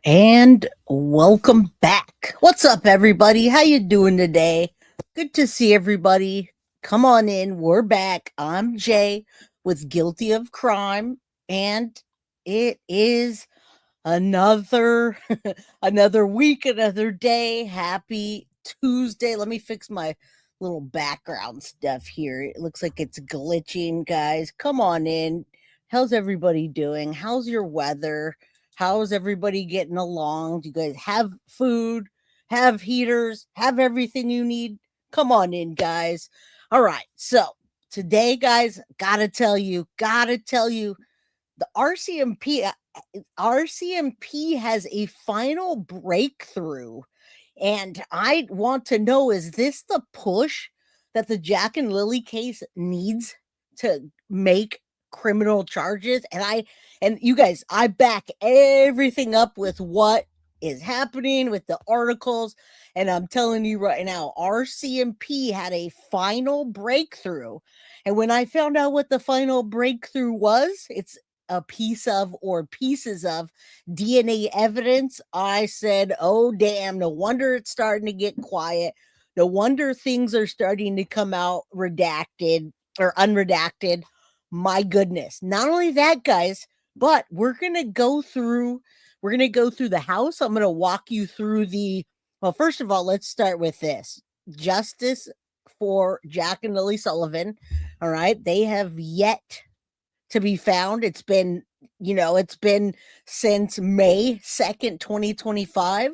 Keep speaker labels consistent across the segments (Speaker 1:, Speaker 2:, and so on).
Speaker 1: And welcome back. What's up, everybody? How you doing today? Good to see everybody. Come on in. We're back. I'm Jay with Guilty of Crime, and it is another another week, another day. Happy Tuesday. Let me fix my little background stuff here. It looks like it's glitching, guys. Come on in. How's everybody doing? How's your weather? How's everybody getting along? Do you guys have food, have heaters, have everything you need? Come on in, guys. All right. So, today, guys, gotta tell you, the RCMP has a final breakthrough. And I want to know, is this the push that the Jack and Lily case needs to make criminal charges? And you guys, I back everything up with what is happening with the articles. And I'm telling you right now, RCMP had a final breakthrough. And when I found out what the final breakthrough was, it's a piece of or pieces of DNA evidence. I said, oh, damn, no wonder it's starting to get quiet. No wonder things are starting to come out redacted or unredacted. My goodness. Not only that, guys, but we're going to go through the house. I'm going to walk you through first of all, let's start with this. Justice for Jack and Lilly Sullivan. All right. They have yet to be found. It's been since May 2nd, 2025.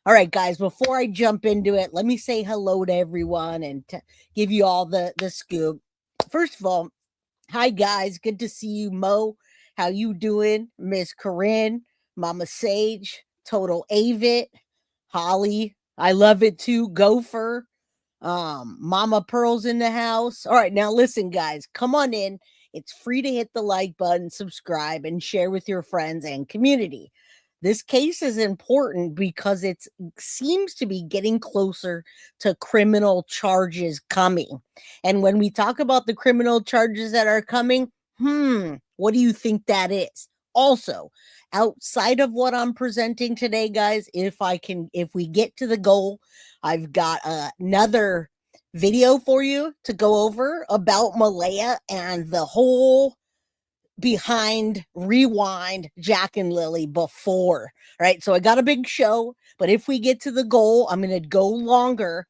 Speaker 1: All right, guys, before I jump into it, let me say hello to everyone and give you all the scoop. First of all, hi, guys. Good to see you, Mo. How you doing? Miss Corinne, Mama Sage, Total Avit, Holly. I love it too. Gopher. Mama Pearl's in the house. All right, now listen, guys, come on in. It's free to hit the like button, subscribe, and share with your friends and community. This case is important because it seems to be getting closer to criminal charges coming. And when we talk about the criminal charges that are coming, what do you think that is? Also, outside of what I'm presenting today, guys, if we get to the goal, I've got another video for you to go over about Malehya and the whole behind rewind Jack and Lily before, right? So I got a big show, but if we get to the goal, I'm going to go longer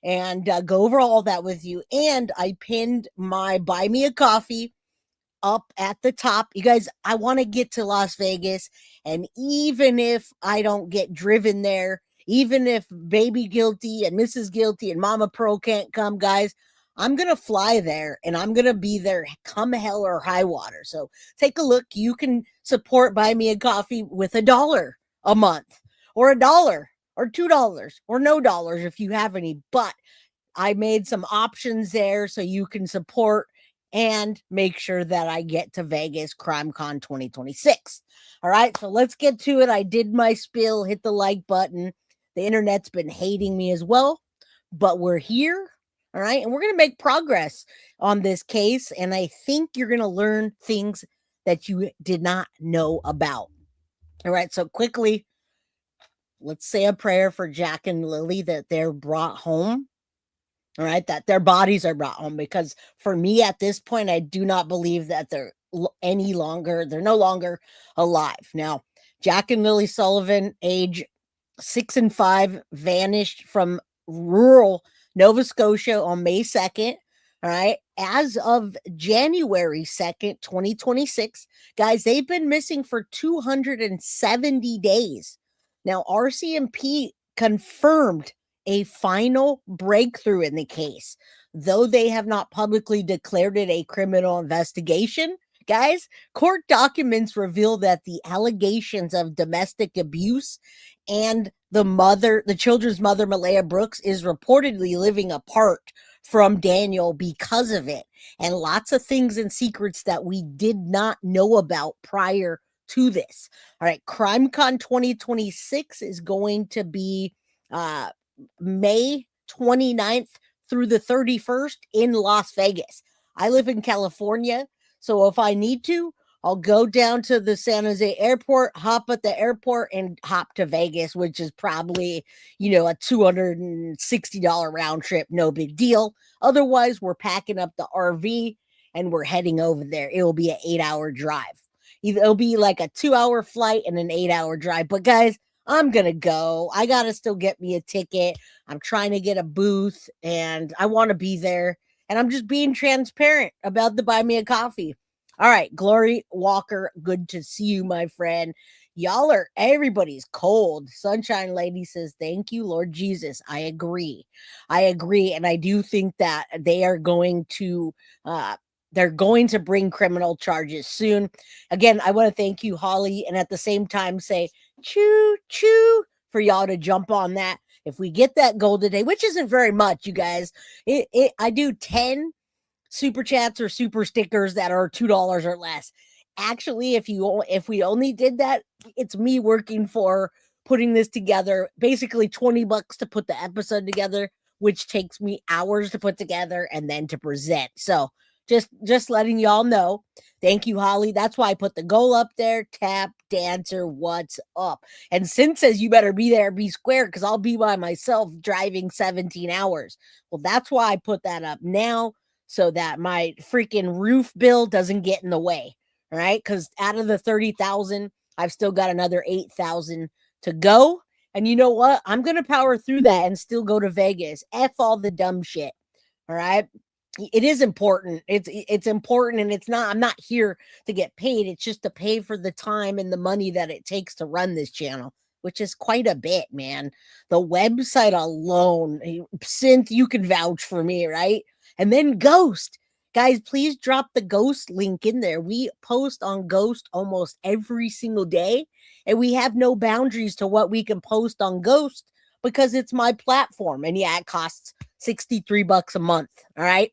Speaker 1: and go over all that with you. And I pinned my buy me a coffee up at the top. You guys, I want to get to Las Vegas. And even if I don't get driven there, even if Baby Guilty and Mrs. Guilty and Mama Pearl can't come, guys, I'm going to fly there and I'm going to be there come hell or high water. So take a look. You can support Buy Me a Coffee with $1 a month or $1 or $2 or no dollars if you have any. But I made some options there so you can support and make sure that I get to Vegas CrimeCon 2026. All right, so let's get to it. I did my spiel, hit the like button. The internet's been hating me as well, but we're here. All right, and we're going to make progress on this case. And I think you're going to learn things that you did not know about. All right, so quickly, let's say a prayer for Jack and Lily that they're brought home. All right, that their bodies are brought home, because for me at this point, I do not believe that they're no longer alive. Now, Jack and Lilly Sullivan, age 6 and 5, vanished from rural Nova Scotia on May 2nd. All right, as of January 2nd, 2026, guys, they've been missing for 270 days. Now, RCMP confirmed a final breakthrough in the case. Though they have not publicly declared it a criminal investigation, guys, court documents reveal that the allegations of domestic abuse and the children's mother, Malehya Brooks, is reportedly living apart from Daniel because of it. And lots of things and secrets that we did not know about prior to this. All right, CrimeCon 2026 is going to be May 29th through the 31st in Las Vegas. I live in California, so if I need to, I'll go down to the San Jose airport, hop at the airport, and hop to Vegas, which is probably, a $260 round trip. No big deal. Otherwise, we're packing up the RV and we're heading over there. It will be an 8-hour drive. It'll be like a 2-hour flight and an 8-hour drive. But guys, I'm going to go. I got to still get me a ticket. I'm trying to get a booth and I want to be there. And I'm just being transparent about the buy me a coffee. All right, Glory Walker, good to see you, my friend. Everybody's cold. Sunshine Lady says, thank you, Lord Jesus. I agree. And I do think that they are going to, bring criminal charges soon. Again, I want to thank you, Holly, and at the same time say, choo, choo, for y'all to jump on that. If we get that goal today, which isn't very much, you guys, I do 10 super chats or super stickers that are $2 or less. Actually, if we only did that, it's me working for putting this together, basically $20 to put the episode together, which takes me hours to put together and then to present. So just letting y'all know. Thank you, Holly. That's why I put the goal up there. Tap dancer, what's up? And Sin says you better be there, be square, because I'll be by myself driving 17 hours. Well, that's why I put that up now, so that my freaking roof bill doesn't get in the way. All right. Because out of the 30,000, I've still got another 8,000 to go. And you know what? I'm going to power through that and still go to Vegas. F all the dumb shit. All right. It is important. It's important. And I'm not here to get paid. It's just to pay for the time and the money that it takes to run this channel, which is quite a bit, man. The website alone, Synth, you can vouch for me, right? And then Ghost. Guys, please drop the Ghost link in there. We post on Ghost almost every single day, and we have no boundaries to what we can post on Ghost because it's my platform. And yeah, it costs $63 a month. All right.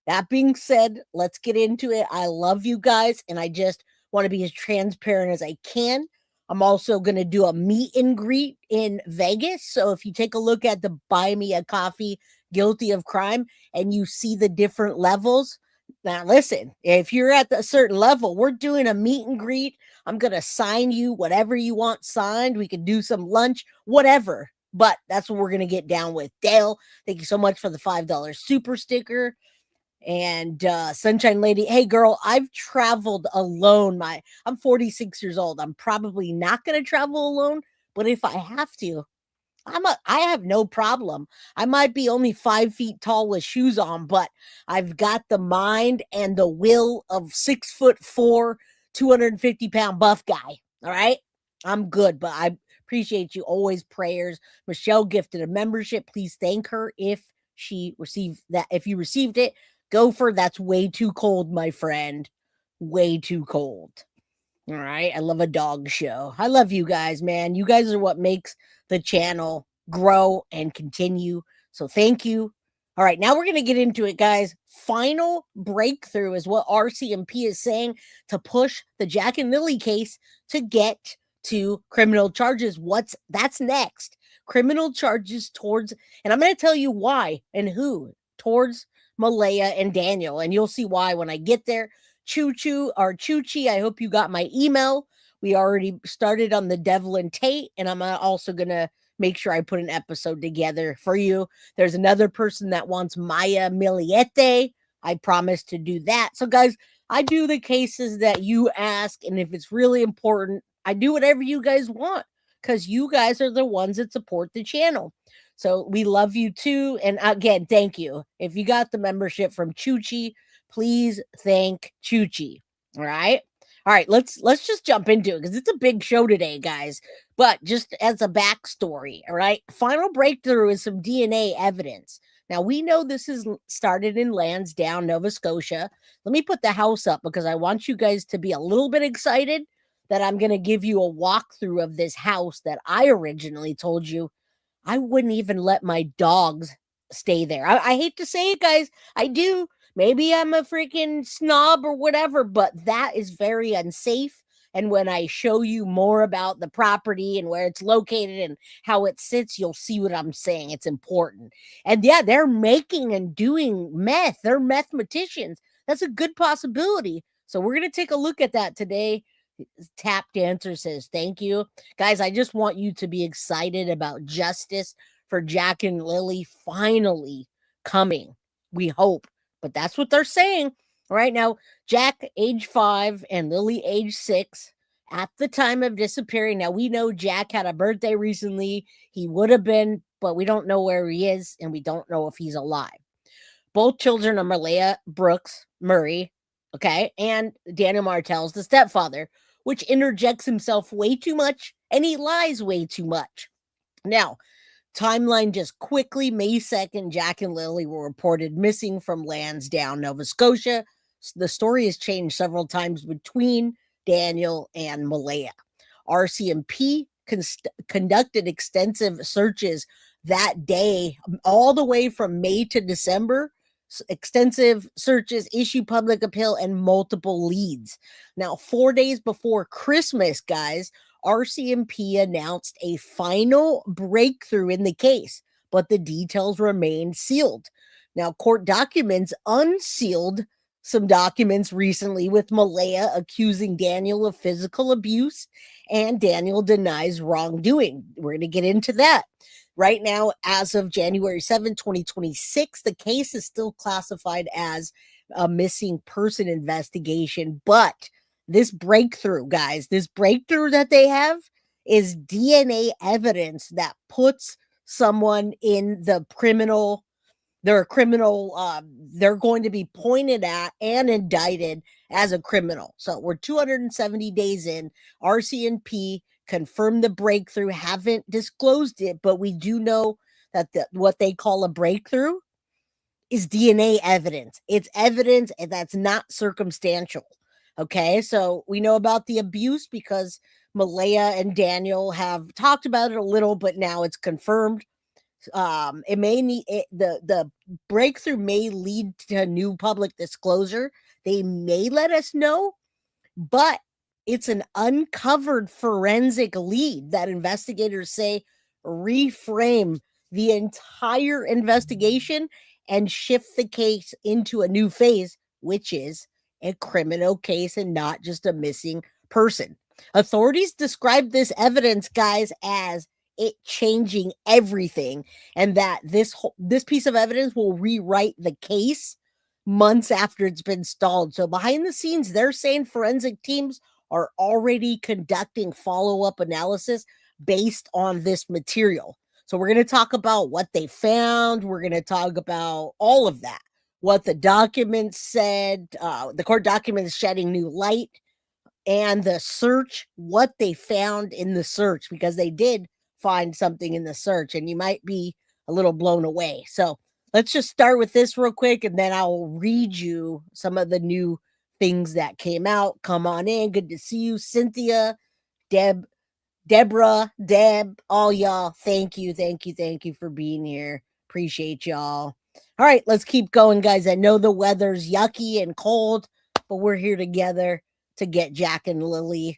Speaker 1: That being said, let's get into it. I love you guys, and I just want to be as transparent as I can. I'm also going to do a meet and greet in Vegas. So if you take a look at the Buy Me a Coffee Guilty of Crime and you see the different levels, now listen, if you're at a certain level, we're doing a meet and greet. I'm going to sign you whatever you want signed. We could do some lunch, whatever. But that's what we're going to get down with. Dale, thank you so much for the $5 super sticker. And Sunshine Lady, hey girl, I've traveled alone. I'm 46 years old. I'm probably not going to travel alone, but if I have to, I have no problem. I might be only 5 feet tall with shoes on, but I've got the mind and the will of 6'4", 250-pound buff guy. All right, I'm good, but I appreciate you always. Prayers. Michelle gifted a membership. Please thank her if she received that. If you received it. Gopher, that's way too cold, my friend. Way too cold. All right. I love a dog show. I love you guys, man. You guys are what makes the channel grow and continue. So thank you. All right. Now we're going to get into it, guys. Final breakthrough is what RCMP is saying to push the Jack and Lilly case to get to criminal charges. That's next. Criminal charges towards, and I'm going to tell you why and who, towards Malehya and Daniel, and you'll see why when I get there. Choo-Choo, I hope you got my email. We already started on the Devil and Tate, and I'm also going to make sure I put an episode together for you. There's another person that wants Maya Miliete. I promise to do that. So, guys, I do the cases that you ask, and if it's really important, I do whatever you guys want because you guys are the ones that support the channel. So we love you too. And again, thank you. If you got the membership from Chuchi, please thank Chuchi. All right. All right. Let's just jump into it because it's a big show today, guys. But just as a backstory, all right. Final breakthrough is some DNA evidence. Now we know this is started in Lansdowne, Nova Scotia. Let me put the house up because I want you guys to be a little bit excited that I'm going to give you a walkthrough of this house that I originally told you I wouldn't even let my dogs stay there. I hate to say it, guys. I do. Maybe I'm a freaking snob or whatever, but that is very unsafe. And when I show you more about the property and where it's located and how it sits, you'll see what I'm saying. It's important. And yeah, they're making and doing meth. They're mathematicians. That's a good possibility. So we're going to take a look at that today. Tap Dancer says, thank you. Guys, I just want you to be excited about justice for Jack and Lilly finally coming. We hope. But that's what they're saying. Right now, Jack, age 5, and Lilly, age 6, at the time of disappearing. Now, we know Jack had a birthday recently. He would have been, but we don't know where he is, and we don't know if he's alive. Both children are Malehya Brooks-Murray, okay, and Daniel Martell's the stepfather, which interjects himself way too much, and he lies way too much. Now, timeline just quickly, May 2nd, Jack and Lilly were reported missing from Lansdowne, Nova Scotia. The story has changed several times between Daniel and Malehya. RCMP conducted extensive searches that day, all the way from May to December. Extensive searches, issue public appeal, and multiple leads. Now, 4 days before Christmas, guys, RCMP announced a final breakthrough in the case, but the details remain sealed. Now, court documents unsealed some documents recently with Malehya accusing Daniel of physical abuse, and Daniel denies wrongdoing. We're going to get into that. Right now, as of January 7, 2026, the case is still classified as a missing person investigation. But this breakthrough, guys, this breakthrough that they have is DNA evidence that puts someone in the criminal. They're a criminal. They're going to be pointed at and indicted as a criminal. So we're 270 days in. RCMP confirmed the breakthrough, haven't disclosed it, but we do know that what they call a breakthrough is DNA evidence. It's evidence that's not circumstantial. Okay, so we know about the abuse because Malehya and Daniel have talked about it a little, but now it's confirmed. It may need the breakthrough may lead to new public disclosure. They may let us know, but it's an uncovered forensic lead that investigators say reframe the entire investigation and shift the case into a new phase, which is a criminal case and not just a missing person. Authorities describe this evidence, guys, as it changing everything, and that this piece of evidence will rewrite the case months after it's been stalled. So behind the scenes, they're saying forensic teams are already conducting follow-up analysis based on this material. So we're going to talk about what they found. We're going to talk about all of that, what the documents said, the court documents shedding new light, and the search, what they found in the search, because they did find something in the search, and you might be a little blown away. So let's just start with this real quick, and then I'll read you some of the new things that came out. Come on in. Good to see you, Cynthia, Deborah, Deb, all y'all. Thank you for being here. Appreciate y'all. All right, let's keep going, guys. I know the weather's yucky and cold, but we're here together to get Jack and Lily's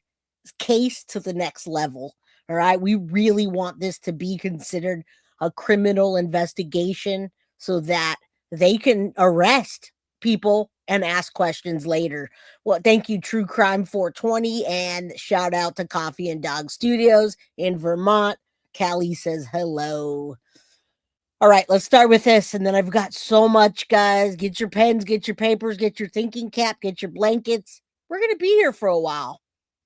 Speaker 1: case to the next level. All right, we really want this to be considered a criminal investigation so that they can arrest people and ask questions later. Well, thank you, True Crime 420, and shout out to Coffee and Dog Studios in Vermont. Callie says hello. All right, let's start with this, and then I've got so much, guys. Get your pens, get your papers, get your thinking cap, get your blankets. We're going to be here for a while.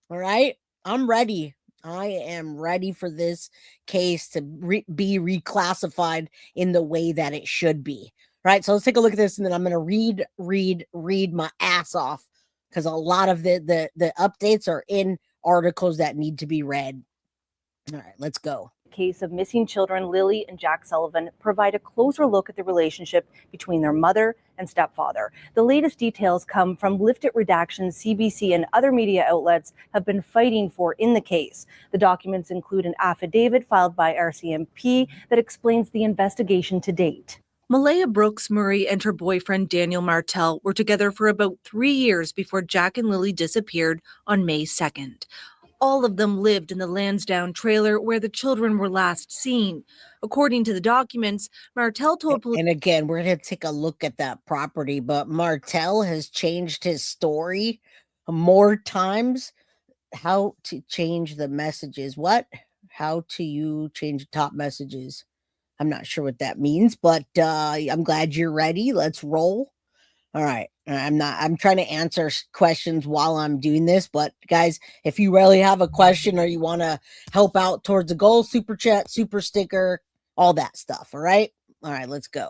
Speaker 1: All right, I'm ready. I am ready for this case to be reclassified in the way that it should be. All right, so let's take a look at this, and then I'm going to read my ass off, because a lot of the updates are in articles that need to be read. All right, let's go.
Speaker 2: Case of missing children, Lilly and Jack Sullivan provide a closer look at the relationship between their mother and stepfather. The latest details come from lifted redactions CBC and other media outlets have been fighting for in the case. The documents include an affidavit filed by RCMP that explains the investigation to date.
Speaker 3: Malehya Brooks-Murray and her boyfriend Daniel Martell were together for about 3 years before Jack and Lilly disappeared on May 2nd. all of them lived in the Lansdowne trailer where the children were last seen. According to the documents, Martell told police.
Speaker 1: And again, we're going to take a look at that property, but Martell has changed his story more times. How to change the messages? What? How to you change top messages? I'm not sure what that means, but I'm glad you're ready. Let's roll. All right. I'm trying to answer questions while I'm doing this, but guys, if you really have a question or you want to help out towards the goal, super chat, super sticker, all that stuff. All right. All right, let's go.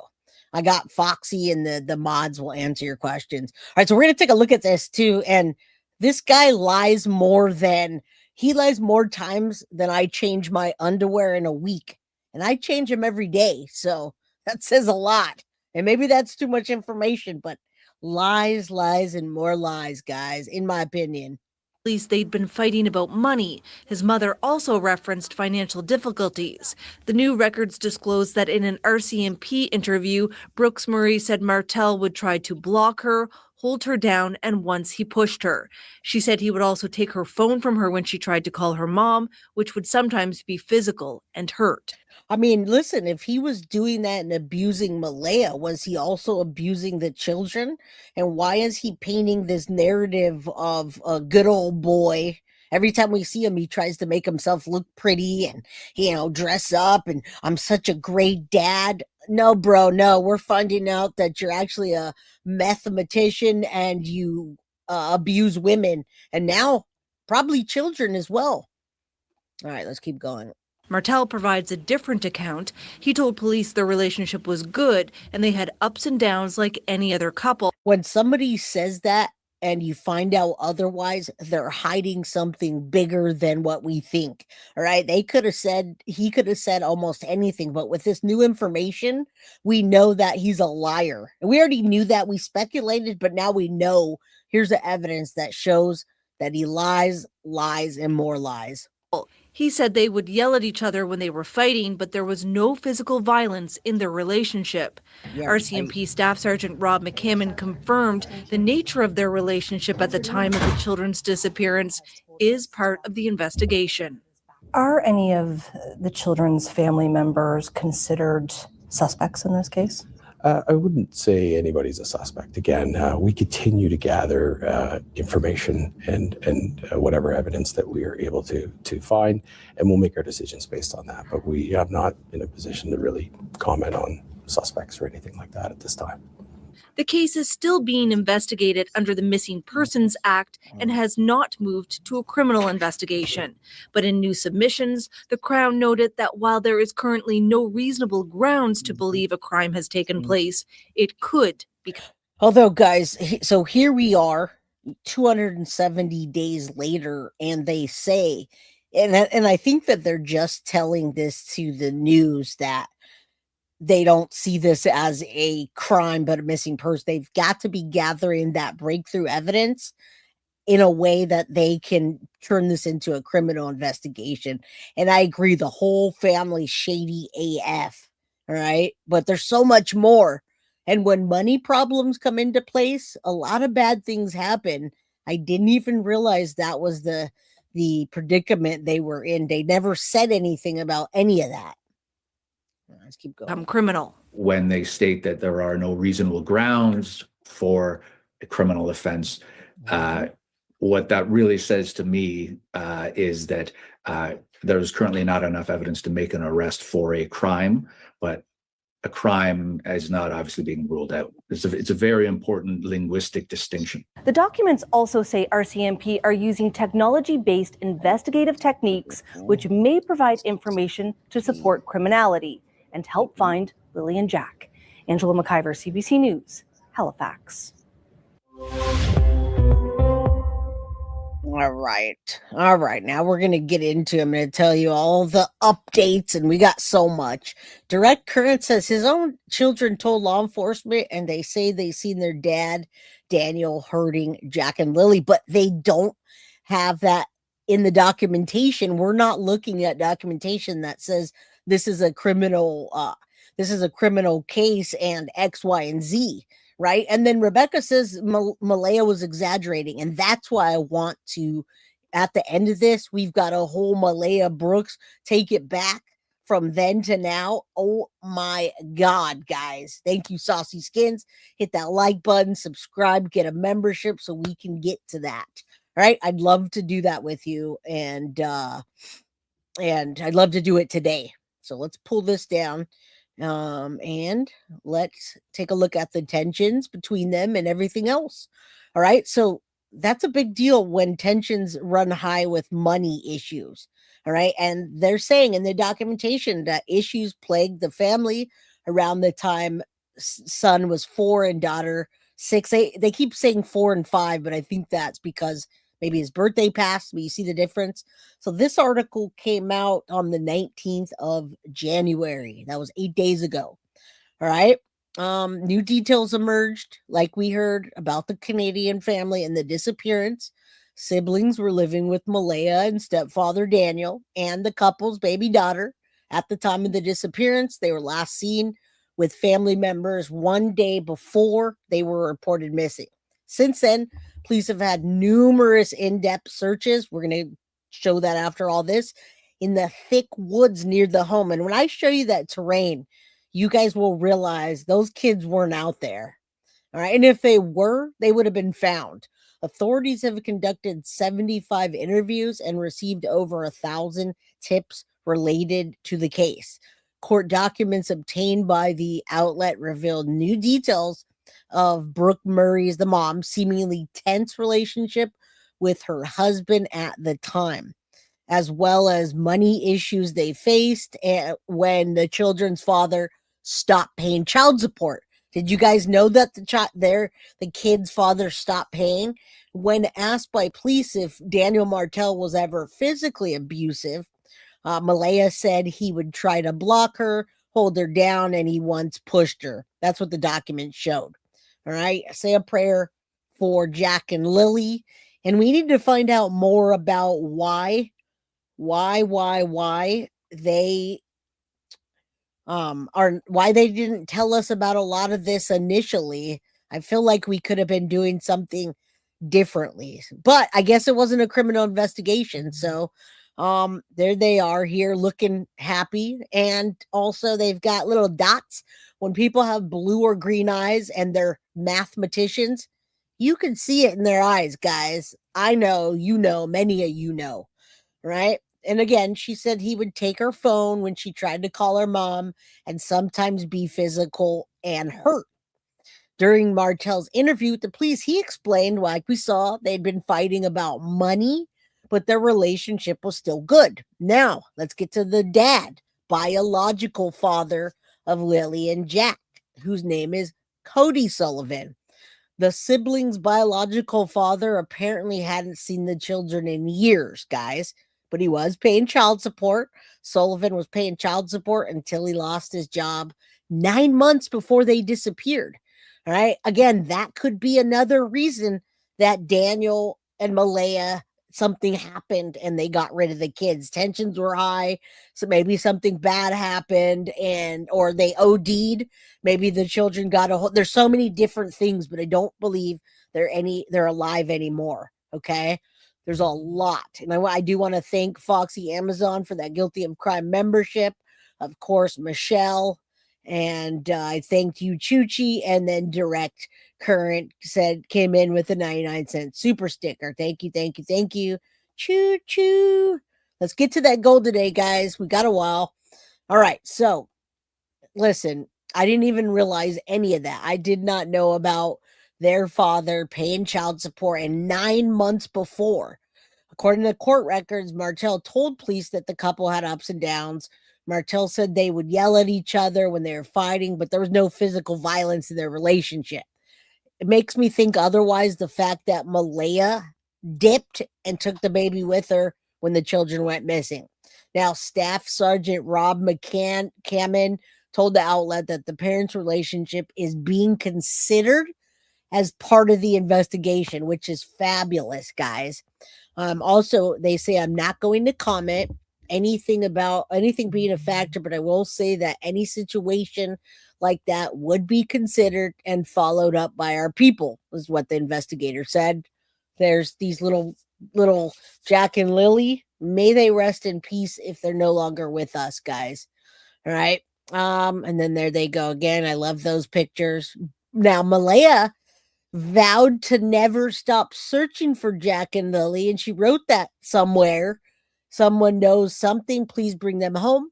Speaker 1: I got Foxy and the mods will answer your questions. All right. So we're going to take a look at this too. And this guy lies more times than I change my underwear in a week. And I change them every day. So that says a lot. And maybe that's too much information, but lies, and more lies, guys, in my opinion.
Speaker 3: Police they'd been fighting about money. His mother also referenced financial difficulties. The new records disclosed that in an RCMP interview, Brooks-Murray said Martell would try to block her, hold her down, and once he pushed her. She said he would also take her phone from her when she tried to call her mom, which would sometimes be physical and hurt.
Speaker 1: I mean, listen, if he was doing that and abusing Malehya, was he also abusing the children? And why is he painting this narrative of a good old boy? Every time we see him, he tries to make himself look pretty and, dress up. And I'm such a great dad. No, bro, no. We're finding out that you're actually a mathematician and you abuse women. And now probably children as well. All right, let's keep going.
Speaker 3: Martell provides a different account. He told police their relationship was good and they had ups and downs like any other couple.
Speaker 1: When somebody says that and you find out otherwise, they're hiding something bigger than what we think. All right. He could have said almost anything, but with this new information, we know that he's a liar. And we already knew that. We speculated, but now we know here's the evidence that shows that he lies, and more lies.
Speaker 3: He said they would yell at each other when they were fighting, but there was no physical violence in their relationship. Yeah, RCMP Staff Sergeant Rob McCammon confirmed the nature of their relationship at the time of the children's disappearance is part of the investigation.
Speaker 2: Are any of the children's family members considered suspects in this case?
Speaker 4: I wouldn't say anybody's a suspect. Again, we continue to gather information and whatever evidence that we are able to find, and we'll make our decisions based on that. But we are not in a position to really comment on suspects or anything like that at this time.
Speaker 3: The case is still being investigated under the Missing Persons Act and has not moved to a criminal investigation. But in new submissions, the Crown noted that while there is currently no reasonable grounds to believe a crime has taken place, it could be.
Speaker 1: Although, guys, so here we are 270 days later, and they say, and I think that they're just telling this to the news that they don't see this as a crime, but a missing person. They've got to be gathering that breakthrough evidence in a way that they can turn this into a criminal investigation. And I agree, the whole family's shady AF. All right. But there's so much more. And when money problems come into place, a lot of bad things happen. I didn't even realize that was the predicament they were in. They never said anything about any of that. Let's keep going.
Speaker 3: Criminal.
Speaker 5: When they state that there are no reasonable grounds for a criminal offense, what that really says to me is that there's currently not enough evidence to make an arrest for a crime, but a crime is not obviously being ruled out. It's a very important linguistic distinction.
Speaker 2: The documents also say RCMP are using technology-based investigative techniques which may provide information to support criminality and help find Lilly and Jack. Angela McIver, CBC News, Halifax.
Speaker 1: All right. Now we're going to get into, I'm going to tell you all the updates, and we got so much. Direct Current says his own children told law enforcement, and they say they seen their dad, Daniel, hurting Jack and Lilly, but they don't have that in the documentation. We're not looking at documentation that says this is a criminal case and X, Y, and Z, right? And then Rebecca says Malehya was exaggerating, and that's why I want to at the end of this, we've got a whole Malehya Brooks take it back from then to now. Oh my God, guys. Thank you, Saucy Skins. Hit that like button, subscribe, get a membership so we can get to that. All right. I'd love to do that with you. And I'd love to do it today. So let's pull this down. And let's take a look at the tensions between them and everything else. All right. So that's a big deal when tensions run high with money issues. All right. And they're saying in the documentation that issues plagued the family around the time son was 4 and daughter 6. They keep saying 4 and 5, but I think that's because maybe his birthday passed, but you see the difference. So this article came out on the 19th of January. That was 8 days ago. All right. New details emerged, like we heard, about the Canadian family and the disappearance. Siblings were living with Malehya and stepfather Daniel and the couple's baby daughter. At the time of the disappearance, they were last seen with family members 1 day before they were reported missing. Since then, police have had numerous in-depth searches. We're going to show that after all this in the thick woods near the home. And when I show you that terrain, you guys will realize those kids weren't out there. All right. And if they were, they would have been found. Authorities have conducted 75 interviews and received over 1,000 tips related to the case. Court documents obtained by the outlet revealed new details of Brooks-Murray's, the mom, seemingly tense relationship with her husband at the time, as well as money issues they faced when the children's father stopped paying child support. Did you guys know that the kid's father stopped paying? When asked by police if Daniel Martell was ever physically abusive, Malehya said he would try to block her, hold her down, and he once pushed her. That's what the document showed. All right. Say a prayer for Jack and Lily. And we need to find out more about why they why they didn't tell us about a lot of this initially. I feel like we could have been doing something differently, but I guess it wasn't a criminal investigation. So there they are here looking happy. And also they've got little dots. When people have blue or green eyes and they're mathematicians, you can see it in their eyes, guys. I know, you know, many of you know, right? And again, she said he would take her phone when she tried to call her mom and sometimes be physical and hurt. During Martell's interview with the police, he explained, like we saw, they'd been fighting about money, but their relationship was still good. Now, let's get to the dad, biological father of Lily and Jack, whose name is Cody Sullivan. The siblings' biological father apparently hadn't seen the children in years, guys, but he was paying child support. Sullivan was paying child support until he lost his job 9 months before they disappeared. All right. Again, that could be another reason that Daniel and Malehya, something happened and they got rid of the kids. Tensions were high. So maybe something bad happened or they OD'd. Maybe the children got a hold. There's so many different things, but I don't believe they're alive anymore. Okay. There's a lot. And I do want to thank Foxy Amazon for that Guilty of Crime membership. Of course, Michelle. And I thanked you, Chuchi, and then Direct Current came in with a 99-cent super sticker. Thank you. Choo choo. Let's get to that goal today, guys. We got a while. All right. So listen, I didn't even realize any of that. I did not know about their father paying child support and 9 months before. According to court records, Martell told police that the couple had ups and downs. Martell said they would yell at each other when they were fighting, but there was no physical violence in their relationship. It makes me think otherwise, the fact that Malehya dipped and took the baby with her when the children went missing. Now, Staff Sergeant Rob McCammon told the outlet that the parents' relationship is being considered as part of the investigation, which is fabulous, guys. Also, they say I'm not going to comment anything about anything being a factor, but I will say that any situation like that would be considered and followed up by our people, is what the investigator said. There's these little little Jack and Lily. May they rest in peace if they're no longer with us, guys. All right. And then there they go again. I love those pictures. Now, Malehya vowed to never stop searching for Jack and Lily, and she wrote that somewhere. Someone knows something, please bring them home.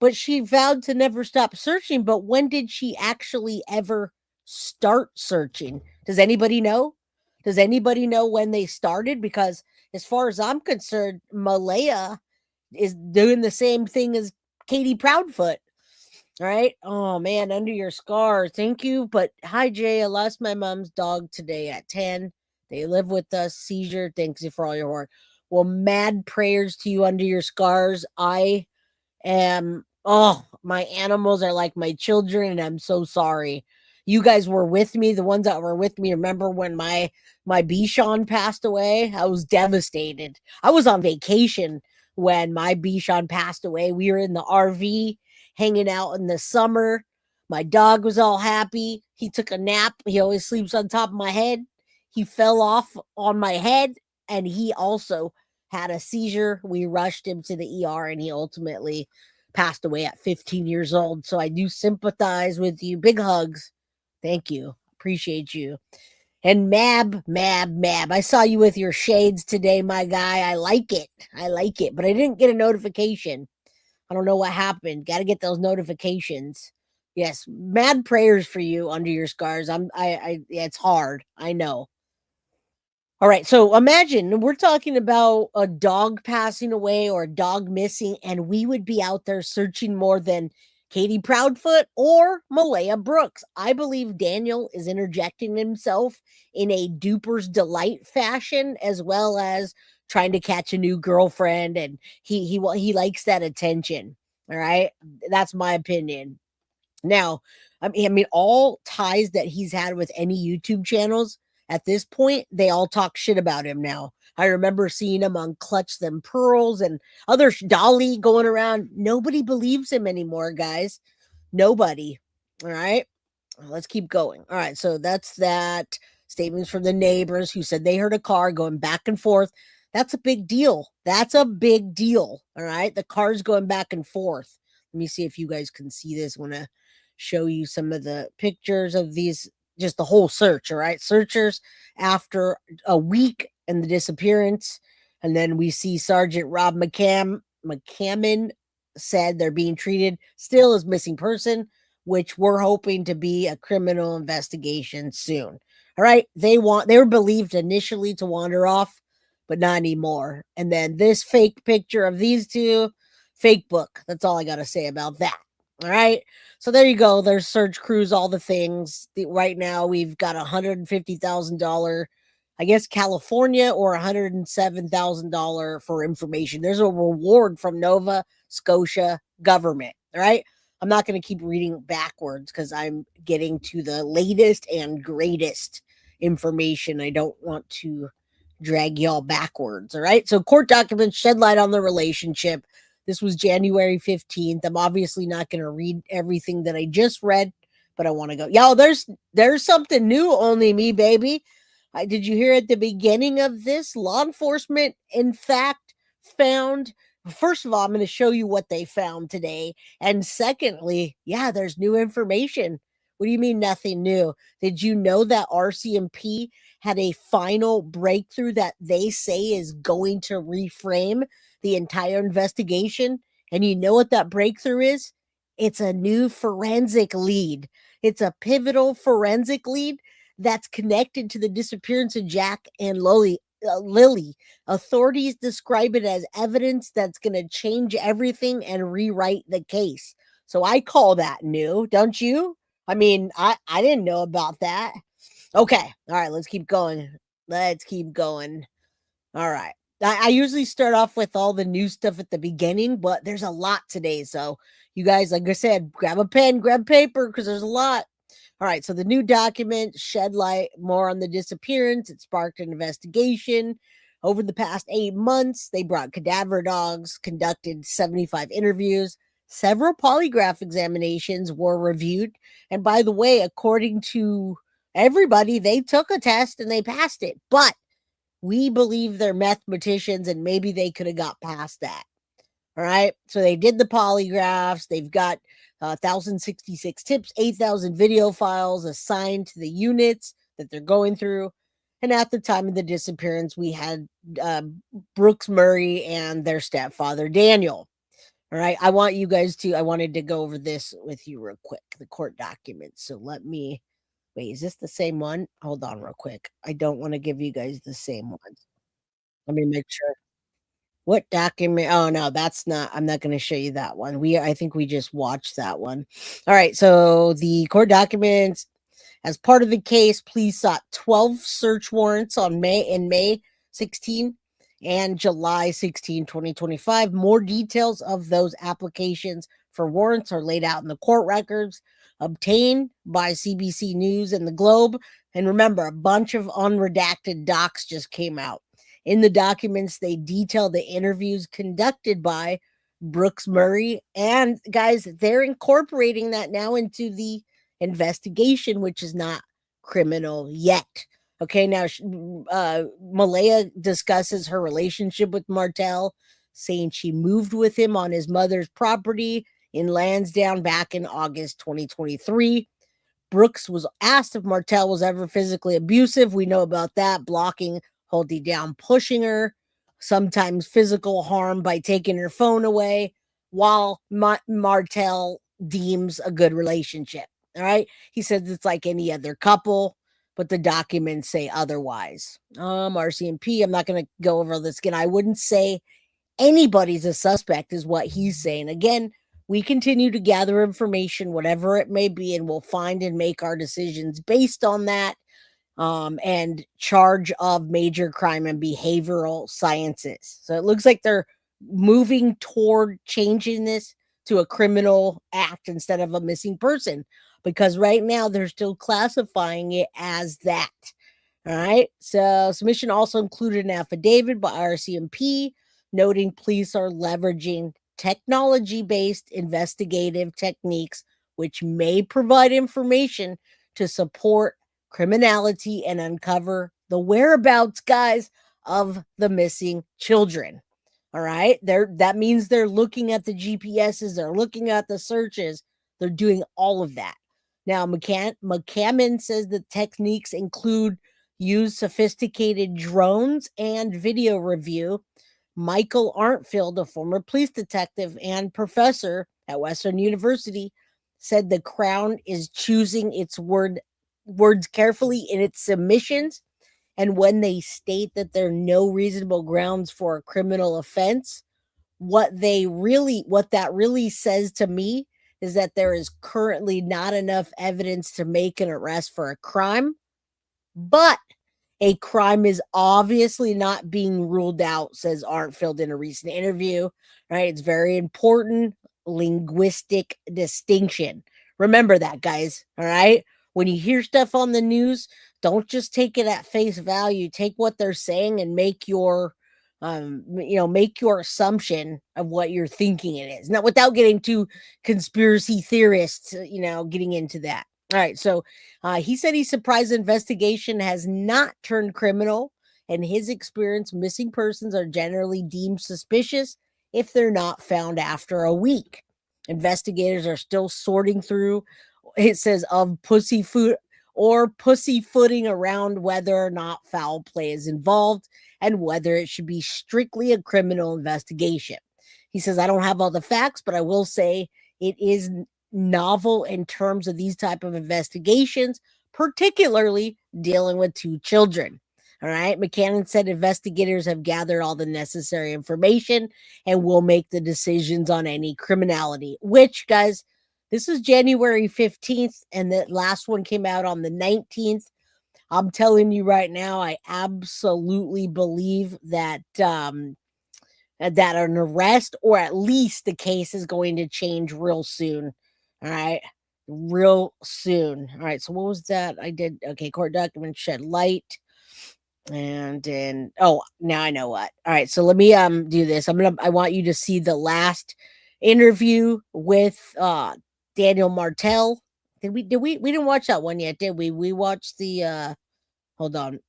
Speaker 1: But she vowed to never stop searching. But when did she actually ever start searching? Does anybody know? Does anybody know when they started? Because as far as I'm concerned, Malehya is doing the same thing as Katie Proudfoot. All right. Oh man, under your scar. Thank you. But hi, Jay. I lost my mom's dog today at 10. They live with us. Seizure. Thanks you for all your work. Well, mad prayers to you under your scars. I am, my animals are like my children, and I'm so sorry. You guys were with me. The ones that were with me. Remember when my Bichon passed away? I was devastated. I was on vacation when my Bichon passed away. We were in the RV hanging out in the summer. My dog was all happy. He took a nap. He always sleeps on top of my head. He fell off on my head, and he also had a seizure. We rushed him to the ER, and he ultimately passed away at 15 years old. So I do sympathize with you. Big hugs. Thank you. Appreciate you. And Mab, I saw you with your shades today, my guy. I like it. But I didn't get a notification. I don't know what happened. Got to get those notifications. Yes, mad prayers for you under your scars. It's hard. I know. All right, so imagine we're talking about a dog passing away or a dog missing, and we would be out there searching more than Katie Proudfoot or Malehya Brooks. I believe Daniel is interjecting himself in a duper's delight fashion, as well as trying to catch a new girlfriend, and he likes that attention. All right, that's my opinion. Now, I mean, all ties that he's had with any YouTube channels at this point, they all talk shit about him now. I remember seeing him on Clutch Them Pearls and other Dolly going around. Nobody believes him anymore, guys. Nobody. All right. Let's keep going. All right. So that's that. Statements from the neighbors who said they heard a car going back and forth. That's a big deal. All right. The car's going back and forth. Let me see if you guys can see this. I want to show you some of the pictures of these, just the whole search. All right. Searchers after a week and the disappearance. And then we see Sergeant Rob McCammon said they're being treated still as missing person, which we're hoping to be a criminal investigation soon. All right. They were believed initially to wander off, but not anymore. And then this fake picture of these two, fake book. That's all I got to say about that. All right. So there you go. There's search crews, all the things. Right now, we've got $150,000, I guess, California, or $107,000 for information. There's a reward from Nova Scotia government. All right. I'm not going to keep reading backwards because I'm getting to the latest and greatest information. I don't want to drag y'all backwards. All right. So court documents shed light on the relationship. This was January 15th. I'm obviously not going to read everything that I just read, but I want to go. Yo, there's something new, only me, baby. Did you hear at the beginning of this? Law enforcement, in fact, found, first of all, I'm going to show you what they found today. And secondly, yeah, there's new information. What do you mean nothing new? Did you know that RCMP had a final breakthrough that they say is going to reframe the entire investigation? And you know what that breakthrough is? It's a new forensic lead. It's a pivotal forensic lead that's connected to the disappearance of Jack and Lilly. Authorities describe it as evidence that's going to change everything and rewrite the case. So I call that new, don't you? I mean, I didn't know about that. Okay. All right, let's keep going. All right. I usually start off with all the new stuff at the beginning, but there's a lot today. So you guys, like I said, grab a pen, grab paper, because there's a lot. All right. So the new document shed light more on the disappearance. It sparked an investigation. Over the past 8 months, they brought cadaver dogs, conducted 75 interviews. Several polygraph examinations were reviewed. And by the way, according to everybody, they took a test and they passed it. But we believe they're mathematicians and maybe they could have got past that. All right. So they did the polygraphs. They've got 1,066 tips, 8,000 video files assigned to the units that they're going through. And at the time of the disappearance, we had Brooks-Murray and their stepfather, Daniel. All right. I wanted to go over this with you real quick, the court documents. So wait, is this the same one? Hold on real quick. I don't want to give you guys the same ones. Let me make sure. What document? Oh no, that's not. I'm not going to show you that one. I think we just watched that one. All right. So the court documents, as part of the case, police sought 12 search warrants in May 16 and July 16, 2025. More details of those applications for warrants are laid out in the court records obtained by CBC News and the Globe. And remember, a bunch of unredacted docs just came out. In the documents, they detail the interviews conducted by Brooks-Murray. And guys, they're incorporating that now into the investigation, which is not criminal yet. Okay, now Malehya discusses her relationship with Martell, saying she moved with him on his mother's property in Lansdowne back in August 2023. Brooks was asked if Martell was ever physically abusive. We know about that, blocking, holding down, pushing her, sometimes physical harm by taking her phone away, while Martell deems a good relationship. All right. He says it's like any other couple, but the documents say otherwise. RCMP, I'm not going to go over this again. I wouldn't say anybody's a suspect is what he's saying. Again, we continue to gather information, whatever it may be, and we'll find and make our decisions based on that. And charge of major crime and behavioral sciences. So it looks like they're moving toward changing this to a criminal act instead of a missing person, because right now they're still classifying it as that. All right. So submission also included an affidavit by RCMP noting police are leveraging technology-based investigative techniques, which may provide information to support criminality and uncover the whereabouts, guys, of the missing children. All right. That means they're looking at the GPSs, they're looking at the searches, they're doing all of that. Now, McCammon says the techniques include use sophisticated drones and video review. Michael Arntfield, a former police detective and professor at Western University, said the Crown is choosing its words carefully in its submissions, and when they state that there are no reasonable grounds for a criminal offense, what that really says to me is that there is currently not enough evidence to make an arrest for a crime, but a crime is obviously not being ruled out, says Arntfield in a recent interview. Right? It's very important linguistic distinction. Remember that, guys. All right. When you hear stuff on the news, don't just take it at face value. Take what they're saying and make your assumption of what you're thinking it is. Now, without getting too conspiracy theorists, getting into that. All right. So he said he's surprised the investigation has not turned criminal. In his experience, missing persons are generally deemed suspicious if they're not found after a week. Investigators are still sorting through, it says, of pussyfooting around whether or not foul play is involved and whether it should be strictly a criminal investigation. He says, I don't have all the facts, but I will say it is novel in terms of these type of investigations, particularly dealing with two children. All right. McCannon said investigators have gathered all the necessary information and will make the decisions on any criminality, which, guys, this is January 15th, and the last one came out on the 19th. I'm telling you right now, I absolutely believe that that an arrest, or at least the case, is going to change real soon. All right. Real soon. All right. So what was that? Court documents shed light. And then, now I know what. All right. So let me do this. I want you to see the last interview with Daniel Martell. We didn't watch that one yet, did we? We watched the hold on.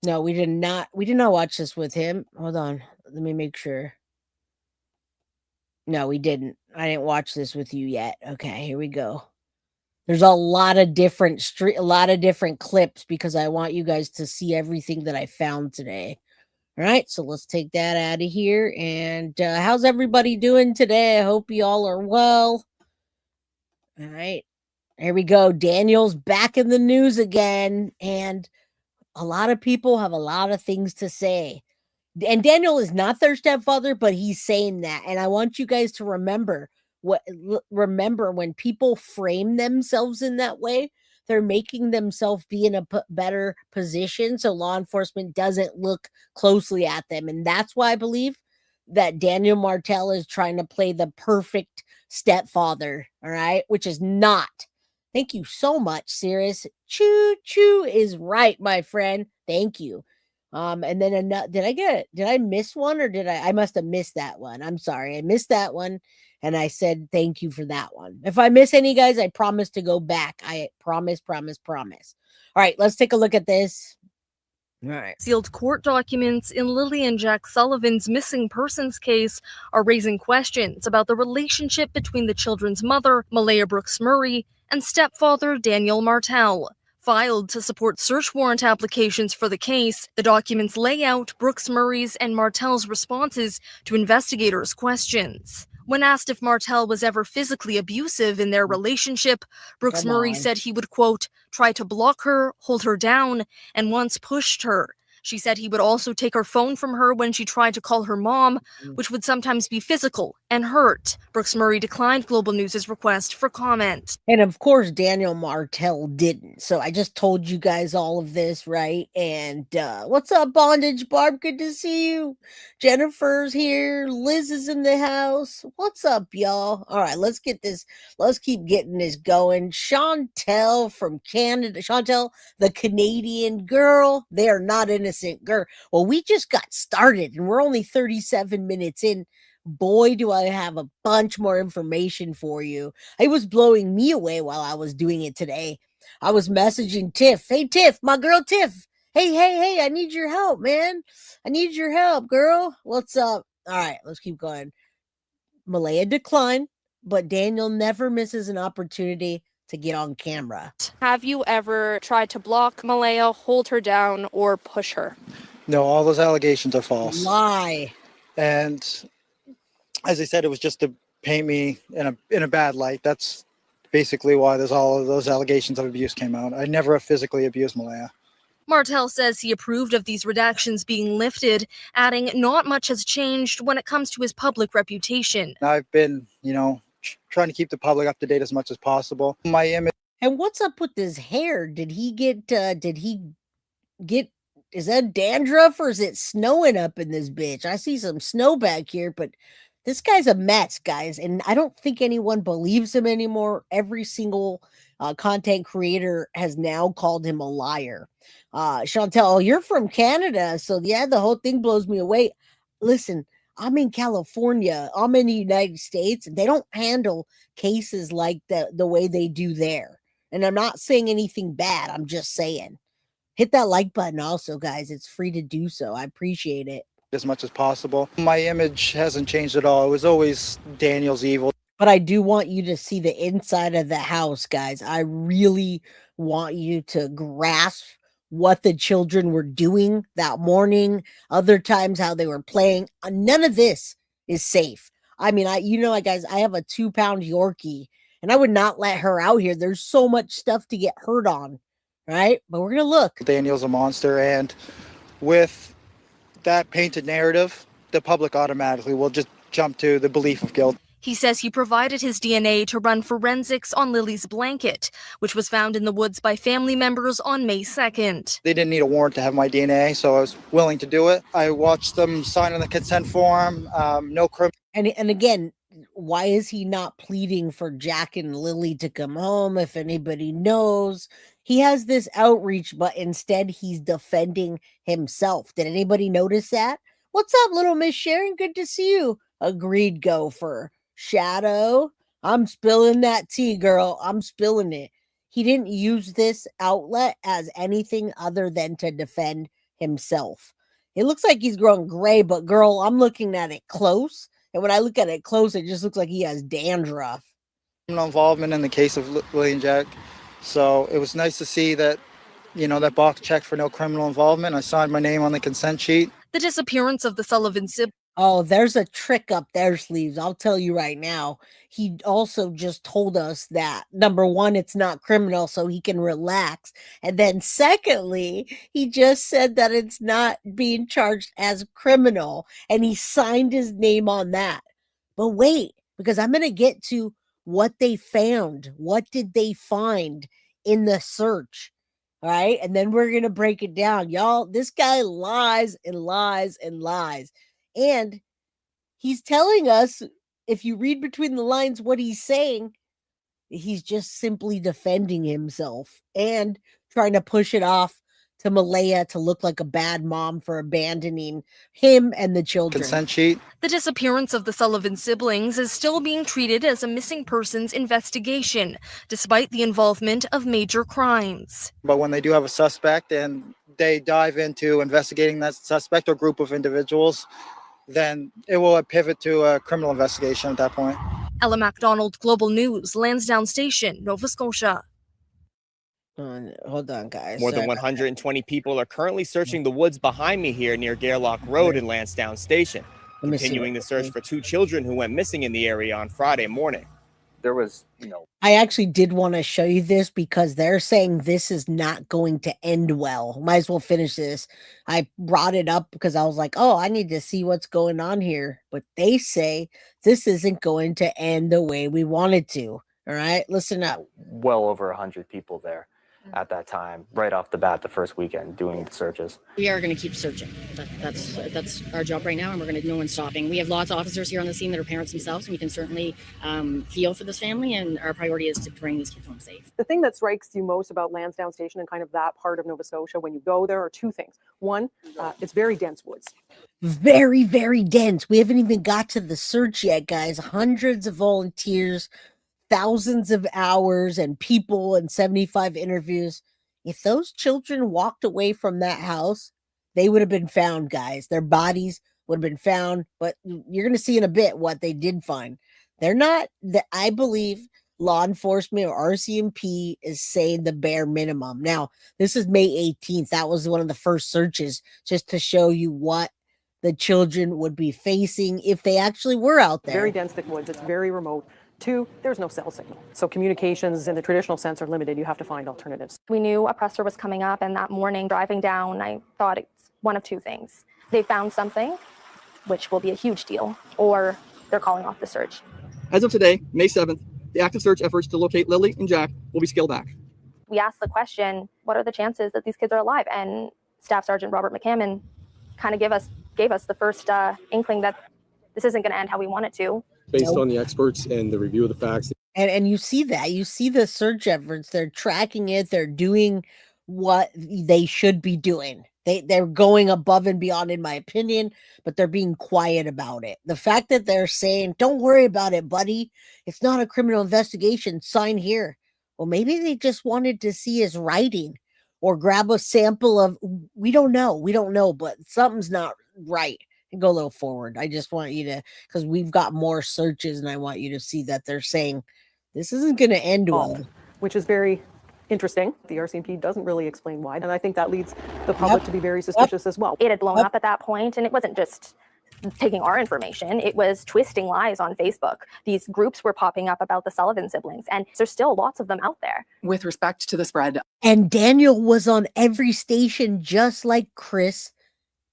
Speaker 1: No, we did not. We did not watch this with him. Hold on. Let me make sure. No, we didn't. I didn't watch this with you yet. Okay, here we go. There's a lot of different clips because I want you guys to see everything that I found today. All right, so let's take that out of here. And how's everybody doing today? I hope you all are well. All right, here we go. Daniel's back in the news again, and a lot of people have a lot of things to say. And Daniel is not their stepfather, but he's saying that. And I want you guys to remember when people frame themselves in that way, they're making themselves be in a better position so law enforcement doesn't look closely at them. And that's why I believe that Daniel Martell is trying to play the perfect stepfather, all right, which is not. Thank you so much, Sirius. Choo choo is right, my friend. Thank you. And then did I miss one or I must have missed that one. I'm sorry. I missed that one. And I said, thank you for that one. If I miss any, guys, I promise to go back. I promise. All right, let's take a look at this. All right.
Speaker 6: Sealed court documents in Lilly and Jack Sullivan's missing persons case are raising questions about the relationship between the children's mother, Malehya Brooks-Murray, and stepfather, Daniel Martell. Filed to support search warrant applications for the case, the documents lay out Brooks-Murray's and Martell's responses to investigators' questions. When asked if Martell was ever physically abusive in their relationship, Brooks-Murray said he would, quote, try to block her, hold her down, and once pushed her. She said he would also take her phone from her when she tried to call her mom, which would sometimes be physical and hurt. Brooks-Murray declined Global News' request for comment.
Speaker 1: And of course, Daniel Martell didn't. So I just told you guys all of this, right? And what's up, Bondage Barb? Good to see you. Jennifer's here. Liz is in the house. What's up, y'all? All right, let's keep getting this going. Chantel from Canada. Chantel, the Canadian girl. They are not innocent, girl. Well, we just got started and we're only 37 minutes in. Boy, do I have a bunch more information for you. It was blowing me away while I was doing it today. I was messaging Tiff. Hey, Tiff, my girl Tiff. Hey, I need your help, man. I need your help, girl. What's up? All right, let's keep going. Malehya declined, but Daniel never misses an opportunity to get on camera.
Speaker 6: Have you ever tried to block Malehya, hold her down, or push her?
Speaker 7: No, all those allegations are false.
Speaker 1: Lie.
Speaker 7: And as I said, it was just to paint me in a bad light. That's basically why there's all of those allegations of abuse came out. I never have physically abused Malehya.
Speaker 6: Martell says he approved of these redactions being lifted, adding not much has changed when it comes to his public reputation.
Speaker 7: I've been, trying to keep the public up to date as much as possible. My image.
Speaker 1: And what's up with his hair? Did he get, is that dandruff or is it snowing up in this bitch? I see some snow back here, but this guy's a mess, guys. And I don't think anyone believes him anymore. Every single content creator has now called him a liar. Chantel, you're from Canada. So yeah, the whole thing blows me away. Listen, I'm in California. I'm in the United States. And they don't handle cases like the way they do there. And I'm not saying anything bad. I'm just saying. Hit that like button also, guys. It's free to do so. I appreciate it.
Speaker 7: As much as possible. My image hasn't changed at all. It was always Daniel's evil.
Speaker 1: But I do want you to see the inside of the house, guys. I really want you to grasp what the children were doing that morning, other times how they were playing. None of this is safe. I mean, guys, I have a 2-pound Yorkie and I would not let her out here. There's so much stuff to get hurt on, right? But we're going to look.
Speaker 7: Daniel's a monster, and with that painted narrative, the public automatically will just jump to the belief of guilt.
Speaker 6: He says he provided his DNA to run forensics on Lily's blanket, which was found in the woods by family members on May 2nd.
Speaker 7: They didn't need a warrant to have my DNA, so I was willing to do it. I watched them sign on the consent form, no criminal.
Speaker 1: And again, why is he not pleading for Jack and Lily to come home? If anybody knows, he has this outreach, but instead he's defending himself. Did anybody notice that? What's up, little Miss Sharon? Good to see you. Agreed, Gopher. Shadow, I'm spilling that tea, girl. I'm spilling it. He didn't use this outlet as anything other than to defend himself. It looks like he's growing gray, but girl, I'm looking at it close. And when I look at it close, it just looks like he has dandruff.
Speaker 7: No involvement in the case of Lilly and Jack. So it was nice to see that, that box checked for no criminal involvement. I signed my name on the consent sheet.
Speaker 6: The disappearance of the Sullivan siblings.
Speaker 1: Oh, there's a trick up their sleeves. I'll tell you right now. He also just told us that, number one, it's not criminal, so he can relax. And then secondly, he just said that it's not being charged as criminal, and he signed his name on that. But wait, because I'm going to get to what they found. What did they find in the search? All right. And then we're going to break it down. Y'all, this guy lies and lies and lies. And he's telling us, if you read between the lines, what he's saying, he's just simply defending himself and trying to push it off to Malehya to look like a bad mom for abandoning him and the children.
Speaker 7: Consent sheet.
Speaker 6: The disappearance of the Sullivan siblings is still being treated as a missing persons investigation, despite the involvement of major crimes.
Speaker 7: But when they do have a suspect and they dive into investigating that suspect or group of individuals, then it will pivot to a criminal investigation at that point.
Speaker 6: Ella MacDonald, Global News, Lansdowne Station, Nova Scotia.
Speaker 1: Hold on, guys.
Speaker 8: More than 120 people are currently searching the woods behind me here near Gairloch Road in Lansdowne Station, continuing the search for 2 children who went missing in the area on Friday morning.
Speaker 9: There was,
Speaker 1: I actually did want to show you this because they're saying this is not going to end well. Might as well finish this. I brought it up because I was like, oh, I need to see what's going on here. But they say this isn't going to end the way we wanted to. All right, listen up.
Speaker 9: well over 100 people there at that time, right off the bat, the first weekend doing the searches.
Speaker 10: We are going to keep searching. That's our job right now, and we're going to no one's stopping. We have lots of officers here on the scene that are parents themselves, and we can certainly feel for this family, and our priority is to bring these kids home safe.
Speaker 11: The thing that strikes you most about Lansdowne Station and kind of that part of Nova Scotia when you go there are 2 things. One, it's very dense woods.
Speaker 1: Very, very dense. We haven't even got to the search yet, guys. Hundreds of volunteers, thousands of hours and people and 75 interviews. If those children walked away from that house, they would have been found, guys. Their bodies would have been found, but you're going to see in a bit what they did find. They're not, I believe law enforcement or RCMP is saying the bare minimum. Now, this is May 18th. That was one of the first searches just to show you what the children would be facing if they actually were out there.
Speaker 11: Very dense, thick woods. It's very remote. 2, there's no cell signal. So communications in the traditional sense are limited. You have to find alternatives.
Speaker 12: We knew a presser was coming up, and that morning driving down, I thought it's one of 2 things. They found something, which will be a huge deal, or they're calling off the search.
Speaker 13: As of today, May 7th, the active search efforts to locate Lilly and Jack will be scaled back.
Speaker 12: We asked the question, what are the chances that these kids are alive? And Staff Sergeant Robert McCammon kind of gave us the first inkling that this isn't going to end how we want it to.
Speaker 13: Based on the experts and the review of the facts.
Speaker 1: And you see that. You see the search efforts. They're tracking it. They're doing what they should be doing. They're going above and beyond, in my opinion, but they're being quiet about it. The fact that they're saying, don't worry about it, buddy. It's not a criminal investigation. Sign here. Well, maybe they just wanted to see his writing or grab a sample of, we don't know, but something's not right. And go a little forward. I just want you to, because we've got more searches, and I want you to see that they're saying this isn't going to end well.
Speaker 11: Which is very interesting. The RCMP doesn't really explain why. And I think that leads the public to be very suspicious as well.
Speaker 12: It had blown up at that point, and it wasn't just taking our information. It was twisting lies on Facebook. These groups were popping up about the Sullivan siblings, and there's still lots of them out there.
Speaker 14: With respect to the spread.
Speaker 1: And Daniel was on every station just like Chris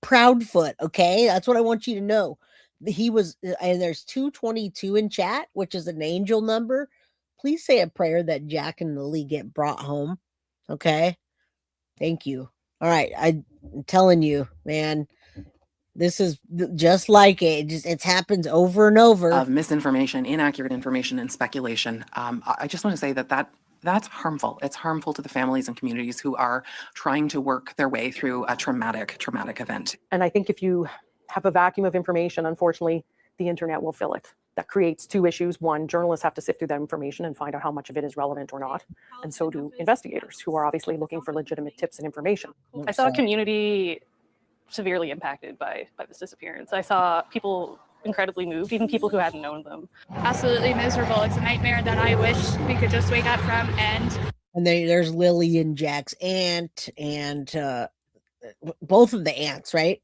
Speaker 1: Proudfoot, okay? That's what I want you to know. He was, and there's 222 in chat, which is an angel number. Please say a prayer that Jack and Lily get brought home, okay? Thank you. All right, I'm telling you, man, this is just like it. It happens over and over.
Speaker 14: Of misinformation, inaccurate information, and speculation. I just want to say that's harmful. It's harmful to the families and communities who are trying to work their way through a traumatic event.
Speaker 11: And I think if you have a vacuum of information, unfortunately, the internet will fill it. That creates 2 issues. 1, journalists have to sift through that information and find out how much of it is relevant or not. And so do investigators, who are obviously looking for legitimate tips and information.
Speaker 15: I saw a community severely impacted by this disappearance. I saw people incredibly moved, even people who hadn't known them.
Speaker 16: Absolutely miserable. It's a nightmare that I wish we could just wake up from.
Speaker 1: And there's Lily and Jack's aunt, and both of the aunts, right?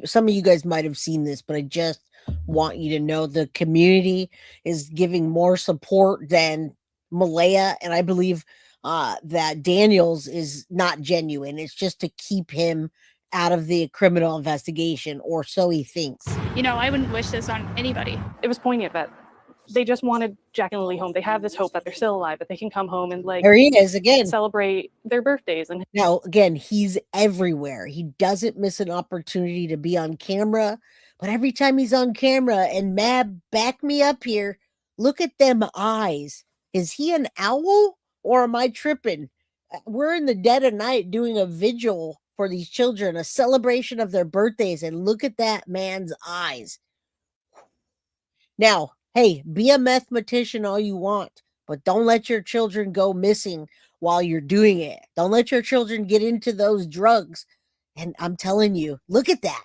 Speaker 1: Some of you guys might have seen this, but I just want you to know the community is giving more support than Malehya, and I believe that Daniel's is not genuine. It's just to keep him out of the criminal investigation, or so he thinks.
Speaker 16: You know, I wouldn't wish this on anybody.
Speaker 15: It was poignant that they just wanted Jack and Lily home. They have this hope that they're still alive, that they can come home and
Speaker 1: There he is again,
Speaker 15: celebrate their birthdays. And
Speaker 1: now again, he's everywhere. He doesn't miss an opportunity to be on camera, but every time he's on camera, and Mab, back me up here, look at them eyes. Is he an owl or am I tripping? We're in the dead of night doing a vigil for these children, a celebration of their birthdays, and look at that man's eyes. Now, hey, be a mathematician all you want, but don't let your children go missing while you're doing it. Don't let your children get into those drugs. And I'm telling you, look at that.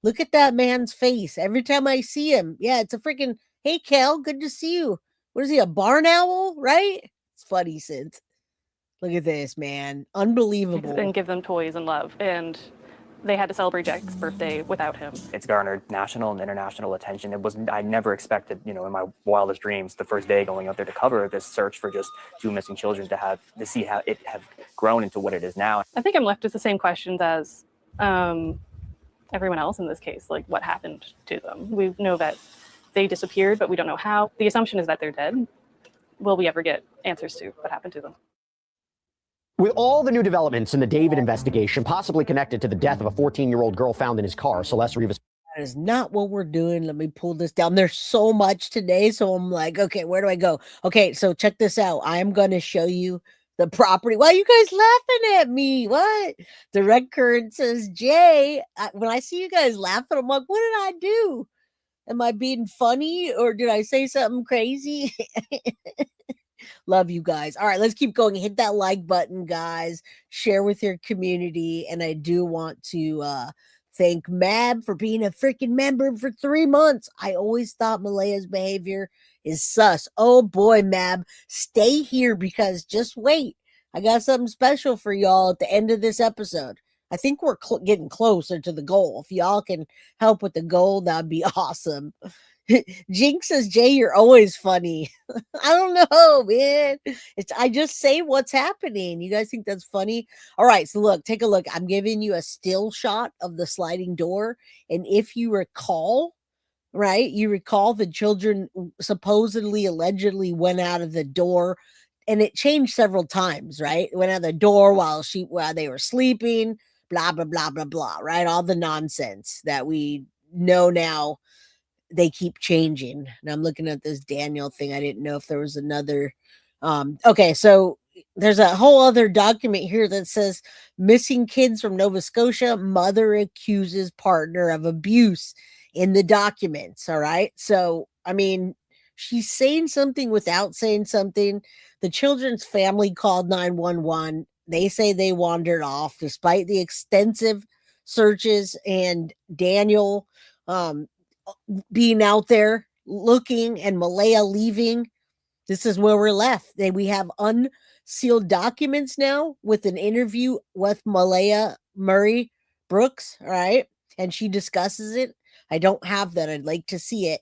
Speaker 1: Look at that man's face. Every time I see him, yeah, it's a freaking, hey, Cal, good to see you. What is he, a barn owl, right? It's funny, Sid. Look at this, man. Unbelievable.
Speaker 15: and give them toys and love. And they had to celebrate Jack's birthday without him.
Speaker 9: It's garnered national and international attention. I never expected, in my wildest dreams, the first day going out there to cover this search for just 2 missing children, to see how it have grown into what it is now.
Speaker 15: I think I'm left with the same questions as everyone else in this case. Like, what happened to them? We know that they disappeared, but we don't know how. The assumption is that they're dead. Will we ever get answers to what happened to them?
Speaker 17: With all the new developments in the David investigation, possibly connected to the death of a 14-year-old girl found in his car, Celeste Rivas.
Speaker 1: That is not what we're doing. Let me pull this down. There's so much today, so I'm like, okay, where do I go? Okay, so check this out. I'm going to show you the property. Why are you guys laughing at me? What? The red current says Jay. When I see you guys laughing, I'm like, what did I do? Am I being funny, or did I say something crazy? Love you guys. All right, let's keep going. Hit that like button, guys. Share with your community. And I do want to thank Mab for being a freaking member for 3 months. I always thought Malehya's behavior is sus. Oh boy, Mab, stay here, because just wait. I got something special for y'all at the end of this episode. I think we're getting closer to the goal. If y'all can help with the goal, that'd be awesome. Jinx says, Jay, you're always funny. I don't know, man. I just say what's happening. You guys think that's funny? All right, so look, take a look. I'm giving you a still shot of the sliding door. And if you recall, right, you recall the children supposedly, allegedly went out of the door, and it changed several times, right? It went out the door while they were sleeping, blah, blah, blah, blah, blah, right? All the nonsense that we know now. They keep changing. And I'm looking at this Daniel thing. I didn't know if there was another. Okay, so there's a whole other document here that says missing kids from Nova Scotia. Mother accuses partner of abuse in the documents. All right. So, I mean, she's saying something without saying something. The children's family called 911. They say they wandered off despite the extensive searches, and Daniel, being out there looking, and Malehya leaving. This is where we're left. We have unsealed documents now with an interview with Malehya Brooks, all right? And she discusses it. I don't have that. I'd like to see it.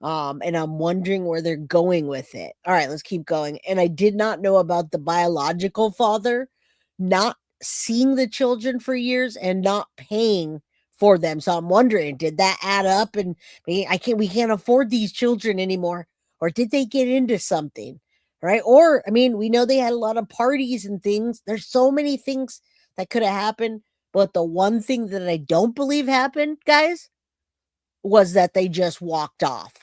Speaker 1: And I'm wondering where they're going with it. All right, let's keep going. And I did not know about the biological father not seeing the children for years and not paying for them. So I'm wondering, did that add up? And we can't afford these children anymore. Or did they get into something? Right? Or, I mean, we know they had a lot of parties and things. There's so many things that could have happened. But the one thing that I don't believe happened, guys, was that they just walked off.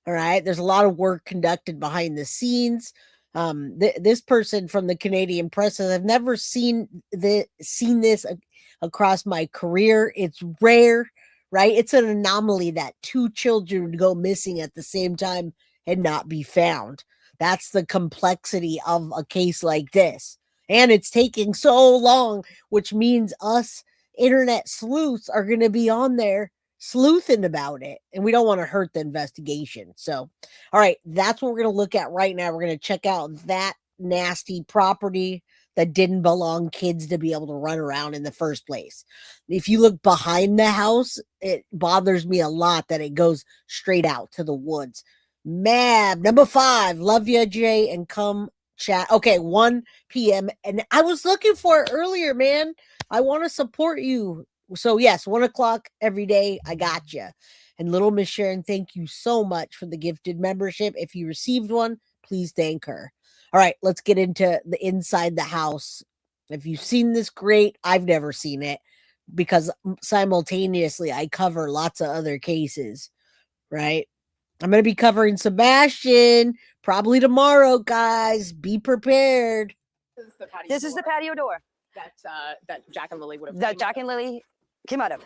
Speaker 1: All right. There's a lot of work conducted behind the scenes. This person from the Canadian Press says, I've never seen this across my career. It's rare, right? It's an anomaly that 2 children would go missing at the same time and not be found. That's the complexity of a case like this. And it's taking so long, which means us internet sleuths are going to be on there sleuthing about it, and we don't want to hurt the investigation. So, all right, that's what we're going to look at right now. We're going to check out that nasty property that didn't belong kids to be able to run around in the first place. If you look behind the house, it bothers me a lot that it goes straight out to the woods. Mab, number 5, love you, Jay, and come chat. Okay, 1 p.m. And I was looking for it earlier, man. I want to support you. So yes, 1 o'clock every day. I got you. And little Miss Sharon, thank you so much for the gifted membership. If you received one, please thank her. All right, let's get into the inside the house. If you've seen this, great. I've never seen it because simultaneously I cover lots of other cases, right? I'm going to be covering Sebastian probably tomorrow, guys. Be prepared.
Speaker 18: This is the patio door
Speaker 11: That Jack and Lily would have.
Speaker 18: that Jack and Lily came out of.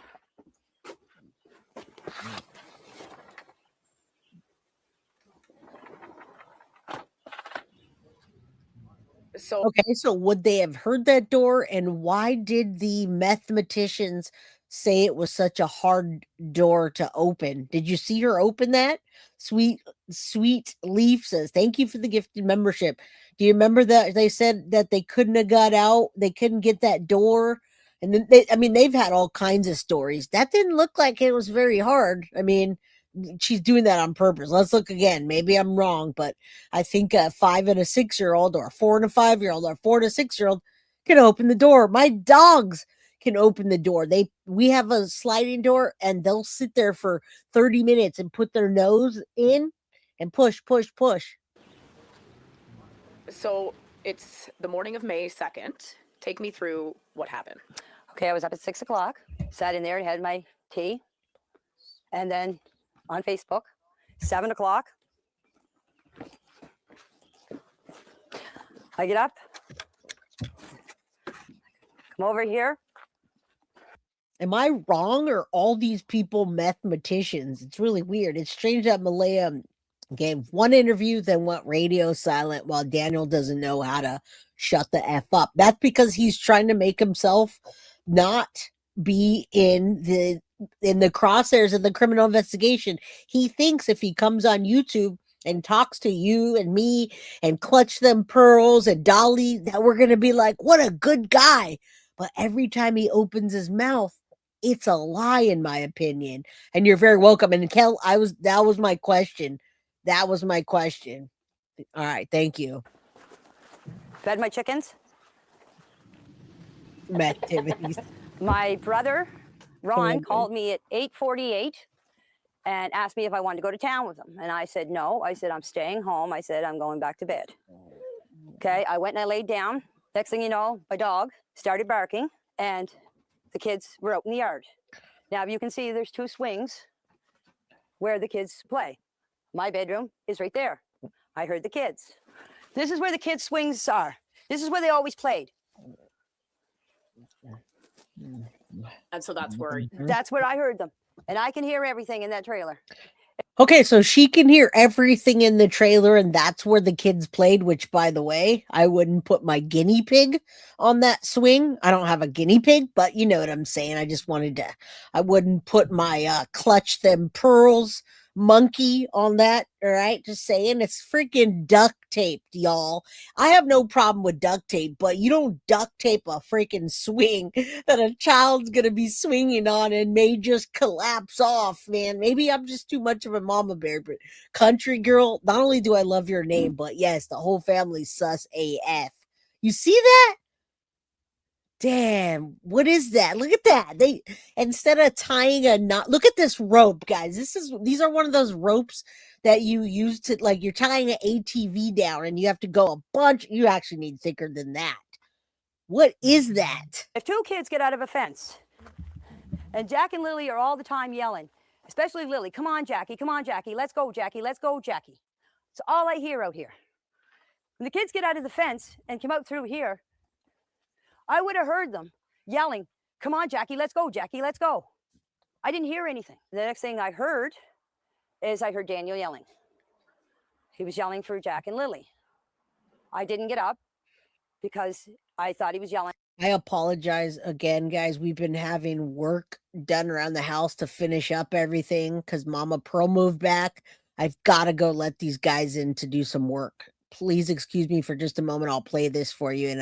Speaker 1: Okay, so would they have heard that door, and why did the mathematicians say it was such a hard door to open? Did you see her open that? Sweet Leaf says, thank you for the gifted membership. Do you remember that they said that they couldn't have got out? They couldn't get that door. And then they've had all kinds of stories. That didn't look like it was very hard. I mean, she's doing that on purpose. Let's look again. Maybe I'm wrong, but I think a 5 and a 6-year-old or a 4 and a 5-year-old or a 4 and a 6-year-old can open the door. My dogs can open the door. We have a sliding door, and they'll sit there for 30 minutes and put their nose in and push.
Speaker 11: So it's the morning of May 2nd. Take me through what happened.
Speaker 18: Okay, I was up at 6 o'clock, sat in there and had my tea. And then on Facebook, 7 o'clock, I get up, come over here.
Speaker 1: Am I wrong, or all these people mathematicians? It's really weird. It's strange that Malehya gave one interview, then went radio silent while Daniel doesn't know how to shut the F up. That's because he's trying to make himself not be in the crosshairs of the criminal investigation. He thinks if he comes on YouTube and talks to you and me and Clutch Them Pearls and Dolly, that we're going to be like, what a good guy. But every time he opens his mouth, it's a lie, in my opinion. And you're very welcome. And Kel, that was my question. All right, thank you.
Speaker 18: Fed my chickens.
Speaker 1: Activities.
Speaker 18: My brother, Ron, called me at 8:48 and asked me if I wanted to go to town with him. And I said, no. I said, I'm staying home. I said, I'm going back to bed. Okay, I went and I laid down. Next thing you know, my dog started barking and the kids were out in the yard. Now, you can see there's 2 swings where the kids play. My bedroom is right there. I heard the kids. This is where the kids' swings are. This is where they always played.
Speaker 11: And so that's where
Speaker 18: I heard them. And I can hear everything in that trailer.
Speaker 1: Okay, so she can hear everything in the trailer, and that's where the kids played, which, by the way, I wouldn't put my guinea pig on that swing. I don't have a guinea pig, but you know what I'm saying. I wouldn't put my Clutch Them Pearls monkey on that. All right, just saying. It's freaking duct taped, y'all. I have no problem with duct tape, but you don't duct tape a freaking swing that a child's gonna be swinging on and may just collapse off, man. Maybe I'm just too much of a mama bear, but country girl, not only do I love your name, but yes, the whole family's sus AF. You see that? Damn, what is that? Look at that. They, instead of tying a knot, look at this rope, guys. These are one of those ropes that you use to, like, you're tying an ATV down and you have to go a bunch. You actually need thicker than that. What is that?
Speaker 18: If 2 kids get out of a fence and Jack and Lily are all the time yelling, especially Lily, come on, Jackie, let's go, Jackie, let's go, Jackie. It's all I hear out here. When the kids get out of the fence and come out through here, I would have heard them yelling, come on, Jackie, let's go, Jackie, let's go. I didn't hear anything. The next thing I heard is I heard Daniel yelling. He was yelling for Jack and Lily. I didn't get up because I thought he was yelling.
Speaker 1: I apologize again, guys. We've been having work done around the house to finish up everything because Mama Pearl moved back. I've got to go let these guys in to do some work. Please excuse me for just a moment. I'll play this for you, and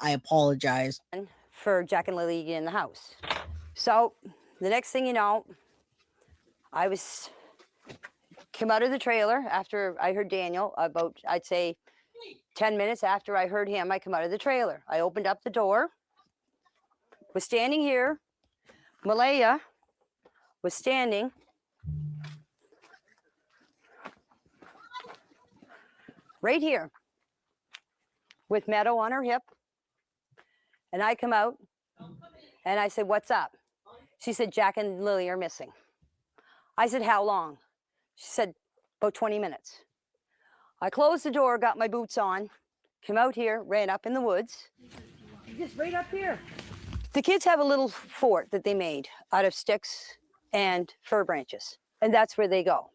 Speaker 1: I apologize.
Speaker 18: For Jack and Lily in the house. So the next thing you know, I came out of the trailer after I heard Daniel, about, I'd say 10 minutes after I heard him, I come out of the trailer. I opened up the door, was standing here. Malehya was standing right here with Meadow on her hip. And I come out and I said, "What's up?" She said, "Jack and Lily are missing." I said, "How long?" She said, "About 20 minutes." I closed the door, got my boots on, came out here, ran up in the woods. Just right up here. The kids have a little fort that they made out of sticks and fir branches, and that's where they go.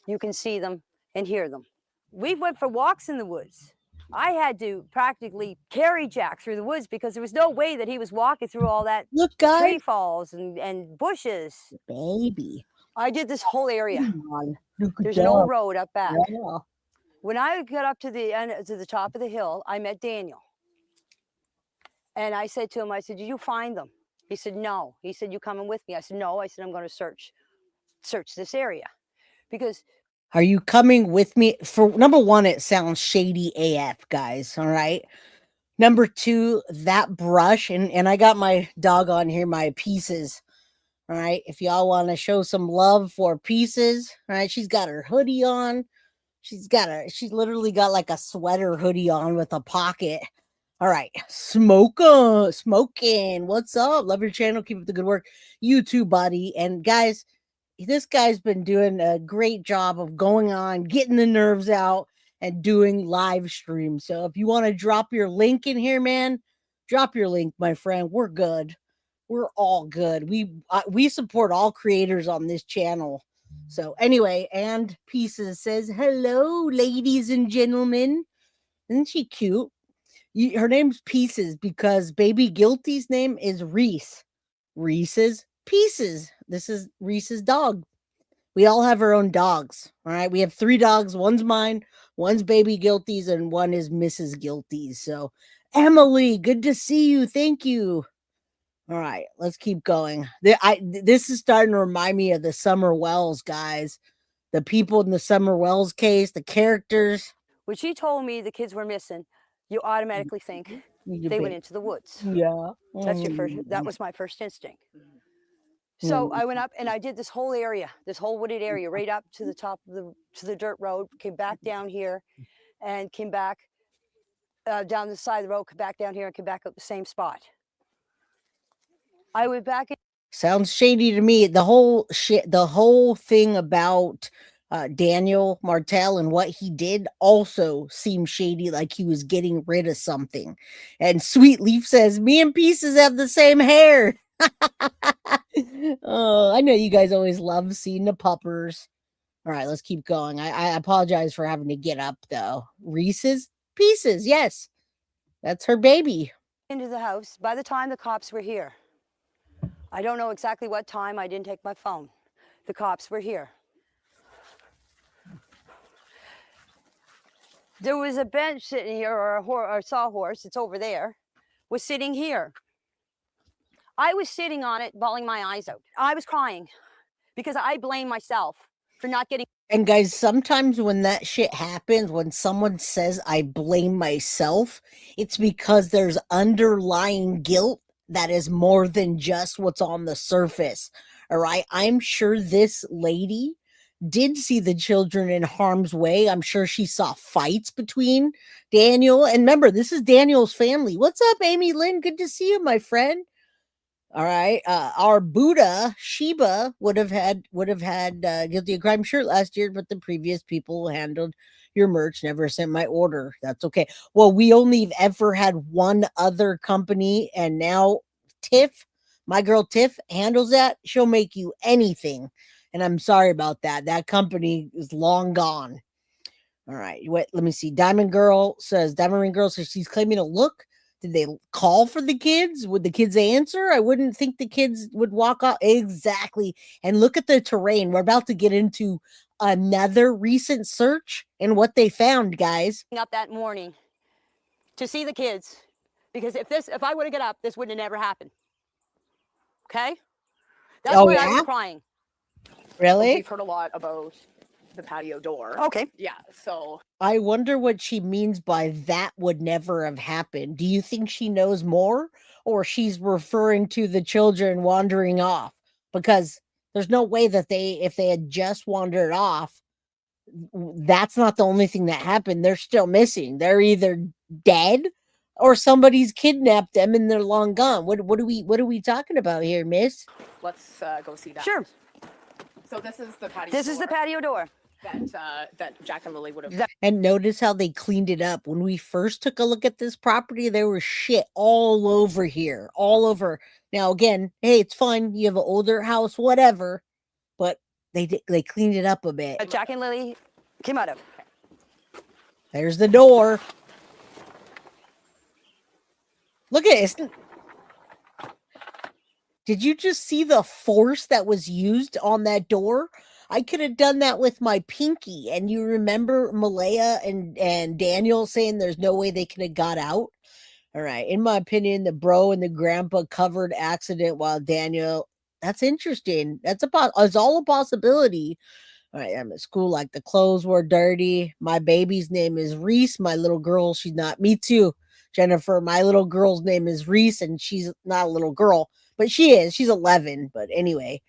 Speaker 18: You can see them and hear them. We went for walks in the woods. I had to practically carry Jack through the woods because there was no way that he was walking through all that tree falls and bushes.
Speaker 1: Baby.
Speaker 18: I did this whole area.
Speaker 1: Look at
Speaker 18: There's an old
Speaker 1: that.
Speaker 18: road up back.
Speaker 1: Yeah.
Speaker 18: When I got up to the top of the hill, I met Daniel. And I said to him, I said, "Did you find them?" He said, "No." He said, "You coming with me?" I said, "No." I said, "I'm going to search this area." Because
Speaker 1: Are you coming with me? For number one, it sounds shady AF, guys. All right. Number two, that brush, and I got my dog on here, my Pieces. All right. If y'all want to show some love for Pieces, all right, she's got her hoodie on. She's literally got like a sweater hoodie on with a pocket. All right. Smoking. What's up? Love your channel. Keep up the good work. You too, buddy. And guys, this guy's been doing a great job of going on, getting the nerves out, and doing live streams. So if you want to drop your link in here, man, drop your link, my friend. We're good. We're all good. We support all creators on this channel. So anyway, and Pieces says, "Hello, ladies and gentlemen." Isn't she cute? Her name's Pieces because baby Guilty's name is Reese. Reese's Pieces. This is Reese's dog. We all have our own dogs. All right. We have 3 dogs. One's mine, one's baby Guilty's, and one is Mrs. Guilty's. So, Emily, good to see you. Thank you. All right, let's keep going. This is starting to remind me of the Summer Wells guys. The people in the Summer Wells case, the characters.
Speaker 18: when she told me the kids were missing, you automatically think they went into the woods.
Speaker 1: Yeah.
Speaker 18: That's your first. That was my first instinct. So I went up and I did this whole area, this whole wooded area, right up to the top of the dirt road. Came back down here, and came back down the side of the road. Came back down here and came back up the same spot. I went back.
Speaker 1: Sounds shady to me. The whole thing about Daniel Martell and what he did also seemed shady, like he was getting rid of something. And Sweet Leaf says, "Me and Pieces have the same hair." Oh, I know you guys always love seeing the puppers. All right, let's keep going. I apologize for having to get up though. Reese's Pieces, yes, that's her baby.
Speaker 18: Into the house. By the time the cops were here, I don't know exactly what time. I didn't take my phone. The cops were here. There was a bench sitting here, or a sawhorse, it's over there, was sitting here. I was sitting on it, bawling my eyes out. I was crying because I blame myself for not getting.
Speaker 1: And guys, sometimes when that shit happens, when someone says I blame myself, it's because there's underlying guilt that is more than just what's on the surface. All right. I'm sure this lady did see the children in harm's way. I'm sure she saw fights between Daniel. And remember, this is Daniel's family. What's up, Amy Lynn? Good to see you, my friend. All right. Our Buddha, Sheba, would have had Guilty of Crime shirt last year, but the previous people who handled your merch never sent my order. That's okay. Well, we only ever had one other company, and now Tiff, my girl Tiff, handles that. She'll make you anything. And I'm sorry about that. That company is long gone. All right. Wait, let me see. Diamond Ring Girl says she's claiming a look Did they call for the kids? Would the kids answer? I wouldn't think the kids would walk off. Exactly. And look at the terrain. We're about to get into another recent search and what they found, guys.
Speaker 18: Up that morning to see the kids, because if I would have got up, this would have never happened. Okay? That's why I was crying.
Speaker 1: Really?
Speaker 19: We've heard a lot about the patio door.
Speaker 18: Okay.
Speaker 19: Yeah. So
Speaker 1: I wonder what she means by that would never have happened. Do you think she knows more, or she's referring to the children wandering off? Because there's no way that if they had just wandered off, that's not the only thing that happened. They're still missing. They're either dead or somebody's kidnapped them and they're long gone. What are we talking about here, miss?
Speaker 19: let's go see that.
Speaker 18: Sure.
Speaker 19: So this is the patio.
Speaker 18: This is the patio door
Speaker 19: that Jack and Lily would have.
Speaker 1: And notice how they cleaned it up. When we first took a look at this property, there was shit all over here, all over. Now, again, hey, it's fine. You have an older house, whatever, but they cleaned it up a bit.
Speaker 18: Jack and Lily came out of.
Speaker 1: There's the door. Look at it. Did you just see the force that was used on that door? I could have done that with my pinky. And you remember Malehya and Daniel saying there's no way they could have got out? All right. In my opinion, the bro and the grandpa covered accident while Daniel. That's interesting. It's all a possibility. All right. I'm at school like the clothes were dirty. My baby's name is Reese. My little girl, she's not. Me too, Jennifer. My little girl's name is Reese, and she's not a little girl, but she is. She's 11. But anyway.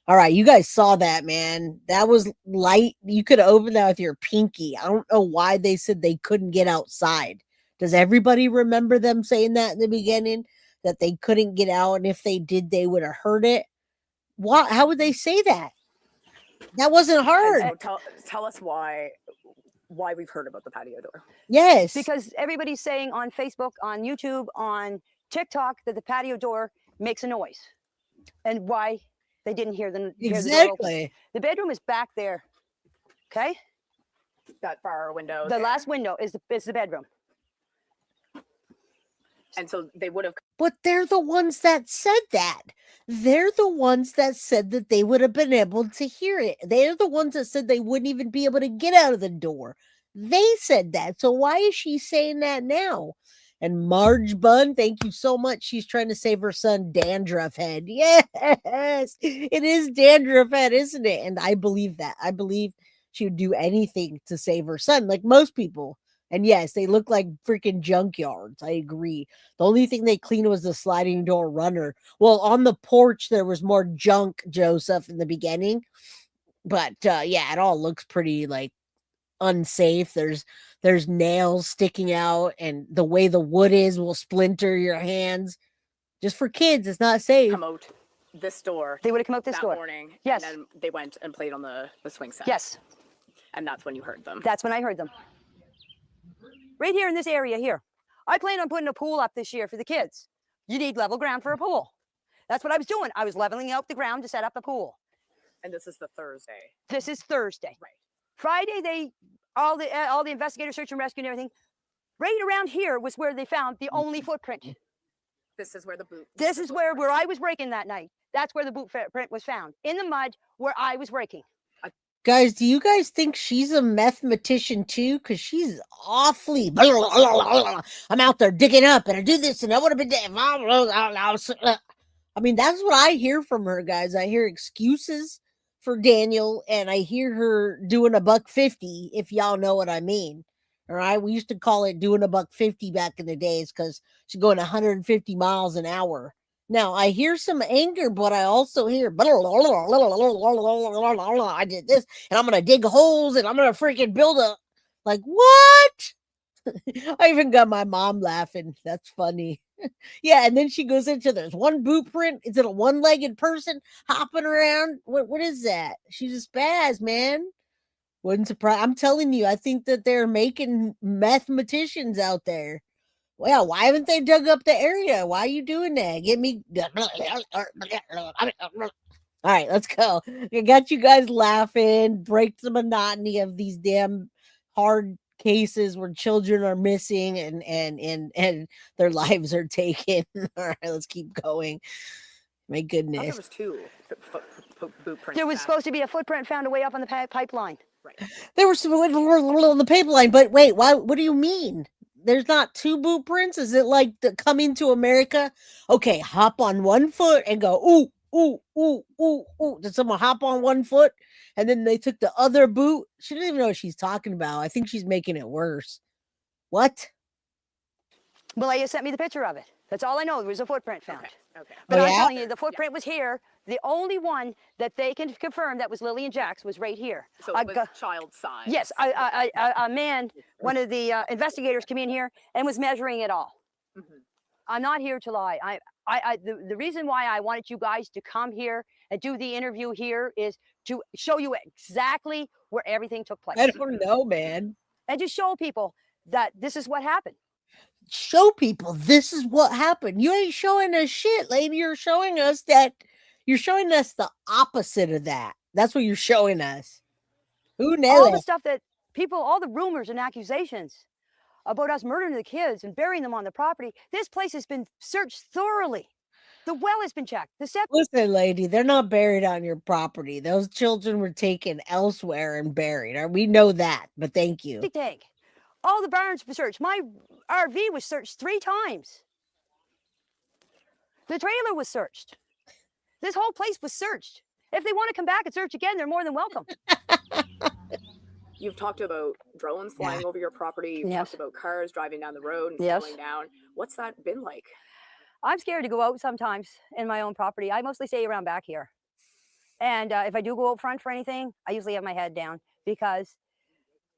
Speaker 1: All right, you guys saw that, man. That was light. You could have opened that with your pinky. I don't know why they said they couldn't get outside. Does everybody remember them saying that in the beginning? That they couldn't get out, and if they did, they would have heard it? What? How would they say that? That wasn't hard.
Speaker 19: So tell us why we've heard about the patio door.
Speaker 1: Yes.
Speaker 18: Because everybody's saying on Facebook, on YouTube, on TikTok that the patio door makes a noise. And why they didn't hear the door open.
Speaker 1: Exactly.
Speaker 18: The bedroom is back there. Okay?
Speaker 19: That far window.
Speaker 18: The
Speaker 19: there.
Speaker 18: last window is the bedroom.
Speaker 19: And so they would have.
Speaker 1: But they're the ones that said that. They're the ones that said that they would have been able to hear it. They're the ones that said they wouldn't even be able to get out of the door. They said that. So why is she saying that now? And Marge Bunn, thank you so much. She's trying to save her son, Dandruff Head. Yes, it is Dandruff Head, isn't it? And I believe that. I believe she would do anything to save her son, like most people. And yes, they look like freaking junkyards. I agree. The only thing they cleaned was the sliding door runner. Well, on the porch, there was more junk, Joseph, in the beginning. But yeah, it all looks pretty like unsafe. There's nails sticking out, and the way the wood is will splinter your hands. Just for kids, it's not safe.
Speaker 19: Come out this door.
Speaker 18: They would have come out this
Speaker 19: that
Speaker 18: door.
Speaker 19: morning.
Speaker 18: Yes.
Speaker 19: And then they went and played on the swing set.
Speaker 18: Yes.
Speaker 19: And that's when you heard them.
Speaker 18: That's when I heard them. Right here in this area here. I plan on putting a pool up this year for the kids. You need level ground for a pool. That's what I was doing. I was leveling out the ground to set up a pool.
Speaker 19: And this is the Thursday.
Speaker 18: This is Thursday.
Speaker 19: Right.
Speaker 18: Friday, all the investigator search and rescue and everything. Right around here was where they found the only footprint.
Speaker 19: This is where the boot.
Speaker 18: This is where I was breaking that night. That's where the boot print was found. In the mud where I was breaking.
Speaker 1: Guys, do you guys think she's a mathematician too? Because she's awfully. I'm out there digging up and I do this and I would have been dead. I mean, that's what I hear from her, guys. I hear excuses for Daniel and I hear her doing $1.50, if y'all know what I mean. All right. We used to call it doing $1.50 back in the days because she's going 150 miles an hour. Now, I hear some anger, but I also hear, I did this, and I'm going to dig holes, and I'm going to freaking build a, like, what? I even got my mom laughing. That's funny. Yeah, and then she goes into, there's one boot print. Is it a one-legged person hopping around? What is that? She's a spaz, man. Wouldn't surprise. I'm telling you, I think that they're making mathematicians out there. Well, why haven't they dug up the area? Why are you doing that? Get me. All right, let's go. I got you guys laughing. Break the monotony of these damn hard cases where children are missing and their lives are taken. All right, let's keep going. My
Speaker 19: I thought
Speaker 1: goodness.
Speaker 19: there was two boot prints.
Speaker 18: There was
Speaker 19: found.
Speaker 18: supposed to be a footprint found way up on the pipeline.
Speaker 1: There were some on the pipeline, but wait, why? What do you mean? There's not two boot prints? Is it like the coming to America? Okay, hop on one foot and go, ooh, ooh, ooh, ooh, ooh. Did someone hop on one foot and then they took the other boot? She doesn't even know what she's talking about. I think she's making it worse. What?
Speaker 18: Malehya sent me the picture of it. That's all I know. There was a footprint found.
Speaker 19: Okay.
Speaker 18: But
Speaker 1: Oh,
Speaker 18: I'm
Speaker 1: yeah?
Speaker 18: telling you, the footprint was here. The only one that they can confirm that was Lilly and Jack's was right here.
Speaker 19: So it was child size.
Speaker 18: Yes, a man, one of the investigators came in here and was measuring it all. I'm not here to lie. The reason why I wanted you guys to come here and do the interview here is to show you exactly where everything took place.
Speaker 1: I don't know, man.
Speaker 18: And to show people that this is what happened.
Speaker 1: Show people this is what happened. You ain't showing us shit, lady. You're showing us the opposite of that. That's what you're showing us. Who knows?
Speaker 18: All the stuff that people, all the rumors and accusations about us murdering the kids and burying them on the property. This place has been searched thoroughly. The well has been checked.
Speaker 1: Listen, lady, they're not buried on your property. Those children were taken elsewhere and buried. We know that, but thank you.
Speaker 18: Tank. All the barns were searched. My RV was searched 3 times. The trailer was searched. This whole place was searched. If they want to come back and search again, they're more than welcome.
Speaker 19: You've talked about drones flying over your property. You've talked about cars driving down the road and slowing down. What's that been like?
Speaker 18: I'm scared to go out sometimes in my own property. I mostly stay around back here. And if I do go out front for anything, I usually have my head down because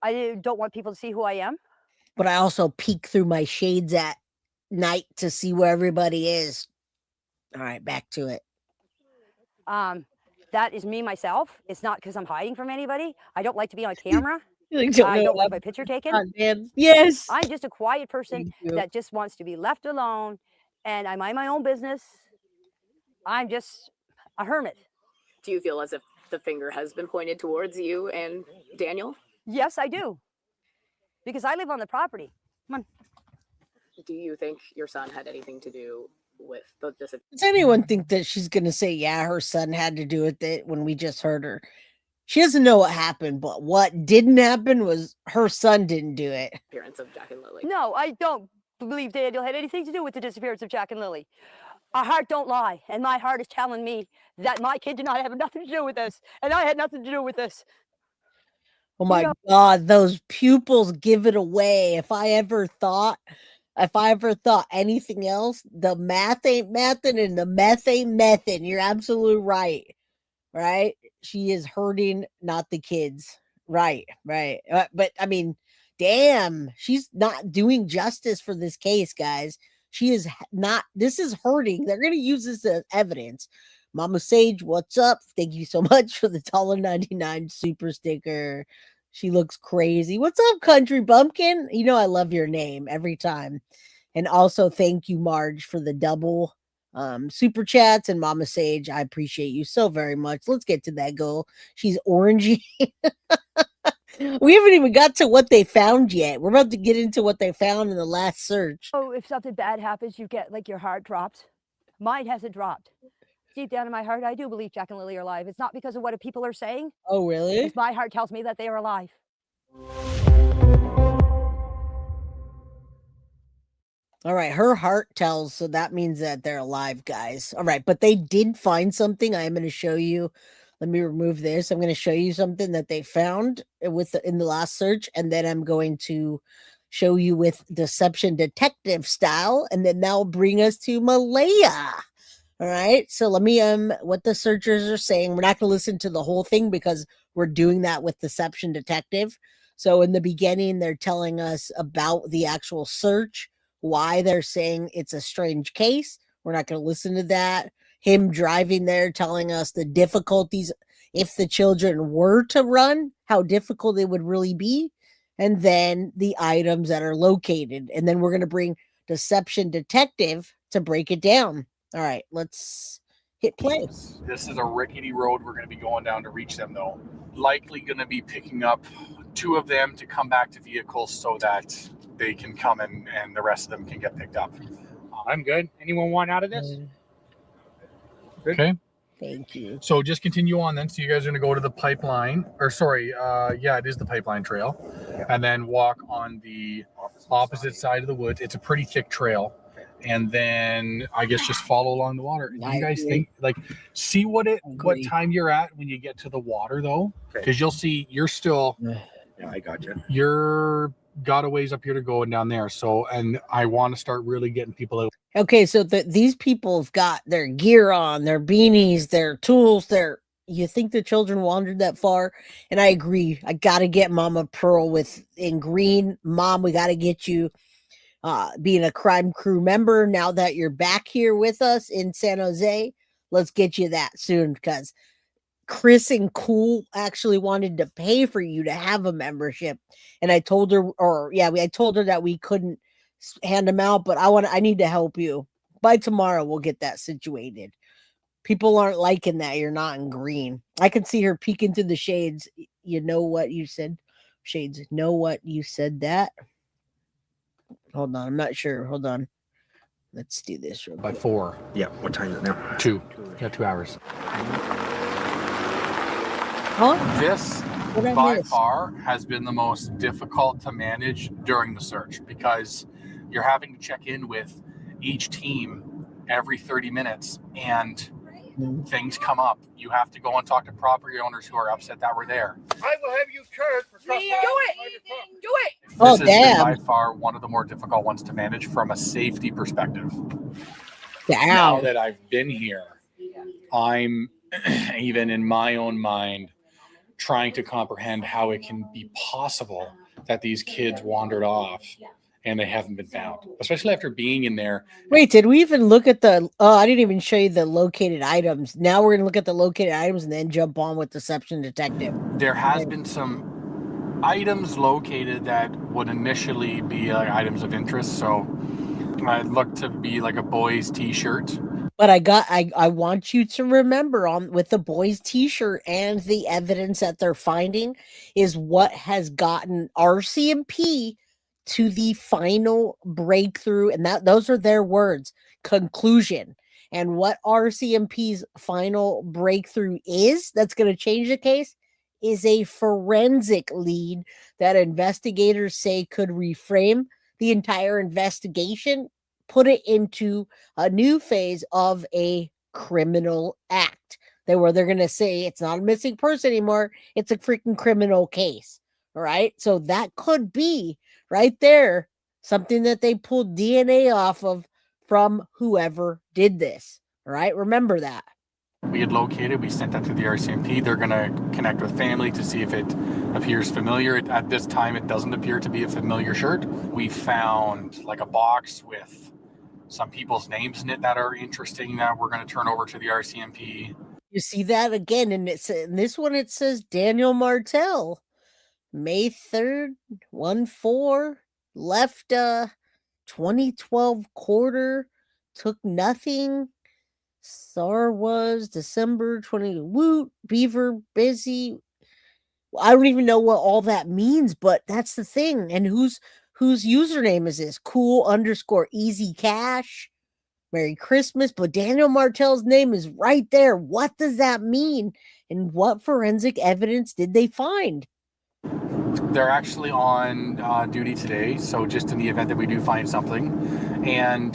Speaker 18: I don't want people to see who I am.
Speaker 1: But I also peek through my shades at night to see where everybody is. All right, back to it.
Speaker 18: That is me myself. It's not because I'm hiding from anybody. I don't like to be on camera.
Speaker 1: I
Speaker 18: don't like my picture taken.
Speaker 1: Yes.
Speaker 18: I'm just a quiet person that just wants to be left alone, and I mind my own business. I'm just a hermit.
Speaker 19: Do you feel as if the finger has been pointed towards you and Daniel?
Speaker 18: Yes, I do. Because I live on the property. Come on.
Speaker 19: Do you think your son had anything to do with the disappearance?
Speaker 1: Does anyone think that she's going to say, yeah, her son had to do with it when we just heard her? She doesn't know what happened, but what didn't happen was her son didn't do it.
Speaker 19: Appearance of Jack and Lilly.
Speaker 18: No, I don't believe Daniel had anything to do with the disappearance of Jack and Lilly. Our heart don't lie, and my heart is telling me that my kid did not have nothing to do with this, and I had nothing to do with this.
Speaker 1: Oh my God, those pupils give it away. If I ever thought anything else, the math ain't mathin' and the meth ain't methin'. You're absolutely right. Right? She is hurting, not the kids. Right. But I mean, damn, she's not doing justice for this case, guys. She is not. This is hurting. They're going to use this as evidence. Mama Sage, what's up? Thank you so much for the $1.99 super sticker. She looks crazy. What's up, Country Bumpkin? You know I love your name every time. And also thank you, Marge, for the double super chats. And Mama Sage, I appreciate you so very much. Let's get to that goal. She's orangey. We haven't even got to what they found yet. We're about to get into what they found in the last search.
Speaker 18: Oh, if something bad happens, you get like your heart drops. Mine hasn't dropped. Deep down in my heart, I do believe Jack and Lilly are alive. It's not because of what people are saying.
Speaker 1: Oh, really?
Speaker 18: It's my heart tells me that they are alive.
Speaker 1: All right, her heart tells, so that means that they're alive, guys. All right, but they did find something. I'm going to show you. Let me remove this. I'm going to show you something that they found in the last search, and then I'm going to show you with deception detective style, and then that'll bring us to Malehya. All right, so let me what the searchers are saying. We're not going to listen to the whole thing because we're doing that with deception detective. So in the beginning, they're telling us about the actual search, why they're saying it's a strange case. We're not going to listen to that. Him driving there, telling us the difficulties if the children were to run, how difficult it would really be, and then the items that are located. And then we're going to bring deception detective to break it down. All right, let's hit play.
Speaker 20: This is a rickety road we're going to be going down to reach them, though. Likely going to be picking up 2 of them to come back to vehicles so that they can come and the rest of them can get picked up.
Speaker 21: I'm good. Anyone want out of this? Good.
Speaker 20: Okay.
Speaker 1: Thank you.
Speaker 20: So just continue on then. So you guys are going to go to the pipeline, or sorry, it is the pipeline trail, and then walk on the opposite side of the woods. It's a pretty thick trail. And then I guess just follow along the water. Do you guys think, like, see what time you're at when you get to the water though? Because you'll see you're still,
Speaker 21: yeah, I got you.
Speaker 20: You're got a ways up here to go and down there. So, and I want to start really getting people out.
Speaker 1: Okay, so these people have got their gear on, their beanies, their tools, you think the children wandered that far? And I agree. I got to get Mama Pearl in green. Mom, we got to get you being a crime crew member. Now that you're back here with us in San Jose, let's get you that soon, because Chris and Cool actually wanted to pay for you to have a membership. And I told her, I told her that we couldn't hand them out, but I need to help you. By tomorrow, we'll get that situated. People aren't liking that you're not in green. I can see her peeking through the shades. You know what you said? Shades, know what you said that? Hold on, I'm not sure. Hold on. Let's do this real quick.
Speaker 20: By 4.
Speaker 21: Yeah, what time is it now?
Speaker 20: 2. Yeah, 2 hours. This by far has been the most difficult to manage during the search, because you're having to check in with each team every 30 minutes and things come up. You have to go and talk to property owners who are upset that we're there.
Speaker 21: I will have you charged for
Speaker 19: Do it.
Speaker 20: This has been by far one of the more difficult ones to manage from a safety perspective. Now that I've been here, I'm even in my own mind trying to comprehend how it can be possible that these kids wandered off and they haven't been found, especially after being in there.
Speaker 1: Wait, did we even look at I didn't even show you the located items. Now we're going to look at the located items and then jump on with Deception Detective.
Speaker 20: There has been some items located that would initially be like items of interest. So I'd look to be like a boy's t-shirt.
Speaker 1: But I want you to remember with the boys' t-shirt and the evidence that they're finding is what has gotten RCMP to the final breakthrough, and those are their words, conclusion. And what RCMP's final breakthrough is that's going to change the case is a forensic lead that investigators say could reframe the entire investigation, put it into a new phase of a criminal act. Where they're going to say it's not a missing person anymore, it's a freaking criminal case. All right, so that could be right there something that they pulled DNA off of from whoever did this. All right, remember that.
Speaker 20: We had located, we sent that to the RCMP. They're going to connect with family to see if it appears familiar. At this time, it doesn't appear to be a familiar shirt. We found like a box with some people's names in it that are interesting that we're going to turn over to the RCMP.
Speaker 1: You see that again, and in this one it says Daniel Martell, May 3rd, 1-4, left 2012 quarter, took nothing. SAR was December 20, Woot, Beaver, busy. I don't even know what all that means, but that's the thing. And whose username is this? Cool_easy cash. Merry Christmas. But Daniel Martell's name is right there. What does that mean? And what forensic evidence did they find?
Speaker 20: They're actually on duty today. So just in the event that we do find something. And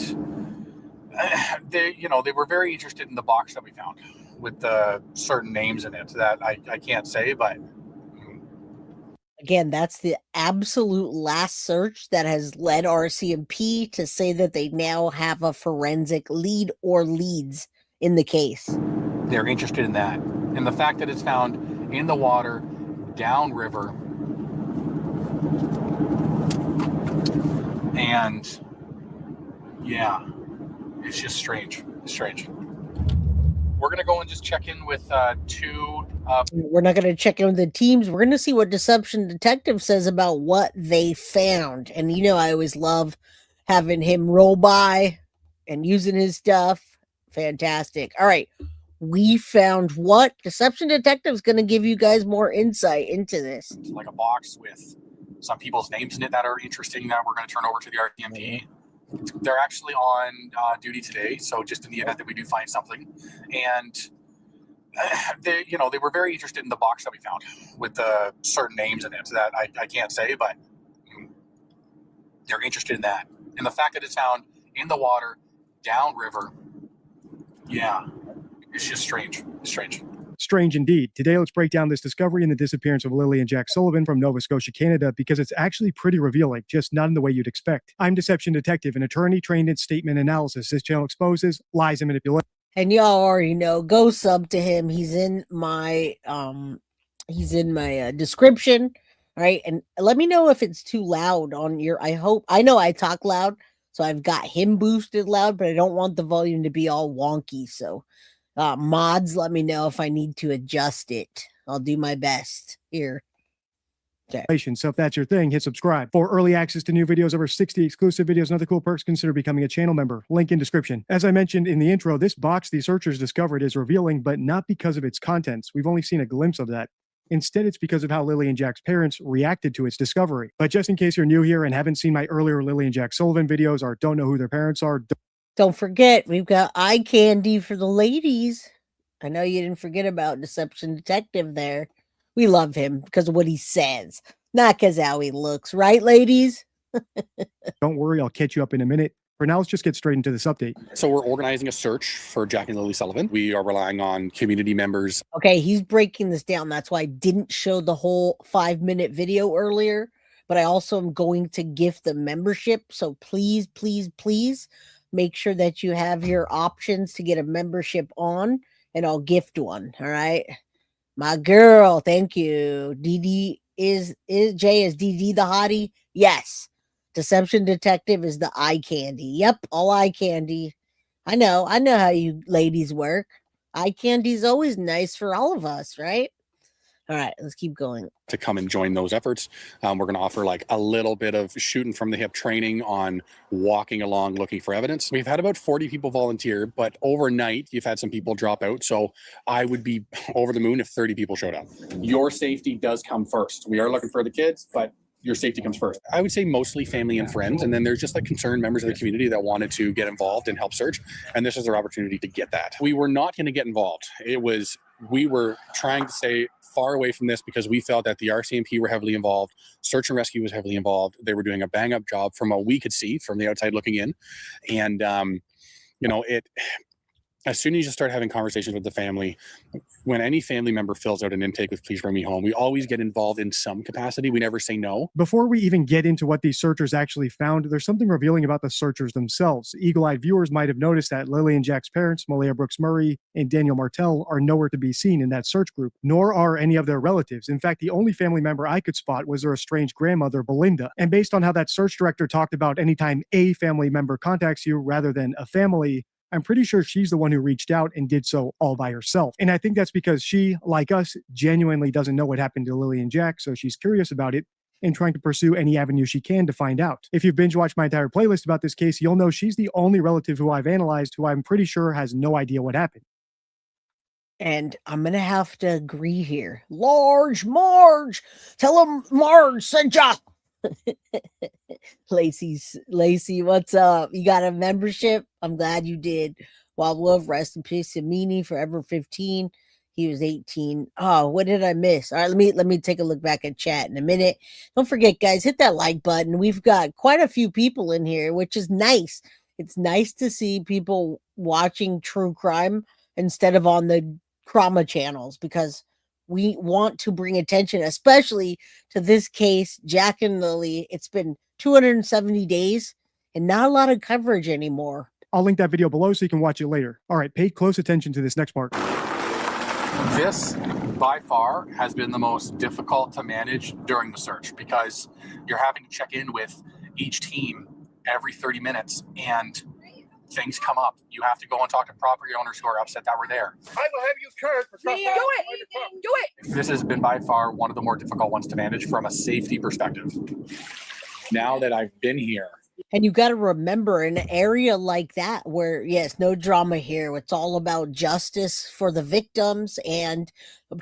Speaker 20: they were very interested in the box that we found with the certain names in it that I can't say, but
Speaker 1: again, that's the absolute last search that has led RCMP to say that they now have a forensic lead or leads in the case.
Speaker 20: They're interested in that. And the fact that it's found in the water, downriver, and yeah, it's just strange. It's strange. We're going to go and just check in with two.
Speaker 1: We're not going to check in with the teams. We're going to see what Deception Detective says about what they found. And, I always love having him roll by and using his stuff. Fantastic. All right. we found what? Deception Detective is going to give you guys more insight into this.
Speaker 20: Like a box with some people's names in it that are interesting that we're going to turn over to the RCMP. They're actually on duty today, so just in the event that we do find something. And they were very interested in the box that we found with the certain names in it that I can't say, but they're interested in that. And the fact that it's found in the water, downriver, yeah, it's just strange. It's strange.
Speaker 4: Strange indeed. Today, let's break down this discovery and the disappearance of Lilly and Jack Sullivan from Nova Scotia, Canada, because it's actually pretty revealing, just not in the way you'd expect. I'm Deception Detective, an attorney trained in statement analysis. This channel exposes lies and manipulation.
Speaker 1: And y'all already know, go sub to him. He's in my description, right? And let me know if it's too loud on your, I know I talk loud, so I've got him boosted loud, but I don't want the volume to be all wonky. So mods, let me know if I need to adjust it. I'll do my best here. Okay.
Speaker 4: So if that's your thing, hit subscribe. For early access to new videos, over 60 exclusive videos, and other cool perks, consider becoming a channel member. Link in description. As I mentioned in the intro, this box the searchers discovered is revealing, but not because of its contents. We've only seen a glimpse of that. Instead, it's because of how Lilly and Jack's parents reacted to its discovery. But just in case you're new here and haven't seen my earlier Lilly and Jack Sullivan videos or don't know who their parents are,
Speaker 1: don't forget, we've got eye candy for the ladies. I know you didn't forget about Deception Detective there. We love him because of what he says, not because how he looks. Right, ladies?
Speaker 4: Don't worry, I'll catch you up in a minute. For now, let's just get straight into this update.
Speaker 22: So we're organizing a search for Jack and Lilly Sullivan. We are relying on community members.
Speaker 1: Okay, he's breaking this down. That's why I didn't show the whole 5-minute video earlier, but I also am going to gift the membership. So please, please, please make sure that you have your options to get a membership on, and I'll gift one. All right. My girl, thank you. DD is DD the hottie? Yes. Deception Detective is the eye candy. Yep, all eye candy. I know how you ladies work. Eye candy's always nice for all of us, right? All right, let's keep going.
Speaker 22: To come and join those efforts. We're going to offer like a little bit of shooting from the hip training on walking along looking for evidence. We've had about 40 people volunteer, but overnight you've had some people drop out. So I would be over the moon if 30 people showed up. Your safety does come first. We are looking for the kids, but your safety comes first. I would say mostly family and friends. And then there's just like concerned members of the community that wanted to get involved and help search. And this is their opportunity to get that. We were not going to get involved. We were trying to stay far away from this because we felt that the RCMP were heavily involved. Search and rescue was heavily involved. They were doing a bang up job from what we could see from the outside looking in. And, as soon as you start having conversations with the family, when any family member fills out an intake with "Please bring me home," we always get involved in some capacity. We never say no.
Speaker 4: Before we even get into what these searchers actually found, there's something revealing about the searchers themselves. Eagle-eyed viewers might have noticed that Lilly and Jack's parents, Malehya Brooks-Murray and Daniel Martell, are nowhere to be seen in that search group, nor are any of their relatives. In fact, the only family member I could spot was their estranged grandmother, Belinda. And based on how that search director talked about anytime a family member contacts you rather than a family, I'm pretty sure she's the one who reached out and did so all by herself. And I think that's because she, like us, genuinely doesn't know what happened to Lilly and Jack, so she's curious about it and trying to pursue any avenue she can to find out. If you've binge watched my entire playlist about this case, you'll know she's the only relative who I've analyzed who I'm pretty sure has no idea what happened.
Speaker 1: And I'm going to have to agree here. Large Marge! Tell him Marge sent ya! Lacey, what's up? You got a membership? I'm glad you did. Wild Wolf, rest in peace. Samini, forever 15. He was 18. Oh, what did I miss? All right, let me take a look back at chat in a minute. Don't forget, guys, hit that like button. We've got quite a few people in here, which is nice. It's nice to see people watching true crime instead of on the trauma channels, because we want to bring attention, especially to this case, Jack and Lilly. It's been 270 days and not a lot of coverage anymore.
Speaker 4: I'll link that video below so you can watch it later. All right, pay close attention to this next part.
Speaker 20: This, by far, has been the most difficult to manage during the search because you're having to check in with each team every 30 minutes and things come up. You have to go and talk to property owners who are upset that we're there.
Speaker 23: I will have you charged for trespassing. Do it.
Speaker 20: This has been by far one of the more difficult ones to manage from a safety perspective.
Speaker 22: Now that I've been here,
Speaker 1: And you got to remember, in an area like that where, yes, no drama here. It's all about justice for the victims and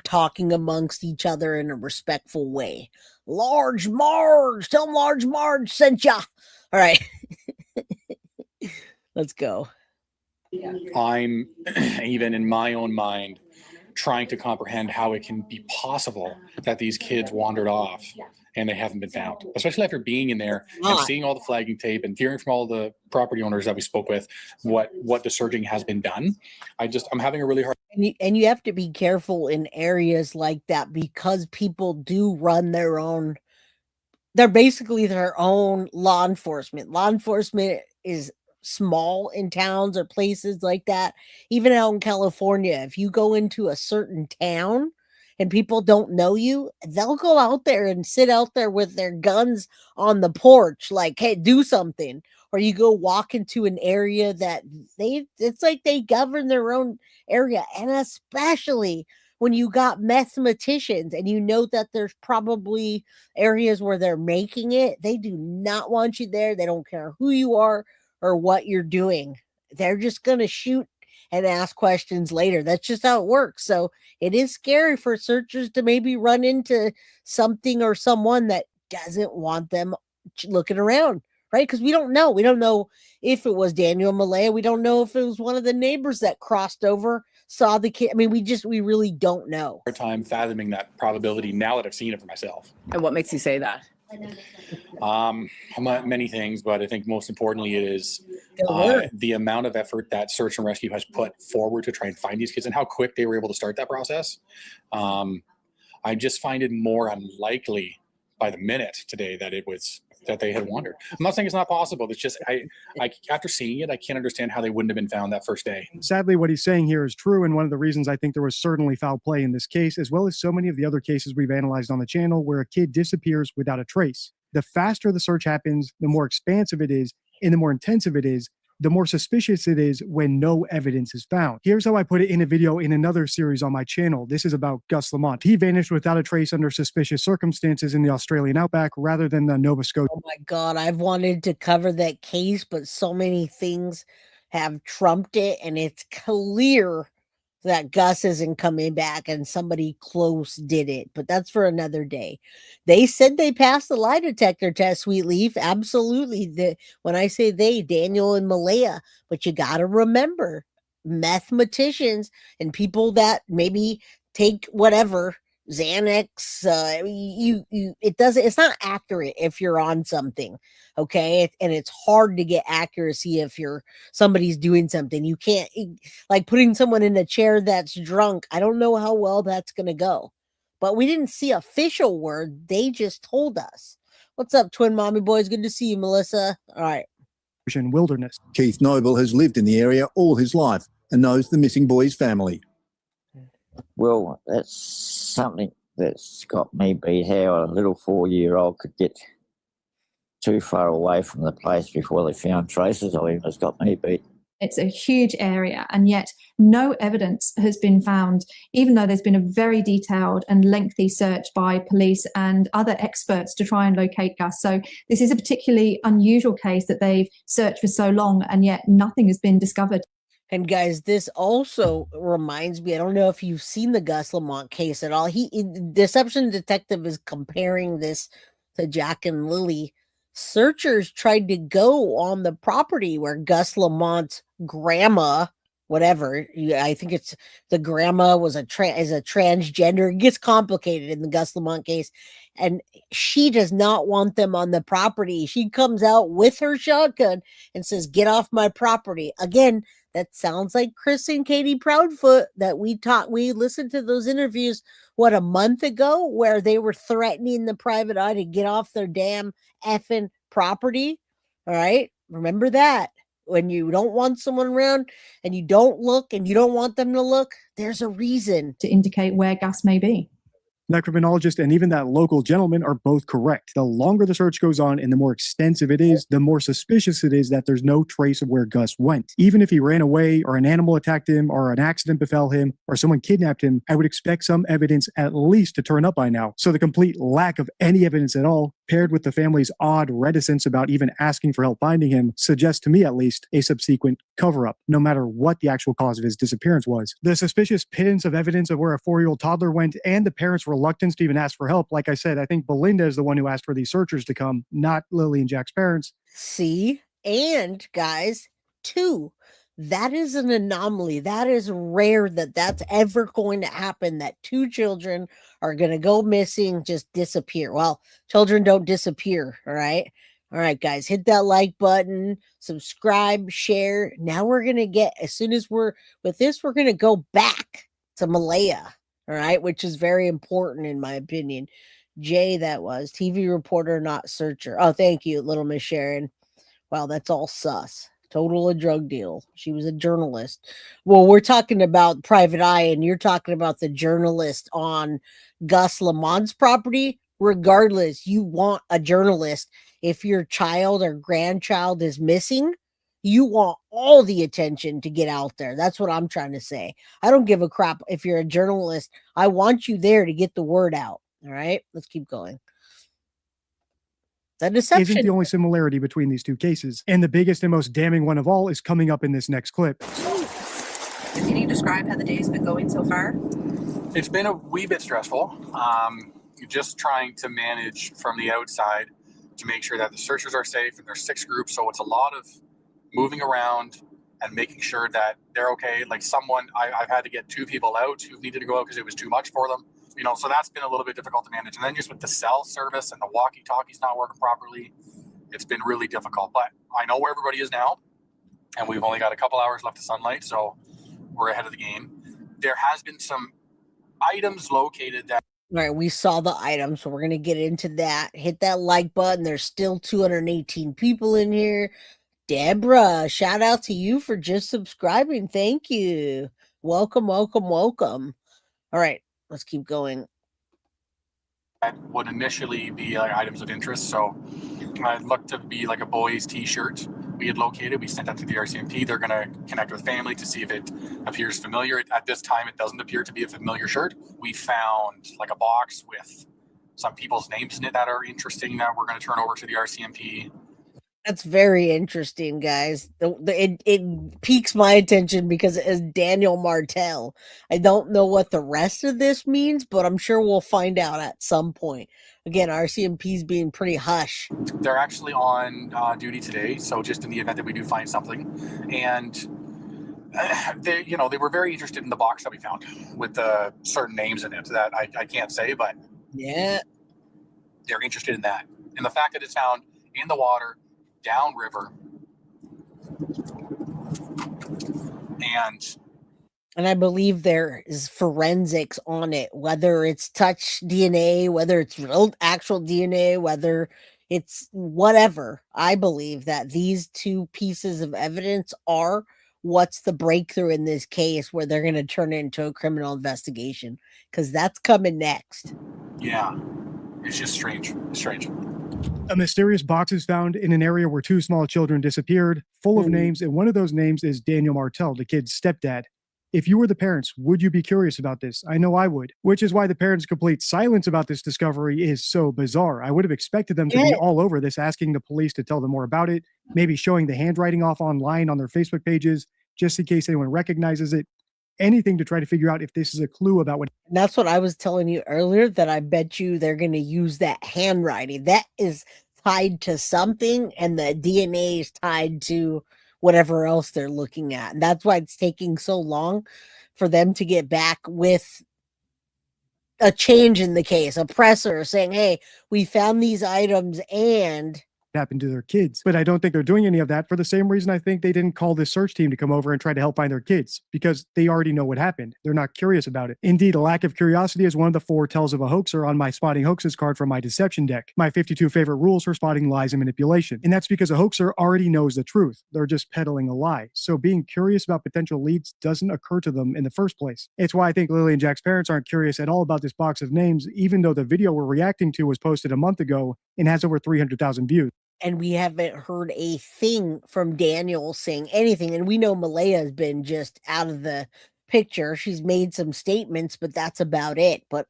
Speaker 1: talking amongst each other in a respectful way. Large Marge, tell them Large Marge sent ya. All right. Let's go.
Speaker 22: I'm even in my own mind trying to comprehend how it can be possible that these kids wandered off and they haven't been found, especially after being in there and seeing all the flagging tape and hearing from all the property owners that we spoke with what the searching has been done. I'm having a really hard.
Speaker 1: And you have to be careful in areas like that because people do run their own. They're basically their own law enforcement. Law enforcement is small in towns or places like that. Even out in California, if you go into a certain town and people don't know you, they'll go out there and sit out there with their guns on the porch, like, hey, do something. Or you go walk into an area that it's like they govern their own area. And especially when you got mathematicians and you know that there's probably areas where they're making it, they do not want you there. They don't care who you are or what you're doing. They're just going to shoot and ask questions later. That's just how it works. So it is scary for searchers to maybe run into something or someone that doesn't want them looking around, right? Because we don't know. We don't know if it was Daniel Malehya. We don't know if it was one of the neighbors that crossed over, saw the kid. I mean, we really don't know.
Speaker 22: Hard time fathoming that probability now that I've seen it for myself.
Speaker 19: And what makes you say that?
Speaker 22: Many things, but I think most importantly it is the amount of effort that search and rescue has put forward to try and find these kids and how quick they were able to start that process. I just find it more unlikely by the minute today that they had wandered. I'm not saying it's not possible. It's just I after seeing it, I can't understand how they wouldn't have been found that first day.
Speaker 4: Sadly, what he's saying here is true, and one of the reasons I think there was certainly foul play in this case, as well as so many of the other cases we've analyzed on the channel where a kid disappears without a trace. The faster the search happens, the more expansive it is, and the more intensive it is, the more suspicious it is when no evidence is found. Here's how I put it in a video in another series on my channel. This is about Gus Lamont. He vanished without a trace under suspicious circumstances in the Australian outback rather than the Nova Scotia.
Speaker 1: Oh my God, I've wanted to cover that case, but so many things have trumped it, and it's clear that Gus isn't coming back and somebody close did it, but that's for another day. They said they passed the lie detector test, Sweet Leaf. Absolutely. When I say they, Daniel and Malehya, but you got to remember mathematicians and people that maybe take whatever Xanax, it's not accurate if you're on something. Okay. And it's hard to get accuracy if somebody's doing something. You can't, like putting someone in a chair that's drunk. I don't know how well that's going to go, but we didn't see official word. They just told us. What's up, twin mommy boys? Good to see you, Melissa. All right.
Speaker 4: Wilderness.
Speaker 2: Keith Noble has lived in the area all his life and knows the missing boy's family.
Speaker 3: Well, that's something that's got me beat how a little 4-year-old could get too far away from the place before they found traces of him. Has got me beat.
Speaker 5: It's a huge area, and yet no evidence has been found, even though there's been a very detailed and lengthy search by police and other experts to try and locate Gus. So this is a particularly unusual case that they've searched for so long, and yet nothing has been discovered.
Speaker 1: And guys, this also reminds me, I don't know if you've seen the Gus Lamont case at all. Deception Detective is comparing this to Jack and Lily. Searchers tried to go on the property where Gus Lamont's grandma, whatever, I think it's the grandma was is a transgender. It gets complicated in the Gus Lamont case. And she does not want them on the property. She comes out with her shotgun and says, "Get off my property." Again, that sounds like Chris and Katie Proudfoot that we listened to those interviews, a month ago, where they were threatening the private eye to get off their damn effing property. All right. Remember that. When you don't want someone around and you don't look and you don't want them to look, there's a reason
Speaker 5: to indicate where Gus may be.
Speaker 4: That criminologist and even that local gentleman are both correct. The longer the search goes on and the more extensive it is, the more suspicious it is that there's no trace of where Gus went. Even if he ran away or an animal attacked him or an accident befell him or someone kidnapped him, I would expect some evidence at least to turn up by now. So the complete lack of any evidence at all paired with the family's odd reticence about even asking for help finding him, suggests to me at least a subsequent cover-up, no matter what the actual cause of his disappearance was. The suspicious pittance of evidence of where a 4-year-old toddler went and the parents' reluctance to even ask for help. Like I said, I think Belinda is the one who asked for these searchers to come, not Lily and Jack's parents.
Speaker 1: See? And guys, 2, that is an anomaly. That is rare that that's ever going to happen, that 2 children are going to go missing, just disappear. Well, children don't disappear, all right? All right, guys, hit that like button, subscribe, share. Now we're going to get, as soon as we're with this, we're going to go back to Malehya, all right, which is very important in my opinion. Jay, that was TV reporter, not searcher. Oh, thank you, Little Miss Sharon. Wow, that's all sus. Total a drug deal. She was a journalist. Well, we're talking about Private Eye, and you're talking about the journalist on Gus Lamont's property. Regardless, you want a journalist. If your child or grandchild is missing, you want all the attention to get out there. That's what I'm trying to say. I don't give a crap if you're a journalist. I want you there to get the word out. All right, let's keep going. The deception
Speaker 4: isn't the only similarity between these 2 cases, and the biggest and most damning one of all is coming up in this next clip.
Speaker 6: Can you describe how the day's been going so far?
Speaker 20: It's been a wee bit stressful. Just trying to manage from the outside to make sure that the searchers are safe, and there's 6 groups, so it's a lot of moving around and making sure that they're okay. Like I've had to get 2 people out who needed to go out because it was too much for them. So that's been a little bit difficult to manage. And then just with the cell service and the walkie-talkies not working properly, it's been really difficult. But I know where everybody is now, and we've only got a couple hours left of sunlight, so we're ahead of the game. There has been some items located that...
Speaker 1: All right, we saw the items, so we're going to get into that. Hit that like button. There's still 218 people in here. Deborah, shout out to you for just subscribing. Thank you. Welcome, welcome, welcome. All right. Let's keep going.
Speaker 20: That would initially be like items of interest. So I'd look to be like a boy's t-shirt we had located. We sent that to the RCMP. They're going to connect with family to see if it appears familiar. At this time, it doesn't appear to be a familiar shirt. We found like a box with some people's names in it that are interesting that we're going to turn over to the RCMP.
Speaker 1: That's very interesting, guys. It piques my attention because it is Daniel Martell. I don't know what the rest of this means, but I'm sure we'll find out at some point. Again, RCMP's being pretty hush.
Speaker 20: They're actually on duty today, so just in the event that we do find something. And they were very interested in the box that we found with the certain names in it that I can't say, but
Speaker 1: yeah,
Speaker 20: they're interested in that. And the fact that it's found in the water, downriver,
Speaker 1: and I believe there is forensics on it, whether it's touch DNA, whether it's real actual DNA, whether it's whatever. I believe that these 2 pieces of evidence are what's the breakthrough in this case, where they're going to turn it into a criminal investigation, because that's coming next.
Speaker 20: Yeah, it's just strange. It's strange.
Speaker 4: A mysterious box is found in an area where 2 small children disappeared, full of names, and one of those names is Daniel Martell, the kid's stepdad. If you were the parents, would you be curious about this? I know I would, which is why the parents' complete silence about this discovery is so bizarre. I would have expected them to be all over this, asking the police to tell them more about it, maybe showing the handwriting off online on their Facebook pages, just in case anyone recognizes it. Anything to try to figure out if this is a clue about what...
Speaker 1: And that's what I was telling you earlier, that I bet you they're going to use that handwriting. That is tied to something, and the DNA is tied to whatever else they're looking at. And that's why it's taking so long for them to get back with a change in the case, a presser saying, hey, we found these items and
Speaker 4: happened to their kids. But I don't think they're doing any of that for the same reason I think they didn't call this search team to come over and try to help find their kids, because they already know what happened. They're not curious about it. Indeed, a lack of curiosity is one of the 4 tells of a hoaxer on my spotting hoaxes card from my deception deck, my 52 favorite rules for spotting lies and manipulation. And that's because a hoaxer already knows the truth. They're just peddling a lie. So being curious about potential leads doesn't occur to them in the first place. It's why I think Lily and Jack's parents aren't curious at all about this box of names, even though the video we're reacting to was posted a month ago and has over 300,000 views.
Speaker 1: And we haven't heard a thing from Daniel saying anything. And we know Malehya has been just out of the picture. She's made some statements, but that's about it. But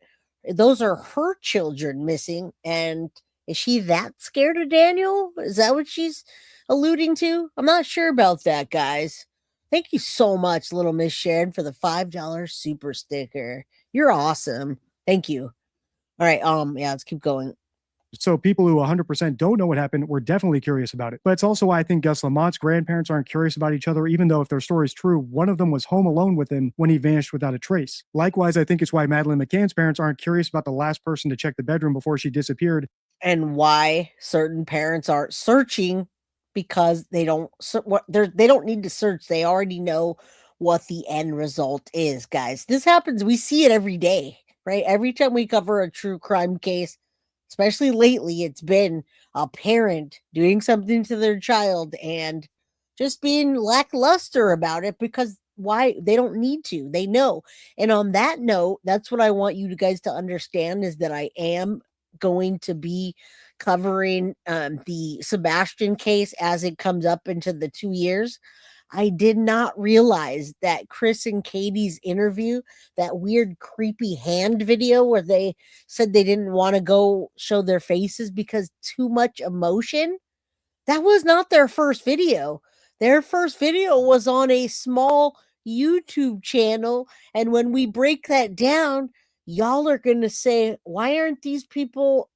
Speaker 1: those are her children missing. And Is she that scared of Daniel? Is that what she's alluding to? I'm not sure about that, guys. Thank you so much, Little Miss Sharon, for the $5 super sticker. You're awesome. Thank you. All right, yeah, let's keep going.
Speaker 4: So people who 100% don't know what happened were definitely curious about it. But it's also why I think Gus Lamont's grandparents aren't curious about each other, even though if their story is true, one of them was home alone with him when he vanished without a trace. Likewise, I think it's why Madeleine McCann's parents aren't curious about the last person to check the bedroom before she disappeared.
Speaker 1: And why certain parents aren't searching, because they don't need to search. They already know what the end result is, guys. This happens. We see it every day, right? Every time we cover a true crime case, especially lately, it's been a parent doing something to their child and just being lackluster about it because why? They don't need to. They know. And on that note, that's what I want you guys to understand, is that I am going to be covering the Sebastian case as it comes up into the 2 years. I did not realize that Chris and Katie's interview, that weird creepy hand video where they said they didn't want to go show their faces because too much emotion, that was not their first video. Their first video was on a small YouTube channel. And when we break that down, y'all are going to say, why aren't these people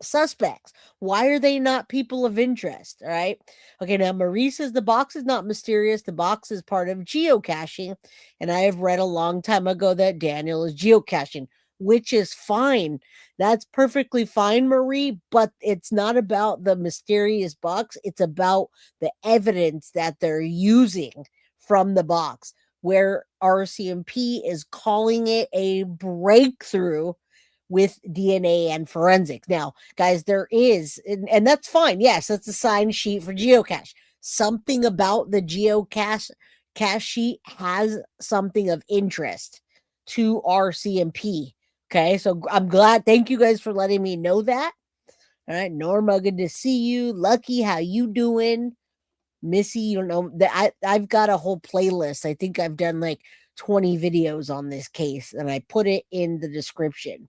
Speaker 1: suspects? Why are they not people of interest? All right. Okay. Now, Marie says the box is not mysterious. The box is part of geocaching. And I have read a long time ago that Daniel is geocaching, which is fine. That's perfectly fine, Marie. But it's not about the mysterious box. It's about the evidence that they're using from the box, where RCMP is calling it a breakthrough with DNA and forensics. Now, guys, there is, and that's fine. Yes, that's a sign sheet for geocache. Something about the geocache sheet has something of interest to RCMP. Okay, so I'm glad. Thank you guys for letting me know that. All right, Norma, good to see you. Lucky, how you doing? Missy, you know that I've got a whole playlist. I think I've done like 20 videos on this case, and I put it in the description.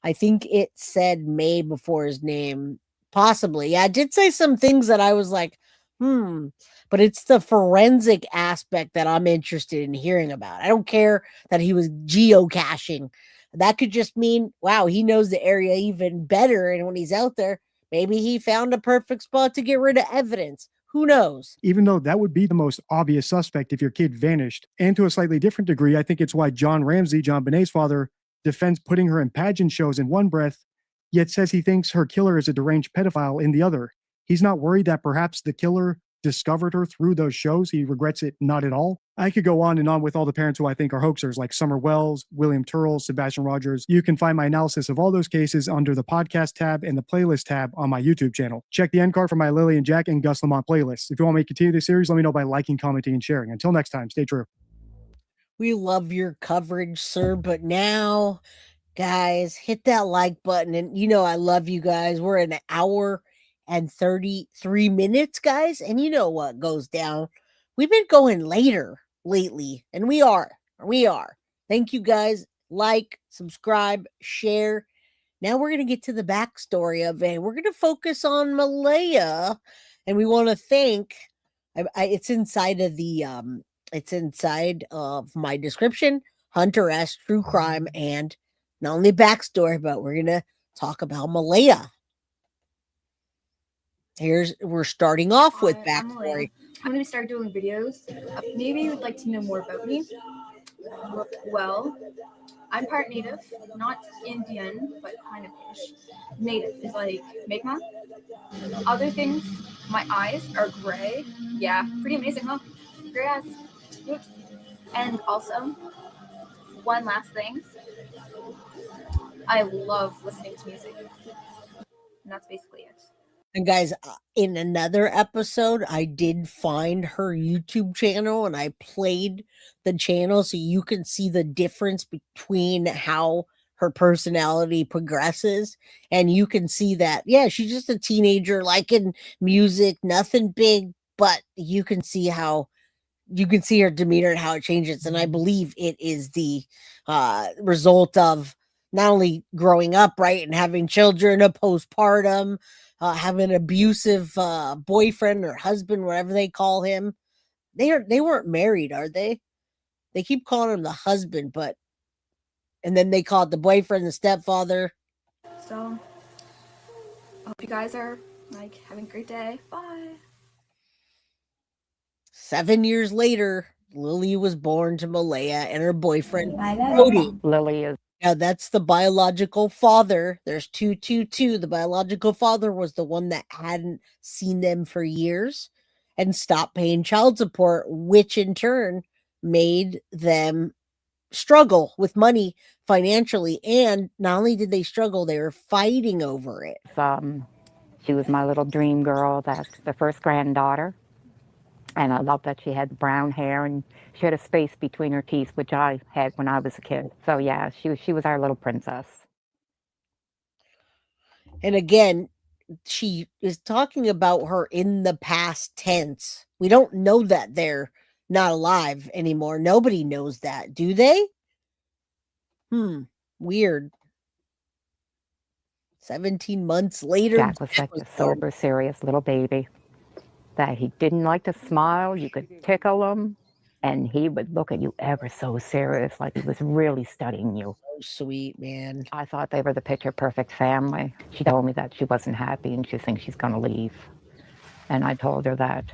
Speaker 1: I think it said May before his name. Possibly. Yeah, I did say some things that I was like, but it's the forensic aspect that I'm interested in hearing about. I don't care that he was geocaching. That could just mean, wow, he knows the area even better. And when he's out there, maybe he found a perfect spot to get rid of evidence. Who knows?
Speaker 4: Even though that would be the most obvious suspect if your kid vanished. And to a slightly different degree, I think it's why John Ramsey, John Benet's father, defends putting her in pageant shows in one breath, yet says he thinks her killer is a deranged pedophile in the other. He's not worried that perhaps the killer discovered her through those shows. He regrets it not at all. I could go on and on with all the parents who I think are hoaxers, like Summer Wells, William Turrell, Sebastian Rogers. You can find my analysis of all those cases under the podcast tab and the playlist tab on my YouTube channel. Check the end card for my Lilly and Jack and Gus Lamont playlists. If you want me to continue this series, let me know by liking, commenting, and sharing. Until next time, stay true.
Speaker 1: We love your coverage, sir. But now, guys, hit that like button. And you know I love you guys. We're an hour and 33 minutes, guys. And you know what goes down. We've been going later lately. And we are. Thank you, guys. Like, subscribe, share. Now we're going to get to the backstory of it. We're going to focus on Malehya. And we want to thank, it's inside of the... It's inside of my description, Hunter S. True Crime, and not only backstory, but we're going to talk about Malehya. We're starting off with backstory.
Speaker 7: I'm going to start doing videos. Maybe you would like to know more about me. Well, I'm part Native, not Indian, but kind of ish. Native is like Mi'kmaq. Other things, my eyes are gray. Yeah, pretty amazing, huh? Gray eyes. And also, one last thing, I love listening to music. And that's basically it.
Speaker 1: And guys, in another episode, I did find her YouTube channel and I played the channel so you can see the difference between how her personality progresses. And you can see that, yeah, she's just a teenager liking music, nothing big, but you can see her demeanor and how it changes. And I believe it is the result of not only growing up, right, and having children, a postpartum, having an abusive boyfriend or husband, whatever they call him. They weren't married, are they? They keep calling him the husband, and then they call it the boyfriend, the stepfather.
Speaker 7: So, I hope you guys are like having a great day. Bye.
Speaker 1: 7 years later, Lilly was born to Malehya and her boyfriend, Cody.
Speaker 8: Lilly is.
Speaker 1: Now, that's the biological father. There's 222. The biological father was the one that hadn't seen them for years and stopped paying child support, which in turn made them struggle with money financially. And not only did they struggle, they were fighting over it.
Speaker 8: She was my little dream girl, that's the first granddaughter. And I love that she had brown hair and she had a space between her teeth, which I had when I was a kid. So yeah, she was our little princess.
Speaker 1: And again, she is talking about her in the past tense. We don't know that they're not alive anymore. Nobody knows that, do they? Weird. 17 months later.
Speaker 8: Jack was such a sober, serious little baby that he didn't like to smile. You could tickle him and he would look at you ever so serious, like he was really studying you.
Speaker 1: So sweet, man.
Speaker 8: I thought they were the picture perfect family. She told me that she wasn't happy and she thinks she's going to leave. And I told her that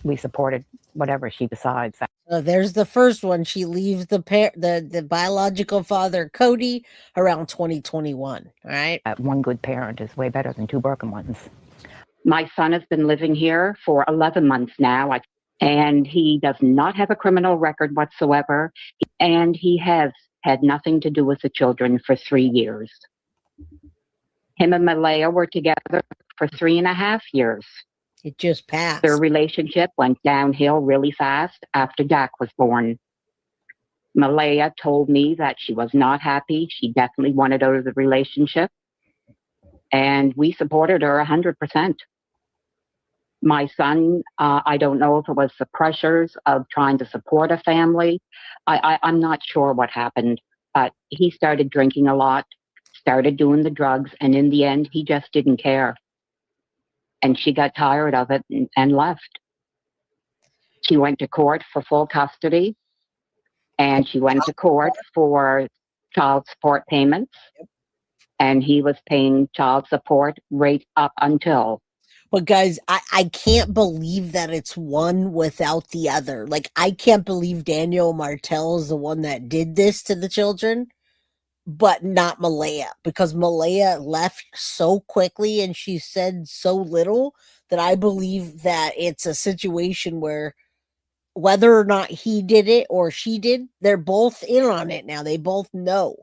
Speaker 8: we supported whatever she decides.
Speaker 1: So there's the first one. She leaves the biological father, Cody, around 2021. All right.
Speaker 8: One good parent is way better than two broken ones.
Speaker 10: My son has been living here for 11 months now, and he does not have a criminal record whatsoever, and he has had nothing to do with the children for 3 years. Him and Malehya were together for 3.5 years.
Speaker 1: It just passed.
Speaker 10: Their relationship went downhill really fast after Jack was born. Malehya told me that she was not happy. She definitely wanted out of the relationship, and we supported her 100%. My son, I don't know if it was the pressures of trying to support a family. I'm not sure what happened, but he started drinking a lot, started doing the drugs, and in the end, he just didn't care. And she got tired of it and left. She went to court for full custody, and she went to court for child support payments, and he was paying child support right up until.
Speaker 1: But guys, I can't believe that it's one without the other. Like, I can't believe Daniel Martell is the one that did this to the children, but not Malehya, because Malehya left so quickly and she said so little that I believe that it's a situation where whether or not he did it or she did, they're both in on it now. They both know.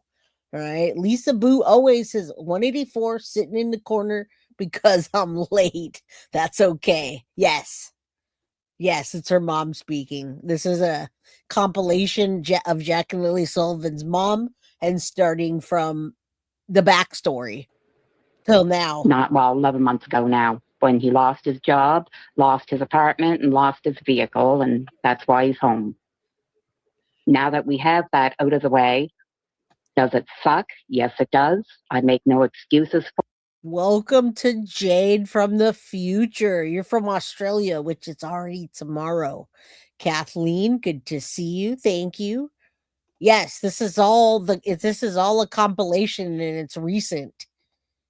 Speaker 1: All right. Lisa Boo always says 184 sitting in the corner because I'm late. That's okay. Yes. Yes, it's her mom speaking. This is a compilation of Jack and Lilly Sullivan's mom and starting from the backstory till now.
Speaker 10: 11 months ago now, when he lost his job, lost his apartment, and lost his vehicle, and that's why he's home. Now that we have that out of the way, does it suck? Yes, it does. I make no excuses for.
Speaker 1: Welcome to Jade from the future. You're from Australia, which it's already tomorrow. Kathleen, good to see you. Thank you. Yes, this is all a compilation and it's recent.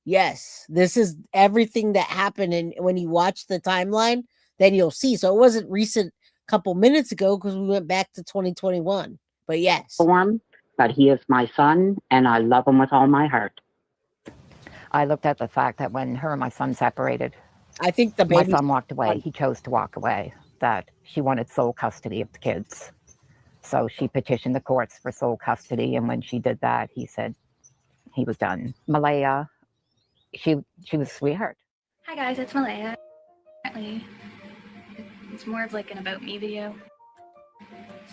Speaker 1: Yes, this is everything that happened, and when you watch the timeline, then you'll see. So it wasn't recent a couple minutes ago because we went back to 2021. But yes.
Speaker 10: But he is my son, and I love him with all my heart.
Speaker 8: I looked at the fact that when her and my son separated,
Speaker 1: I think
Speaker 8: my son walked away. He chose to walk away, that she wanted sole custody of the kids. So she petitioned the courts for sole custody, and when she did that, he said he was done. Malehya, she was a sweetheart.
Speaker 16: Hi guys, it's Malehya. Apparently, it's more of like an about me video,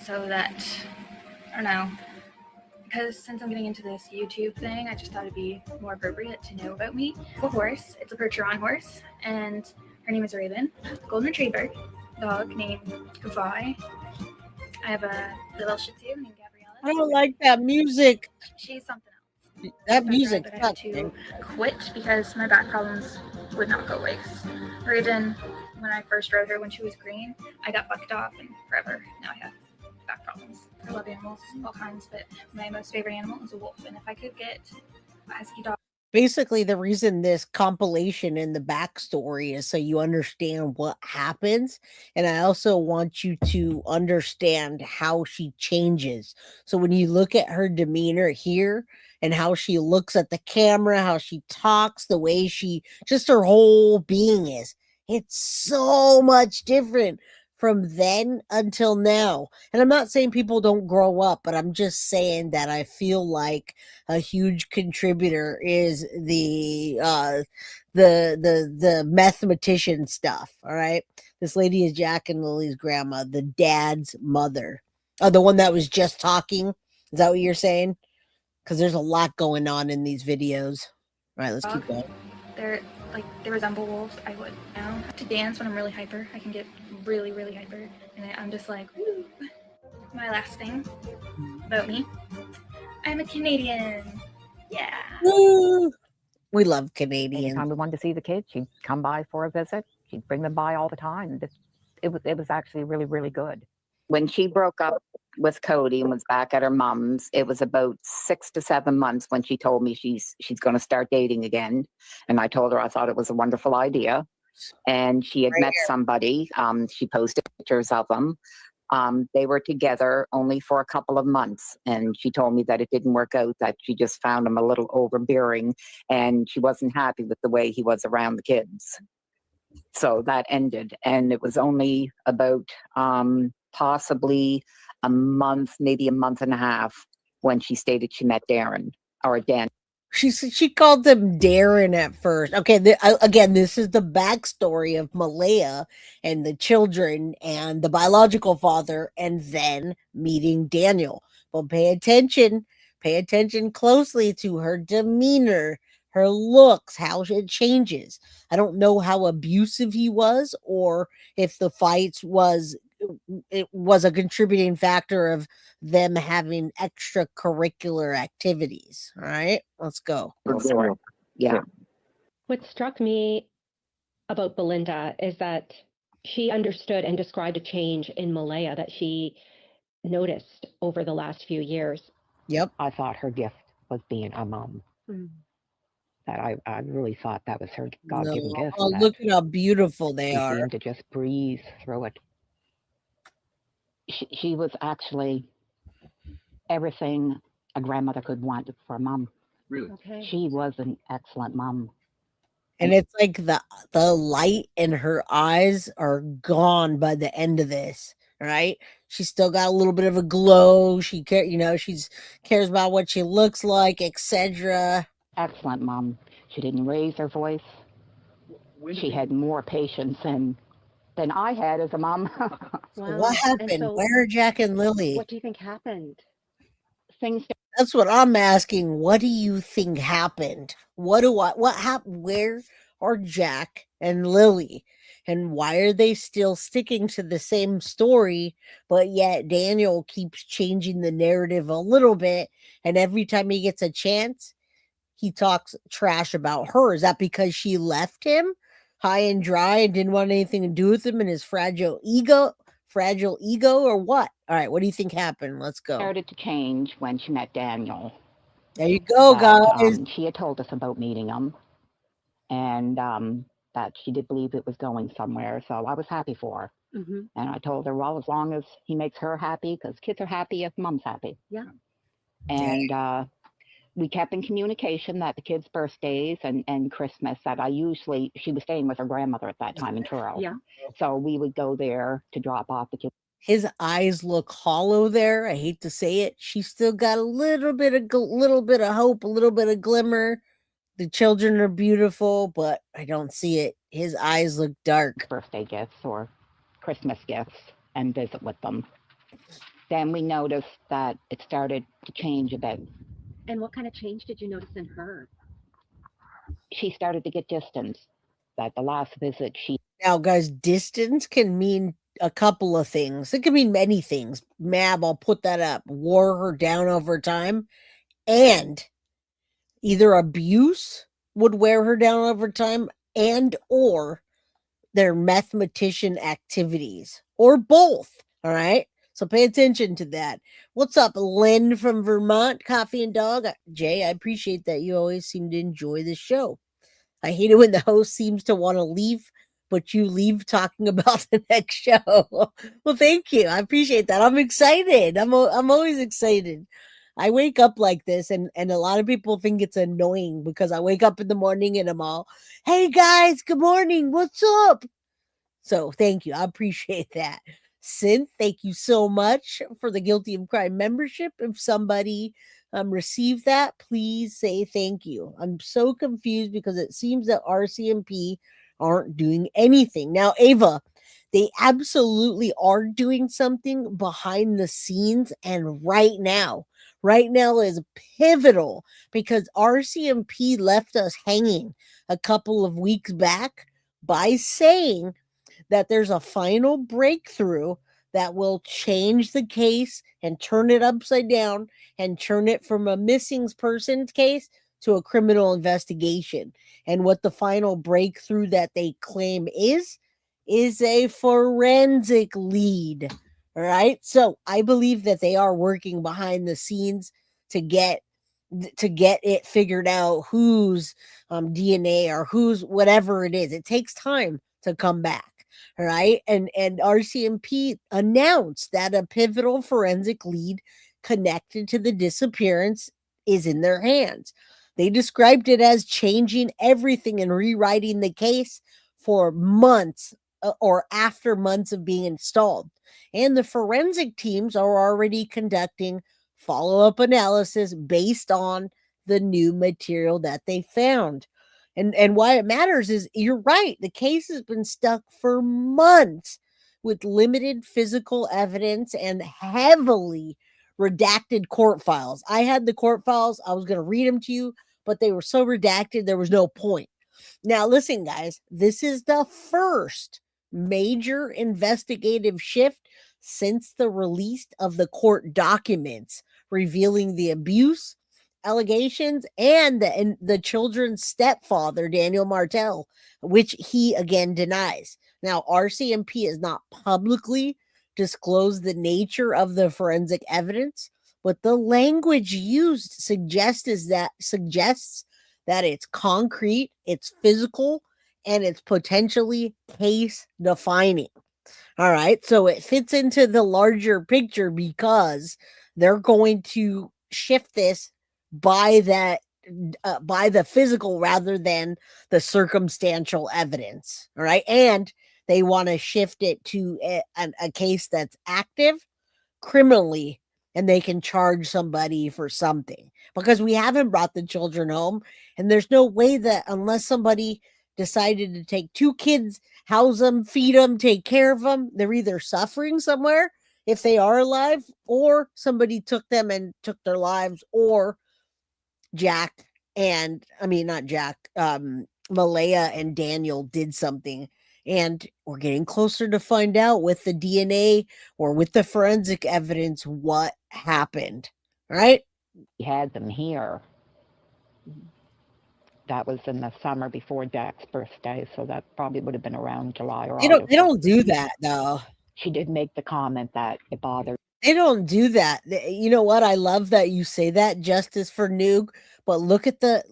Speaker 16: so that, I don't know, because since I'm getting into this YouTube thing, I just thought it'd be more appropriate to know about me. A horse, it's a Percheron horse, and her name is Raven, golden retriever, dog named Kavai. I have a little Shih Tzu named Gabriella.
Speaker 1: I don't like that music.
Speaker 16: She's something else.
Speaker 1: That music
Speaker 16: that I had to quit because my back problems would not go away. Or even when I first rode her when she was green, I got bucked off and forever. Now I have back problems. I love animals, all kinds, but my most favorite animal is a wolf. And if I could get a husky dog.
Speaker 1: Basically, the reason this compilation and the backstory is so you understand what happens. And I also want you to understand how she changes. So when you look at her demeanor here and how she looks at the camera, how she talks, the way she, just her whole being is, it's so much different from then until now. And I'm not saying people don't grow up, but I'm just saying that I feel like a huge contributor is the mathematician stuff. All right. This lady is Jack and Lily's grandma, the dad's mother. Oh, the one that was just talking. Is that what you're saying? Because there's a lot going on in these videos. All right, let's keep going.
Speaker 16: They resemble wolves. I would now to dance when I'm really hyper. I can get really, really hyper, and I'm just like, woo. My last thing about me, I'm a Canadian. Yeah.
Speaker 1: Woo. We love Canadians.
Speaker 8: Anytime we wanted to see the kids, she'd come by for a visit. She'd bring them by all the time. It was actually really, really good.
Speaker 10: When she broke up with Cody and was back at her mom's, it was about 6 to 7 months when she told me she's going to start dating again. And I told her I thought it was a wonderful idea. And she had met somebody. She posted pictures of them. They were together only for a couple of months. And she told me that it didn't work out, that she just found him a little overbearing and she wasn't happy with the way he was around the kids. So that ended. And it was only about possibly a month, maybe a month and a half, when she stated she met Dan.
Speaker 1: She called him Darren at first. Okay, again, this is the backstory of Malehya and the children and the biological father, and then meeting Daniel. But pay attention closely to her demeanor, her looks, how it changes. I don't know how abusive he was, or if the fights was a contributing factor of them having extracurricular activities. All right, let's go.
Speaker 10: Yeah.
Speaker 12: What struck me about Belinda is that she understood and described a change in Malehya that she noticed over the last few years.
Speaker 1: Yep.
Speaker 13: I thought her gift was being a mom. That I really thought that was her God-given gift.
Speaker 1: Oh, look at how beautiful they are.
Speaker 13: She seemed to just breeze through it. She was actually everything a grandmother could want for a mom.
Speaker 14: Really?
Speaker 12: Okay.
Speaker 13: She was an excellent mom.
Speaker 1: And it's like the light in her eyes are gone by the end of this, right? She's still got a little bit of a glow. She's cares about what she looks like, etc.
Speaker 13: Excellent mom. She didn't raise her voice. She had more patience than I had as a mom.
Speaker 12: Wow.
Speaker 1: What happened?
Speaker 12: So
Speaker 1: Where are Jack and Lily?
Speaker 12: what do you think happened?
Speaker 13: Things.
Speaker 1: That's what I'm asking. What do you think happened? What happened? Where are Jack and Lily? And why are they still sticking to the same story, but yet Daniel keeps changing the narrative a little bit, and every time he gets a chance, he talks trash about her? Is that because she left him high and dry and didn't want anything to do with him and his fragile ego, or what? All right, what do you think happened? Let's go.
Speaker 13: Started to change when she met Daniel.
Speaker 1: There you go, guys.
Speaker 13: She had told us about meeting him, and that she did believe it was going somewhere. So I was happy for her.
Speaker 12: Mm-hmm.
Speaker 13: And I told her, well, as long as he makes her happy, because kids are happy if mom's happy.
Speaker 12: Yeah.
Speaker 13: And we kept in communication that the kids' birthdays and Christmas, that she was staying with her grandmother at that time in Truro.
Speaker 12: Yeah.
Speaker 13: So we would go there to drop off the kids.
Speaker 1: His eyes look hollow there. I hate to say it. She's still got a little bit of hope, a little bit of glimmer. The children are beautiful, but I don't see it. His eyes look dark.
Speaker 13: Birthday gifts or Christmas gifts and visit with them. Then we noticed that it started to change a bit.
Speaker 12: And what kind of change did you notice in her?
Speaker 13: She started to get distance. That the last visit
Speaker 1: Now, guys, distance can mean a couple of things. It can mean many things. Mab, I'll put that up. Wore her down over time. And either abuse would wear her down over time and or their mathematician activities or both. All right. So pay attention to that. What's up, Lynn from Vermont, Coffee and Dog? Jay, I appreciate that you always seem to enjoy the show. I hate it when the host seems to want to leave, but you leave talking about the next show. Well, thank you. I appreciate that. I'm excited. I'm always excited. I wake up like this, and a lot of people think it's annoying because I wake up in the morning and I'm all, hey guys, good morning. What's up? So thank you. I appreciate that. Synth, thank you so much for the Guilty of Crime membership. If somebody received that, please say thank you. I'm so confused because it seems that RCMP aren't doing anything. Now, Ava, they absolutely are doing something behind the scenes, and right now is pivotal because RCMP left us hanging a couple of weeks back by saying that there's a final breakthrough that will change the case and turn it upside down and turn it from a missing persons case to a criminal investigation. And what the final breakthrough that they claim is a forensic lead. All right. So I believe that they are working behind the scenes to get it figured out whose DNA or whose whatever it is. It takes time to come back. All right. And RCMP announced that a pivotal forensic lead connected to the disappearance is in their hands. They described it as changing everything and rewriting the case for months or after months of being installed. And the forensic teams are already conducting follow-up analysis based on the new material that they found. And why it matters is you're right. The case has been stuck for months with limited physical evidence and heavily redacted court files. I had the court files. I was going to read them to you, but they were so redacted, there was no point. Now, listen, guys, this is the first major investigative shift since the release of the court documents revealing the abuse allegations and the children's stepfather, Daniel Martell, which he again denies. Now, RCMP has not publicly disclosed the nature of the forensic evidence, but the language used suggests that it's concrete, it's physical, and it's potentially case defining. All right, so it fits into the larger picture because they're going to shift this by the physical rather than the circumstantial evidence. All right. And they want to shift it to a case that's active criminally, and they can charge somebody for something because we haven't brought the children home. And there's no way that unless somebody decided to take two kids, house them, feed them, take care of them, they're either suffering somewhere if they are alive, or somebody took them and took their lives, or Malehya and Daniel did something. And we're getting closer to find out with the DNA or with the forensic evidence what happened. Right?
Speaker 13: We had them here. That was in the summer before Jack's birthday, so that probably would have been around July or August.
Speaker 1: They don't do that though.
Speaker 13: She did make the comment that it bothered.
Speaker 1: They don't do that. You know what? I love that you say that, justice for Noog. But look at the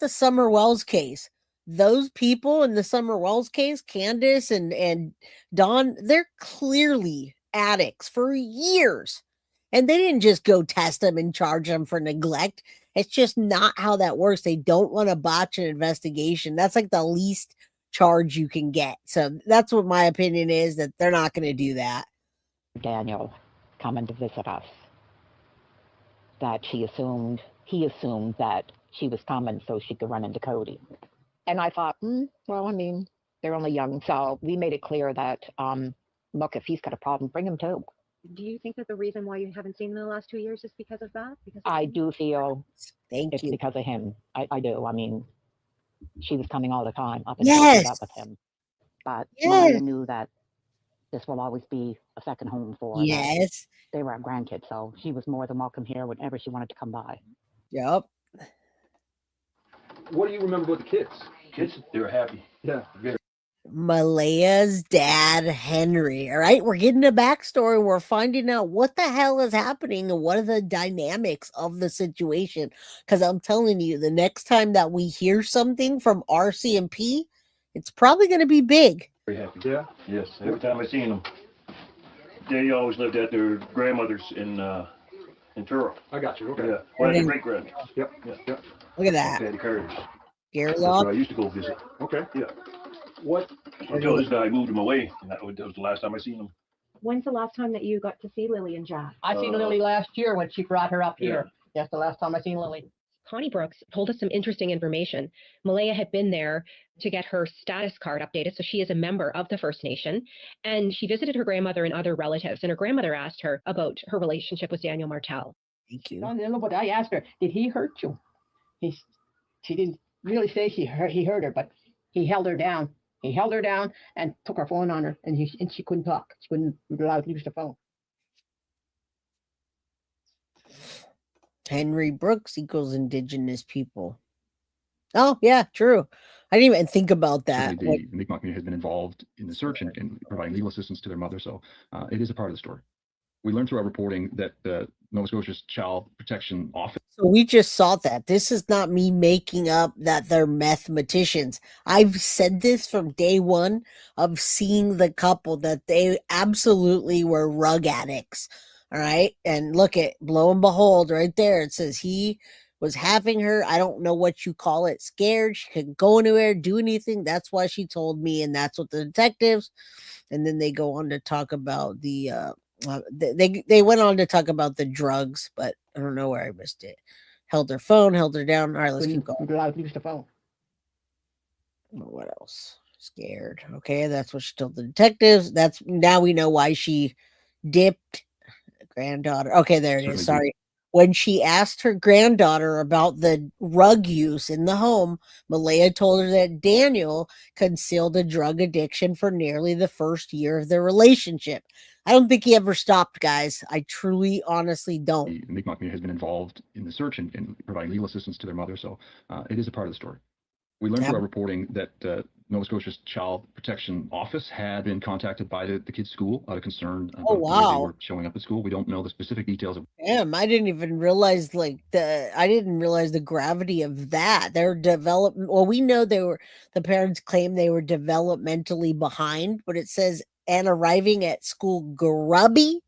Speaker 1: Summer Wells case. Those people in the Summer Wells case, Candace and Dawn, they're clearly addicts for years. And they didn't just go test them and charge them for neglect. It's just not how that works. They don't want to botch an investigation. That's like the least charge you can get. So that's what my opinion is, that they're not going to do that.
Speaker 13: Daniel coming to visit us, that he assumed that she was coming so she could run into Cody. And I thought, well, I mean, they're only young. So we made it clear that, look, if he's got a problem, bring him too.
Speaker 12: Do you think that the reason why you haven't seen him in the last 2 years is because of that?
Speaker 13: I do feel it's because of him. I do. I mean, she was coming all the time up until she got with him. But Malehya knew that this will always be a second home for her.
Speaker 1: Yes.
Speaker 13: They were our grandkids, so she was more than welcome here whenever she wanted to come by.
Speaker 1: Yep.
Speaker 9: What do you remember about the kids? Kids, they were happy. Yeah, very.
Speaker 1: Malehya's dad, Henry. All right, we're getting a backstory. We're finding out what the hell is happening and what are the dynamics of the situation. Because I'm telling you, the next time that we hear something from RCMP, it's probably going to be big.
Speaker 9: Very happy. Yeah. Yes. Every time I seen them, they always lived at their grandmother's in Truro. I got you. Okay. Yeah. Well, their great grand. Yep. Yep. Yep.
Speaker 1: Look at that.
Speaker 9: Okay, the Curtis.
Speaker 1: Gary
Speaker 9: That's
Speaker 1: Law.
Speaker 9: where I used to go visit. Okay. Yeah. What? Until this guy moved him away, and that was the last time I seen him.
Speaker 14: When's the last time that you got to see Lily and Jack?
Speaker 15: I seen Lily last year when she brought her up here. That's the last time I seen Lily.
Speaker 14: Connie Brooks told us some interesting information. Malehya had been there to get her status card updated, so she is a member of the First Nation, and she visited her grandmother and other relatives, and her grandmother asked her about her relationship with Daniel Martell.
Speaker 1: Thank you.
Speaker 15: No, but I asked her, did he hurt you? She didn't really say he hurt her, but he held her down. He held her down and took her phone on her, and she couldn't talk. She couldn't be allowed to use the phone.
Speaker 1: Henry Brooks equals Indigenous people. Oh, yeah, true. I didn't even think about that.
Speaker 24: The Mi'kmaq community has been involved in the search and providing legal assistance to their mother, so it is a part of the story. We learned through our reporting that Nova Scotia's Child Protection Office.
Speaker 1: So we just saw that. This is not me making up that they're mathematicians. I've said this from day one of seeing the couple, that they absolutely were rug addicts. All right. And look at, lo and behold, right there, it says he was having her, I don't know what you call it, scared. She couldn't go anywhere, do anything. That's why she told me. And that's what the detectives. And then they go on to talk about the, they went on to talk about the drugs, but I don't know where I missed it. Held her phone, held her down. All right, let's keep going.
Speaker 15: Allowed to use the phone.
Speaker 1: What else? Scared. Okay, that's what she told the detectives. That's now we know why she dipped. Granddaughter. Okay, there it is. Sorry. When she asked her granddaughter about the rug use in the home, Malehya told her that Daniel concealed a drug addiction for nearly the first year of their relationship. I don't think he ever stopped, guys. I truly, honestly don't.
Speaker 24: The Mi'kmaq community has been involved in the search and providing legal assistance to their mother, so it is a part of the story. We learned through our reporting that Nova Scotia's Child Protection Office had been contacted by the kids' school out of concern about the way they were showing up at school. We don't know the specific details of.
Speaker 1: Damn, I didn't even realize the gravity of that. Their development. Well, we know the parents claim they were developmentally behind, but it says and arriving at school grubby.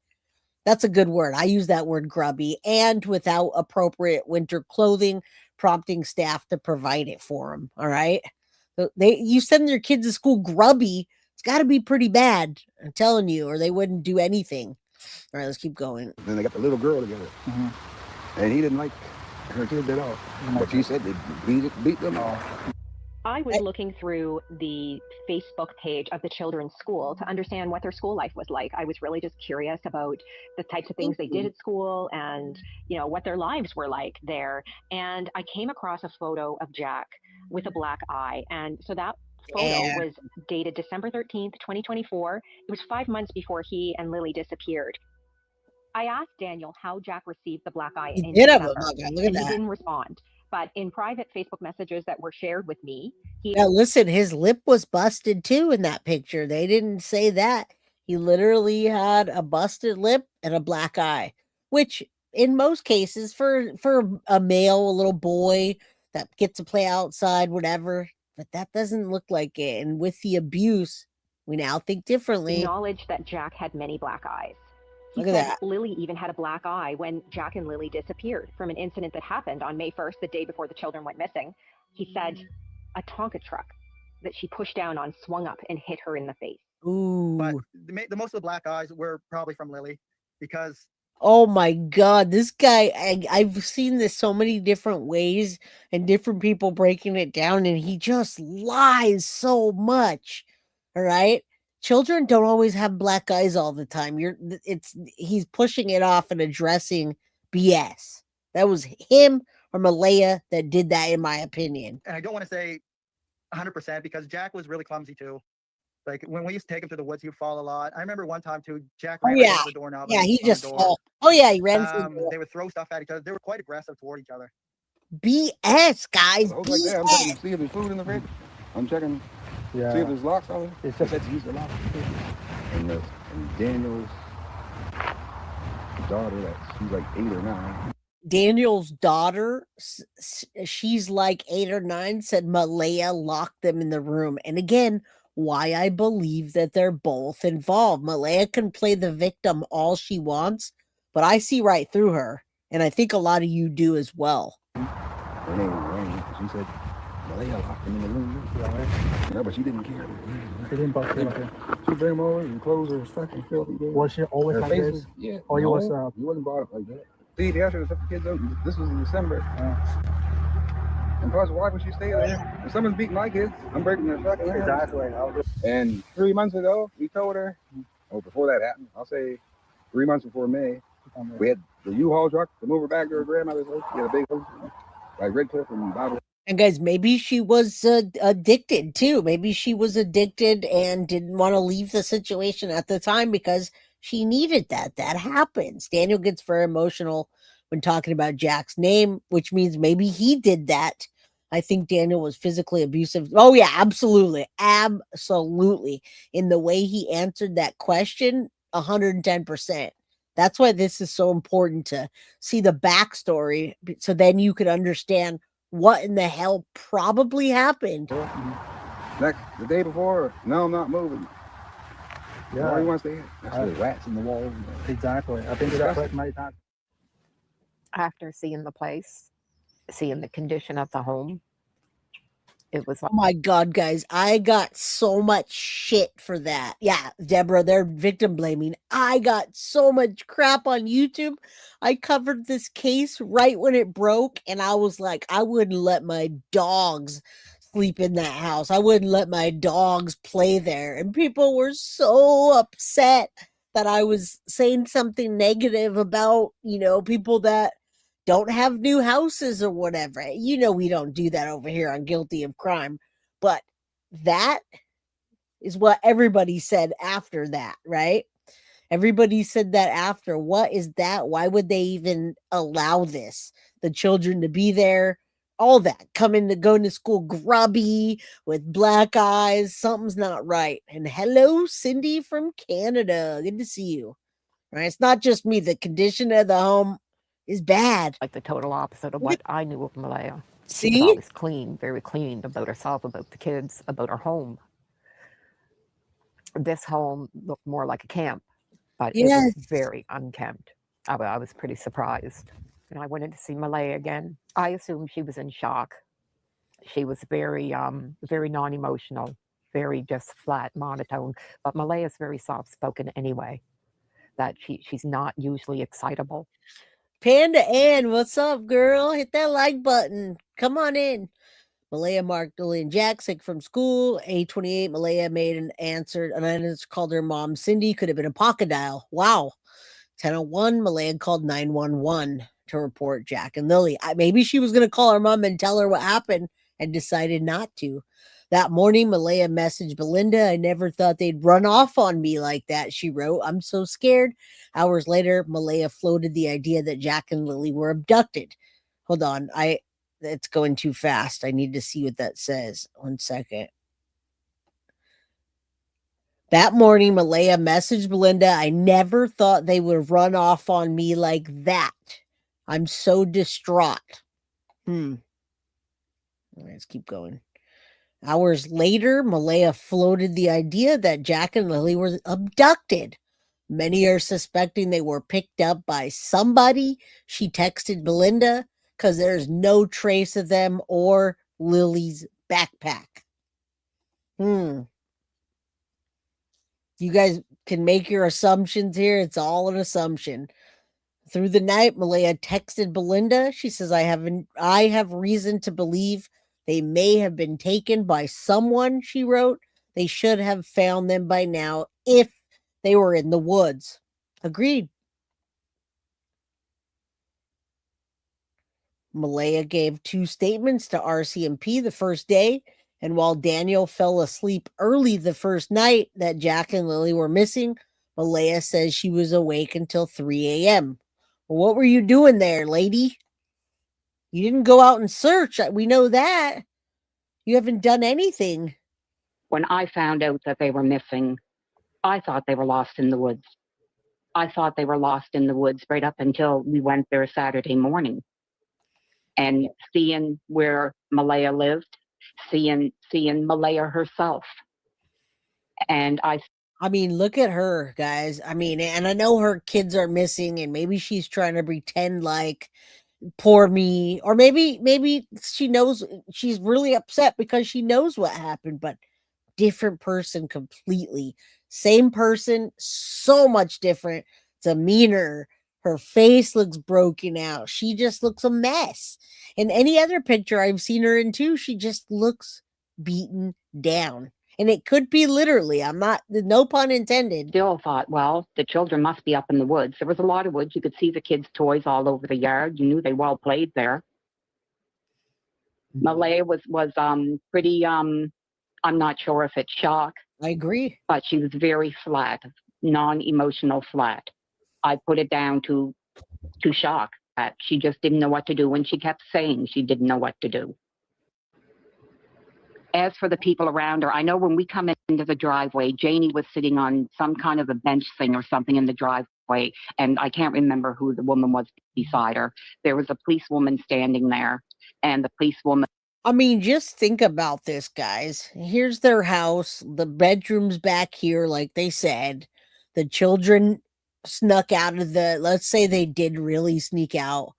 Speaker 1: That's a good word. I use that word grubby, and without appropriate winter clothing, prompting staff to provide it for them. All right. You send your kids to school grubby, it's got to be pretty bad, I'm telling you, or they wouldn't do anything. All right, let's keep going.
Speaker 25: Then they got the little girl together, and he didn't like her kids at all. But she said they beat them all.
Speaker 14: I was looking through the Facebook page of the children's school to understand what their school life was like. I was really just curious about the types of things they did at school and, what their lives were like there. And I came across a photo of Jack with a black eye. And so that photo was dated December 13th, 2024. It was 5 months before he and Lily disappeared. I asked Daniel how Jack received the black eye in December, and he didn't respond. But in private Facebook messages that were shared with me,
Speaker 1: listen, his lip was busted too in that picture. They didn't say that. He literally had a busted lip and a black eye, which in most cases for a male, a little boy that gets to play outside, whatever, but that doesn't look like it. And with the abuse, we now think differently.
Speaker 14: Acknowledged that Jack had many black eyes. He
Speaker 1: Look at
Speaker 14: said
Speaker 1: that.
Speaker 14: Lily even had a black eye when Jack and Lily disappeared from an incident that happened on May 1st, the day before the children went missing. He said a Tonka truck that she pushed down on swung up and hit her in the face.
Speaker 1: Ooh.
Speaker 26: But the most of the black eyes were probably from Lily, because
Speaker 1: oh my God, this guy, I've seen this so many different ways and different people breaking it down, and he just lies so much. All right. Children don't always have black eyes all the time. He's pushing it off and addressing BS. That was him or Malehya that did that, in my opinion.
Speaker 26: and I don't want to say 100% because Jack was really clumsy too. Like when we used to take him to the woods, he would fall a lot. I remember one time too, Jack ran into the doorknob.
Speaker 1: Yeah,
Speaker 26: and
Speaker 1: he
Speaker 26: on the
Speaker 1: just
Speaker 26: door.
Speaker 1: fell. Oh yeah, he ran into the door.
Speaker 26: They would throw stuff at each other. They were quite aggressive toward each other.
Speaker 1: BS, guys.
Speaker 25: I was like that. I'm checking to see if there's food in the fridge. I'm checking see if there's locks on it.
Speaker 26: It's just
Speaker 25: That's used a lock. And Daniel's daughter, she's like 8 or 9.
Speaker 1: Daniel's daughter, she's like 8 or 9, said Malehya locked them in the room. And again, why I believe that they're both involved. Malehya can play the victim all she wants, but I see right through her. And I think a lot of you do as well.
Speaker 25: Her name was Rain. She said Malehya locked them in the room. No, but she didn't care.
Speaker 26: She didn't bust it.
Speaker 25: She bring them over and clothes her fucking filthy.
Speaker 26: Was she always
Speaker 25: her
Speaker 26: like
Speaker 25: face
Speaker 26: this?
Speaker 25: was, yeah.
Speaker 26: Or you was
Speaker 25: you wasn't brought up like that. See, the usher took the kids out. This was in December. And plus, why would she stay there? If someone's beating my kids, I'm breaking their fucking legs.
Speaker 26: Exactly.
Speaker 25: And 3 months ago, we told her, before that happened, I'll say 3 months before May, we had the U-Haul truck to move her back to her grandmother's house. She had a big house, like Red Cliff and Bible.
Speaker 1: And guys, maybe she was addicted too. Maybe she was addicted and didn't want to leave the situation at the time because she needed that. That happens. Daniel gets very emotional when talking about Jack's name, which means maybe he did that. I think Daniel was physically abusive. Oh yeah, absolutely. Absolutely. In the way he answered that question, 110%. That's why this is so important to see the backstory. So then you could understand what in the hell probably happened.
Speaker 25: Like the day before, no, I'm not moving.
Speaker 26: Yeah.
Speaker 25: Why you want to stay? There's rats in the walls.
Speaker 26: Exactly. I think that might not.
Speaker 8: After seeing the place, seeing the condition of the home, it was like,
Speaker 1: oh my God, guys, I got so much shit for that. Yeah, Deborah, they're victim blaming. I got so much crap on YouTube. I covered this case right when it broke, and I was like, I wouldn't let my dogs sleep in that house. I wouldn't let my dogs play there. And people were so upset that I was saying something negative about, people that don't have new houses or whatever. We don't do that over here on Guilty of Crime. But that is what everybody said after that, right? Everybody said that after. What is that? Why would they even allow this? The children to be there, all that, going to school grubby with black eyes. Something's not right. And hello, Cindy from Canada. Good to see you. Right? It's not just me. The condition of the home is bad.
Speaker 8: like the total opposite of what I knew of Malehya. She
Speaker 1: See?
Speaker 8: was always clean, very clean about herself, about the kids, about her home. This home looked more like a camp, but it was very unkempt. I was pretty surprised. And I went in to see Malehya again. I assumed she was in shock. She was very non-emotional, very just flat, monotone. But Malehya's very soft-spoken anyway. That she's not usually excitable.
Speaker 1: Panda Ann, what's up, girl? Hit that like button. Come on in. Malehya marked Lilly and Jack sick from school. 8:28, Malehya made an answer. And then called her mom Cindy. Could have been a pocket dial. Wow. 10:01, Malehya called 911 to report Jack and Lilly. Maybe she was going to call her mom and tell her what happened and decided not to. That morning, Malehya messaged Belinda. I never thought they'd run off on me like that, she wrote. I'm so scared. Hours later, Malehya floated the idea that Jack and Lilly were abducted. Hold on. It's going too fast. I need to see what that says. 1 second. That morning, Malehya messaged Belinda. I never thought they would run off on me like that. I'm so distraught. Let's keep going. Hours later, Malehya floated the idea that Jack and Lilly were abducted. Many are suspecting they were picked up by somebody. She texted Belinda because there's no trace of them or Lily's backpack. You guys can make your assumptions here. It's all an assumption. Through the night, Malehya texted Belinda. She says, I have reason to believe they may have been taken by someone, she wrote. They should have found them by now if they were in the woods. Agreed. Malehya gave 2 statements to RCMP the first day, and while Daniel fell asleep early the first night that Jack and Lilly were missing, Malehya says she was awake until 3 a.m. Well, what were you doing there, lady? You didn't go out and search. We know that. You haven't done anything.
Speaker 10: When I found out that they were missing, I thought they were lost in the woods. I thought they were lost in the woods right up until we went there Saturday morning. And seeing where Malehya lived, seeing Malehya herself. And I
Speaker 1: mean, look at her, guys. I mean, and I know her kids are missing, and maybe she's trying to pretend like poor me, or maybe she knows, she's really upset because she knows what happened, but different person completely. Same person, so much different. Demeanor. Her face looks broken out. She just looks a mess. In any other picture I've seen her in too, she just looks beaten down. And it could be literally, I'm not, no pun intended.
Speaker 10: Still thought, well, the children must be up in the woods. There was a lot of woods. You could see the kids' toys all over the yard. You knew they well played there. Malehya was pretty, I'm not sure if it's shock.
Speaker 1: I agree.
Speaker 10: But she was very flat, non-emotional flat. I put it down to shock. That she just didn't know what to do, and she kept saying she didn't know what to do. As for the people around her, I know when we come into the driveway, Janie was sitting on some kind of a bench thing or something in the driveway, and I can't remember who the woman was beside her. There was a policewoman standing there, and the policewoman...
Speaker 1: I mean, just think about this, guys. Here's their house. The bedroom's back here, like they said. The children snuck out of the... Let's say they did really sneak out.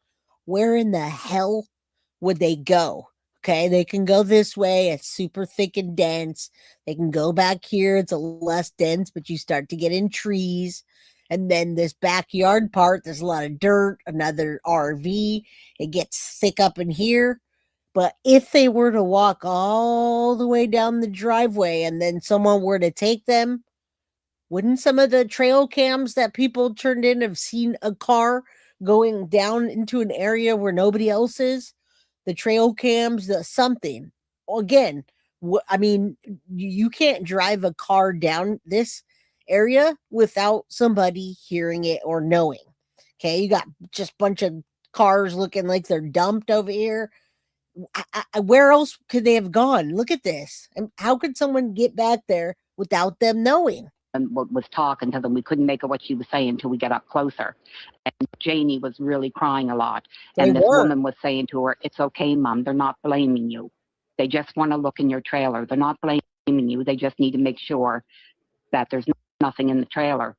Speaker 1: Where in the hell would they go? Okay, they can go this way. It's super thick and dense. They can go back here. It's a less dense, but you start to get in trees. And then this backyard part, there's a lot of dirt, another RV. It gets thick up in here. But if they were to walk all the way down the driveway and then someone were to take them, wouldn't some of the trail cams that people turned in have seen a car going down into an area where nobody else is? The trail cams, the something. Again, I mean, you can't drive a car down this area without somebody hearing it or knowing. Okay, you got just a bunch of cars looking like they're dumped over here. Where else could they have gone? Look at this. And how could someone get back there without them knowing?
Speaker 10: And was talking to them. We couldn't make out what she was saying until we got up closer. And Janie was really crying a lot. And this woman was saying to her, "It's okay, Mom. They're not blaming you. They just want to look in your trailer. They're not blaming you. They just need to make sure that there's nothing in the trailer."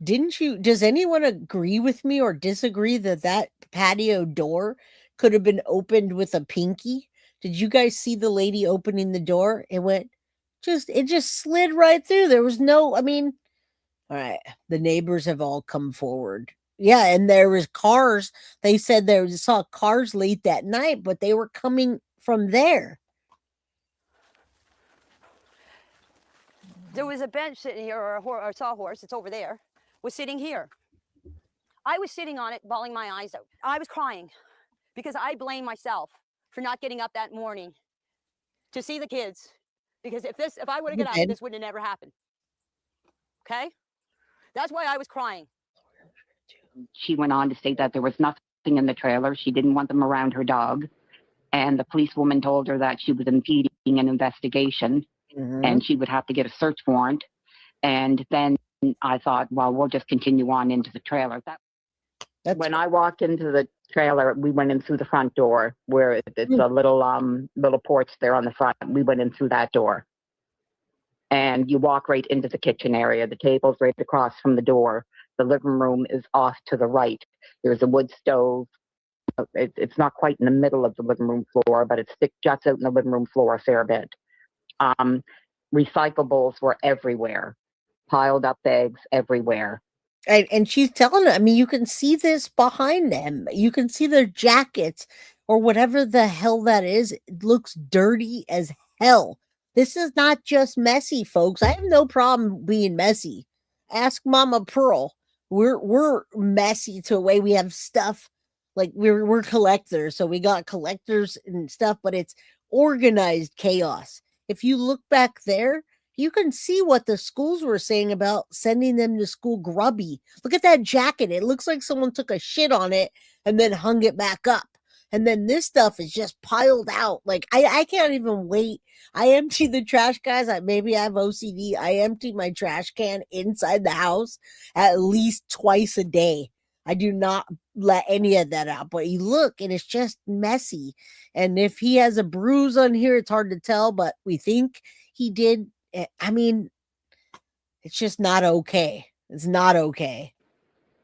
Speaker 1: Does anyone agree with me or disagree that patio door could have been opened with a pinky? Did you guys see the lady opening the door? It just slid right through. There was no, I mean, all right. The neighbors have all come forward. Yeah. And there was cars. They said they saw cars late that night, but they were coming from there.
Speaker 11: There was a bench sitting here, or a sawhorse, it's over there, was sitting here. I was sitting on it, bawling my eyes out. I was crying because I blame myself for not getting up that morning to see the kids. Because if I would have got up, this would have never happened. Okay? That's why I was crying.
Speaker 10: She went on to say that there was nothing in the trailer. She didn't want them around her dog. And the policewoman told her that she was impeding an investigation and she would have to get a search warrant. And then I thought, well, we'll just continue on into the trailer. When I walked into the trailer, we went in through the front door where it's a little porch there on the front. We went in through that door. And you walk right into the kitchen area. The table's right across from the door. The living room is off to the right. There's a wood stove. It's not quite in the middle of the living room floor, but it juts out in the living room floor a fair bit. Recyclables were everywhere. Piled up bags everywhere.
Speaker 1: And she's telling them, I mean, you can see this behind them. You can see their jackets or whatever the hell that is. It looks dirty as hell. This is not just messy, folks. I have no problem being messy. Ask Mama Pearl. We're messy to a way we have stuff. Like we're collectors, so we got collectors and stuff, but it's organized chaos. If you look back there, you can see what the schools were saying about sending them to school grubby. Look at that jacket. It looks like someone took a shit on it and then hung it back up. And then this stuff is just piled out. Like, I can't even wait. I empty the trash, guys. Maybe I have OCD. I empty my trash can inside the house at least twice a day. I do not let any of that out. But you look, and it's just messy. And if he has a bruise on here, it's hard to tell, but we think he did. I mean, it's just not okay. It's not okay.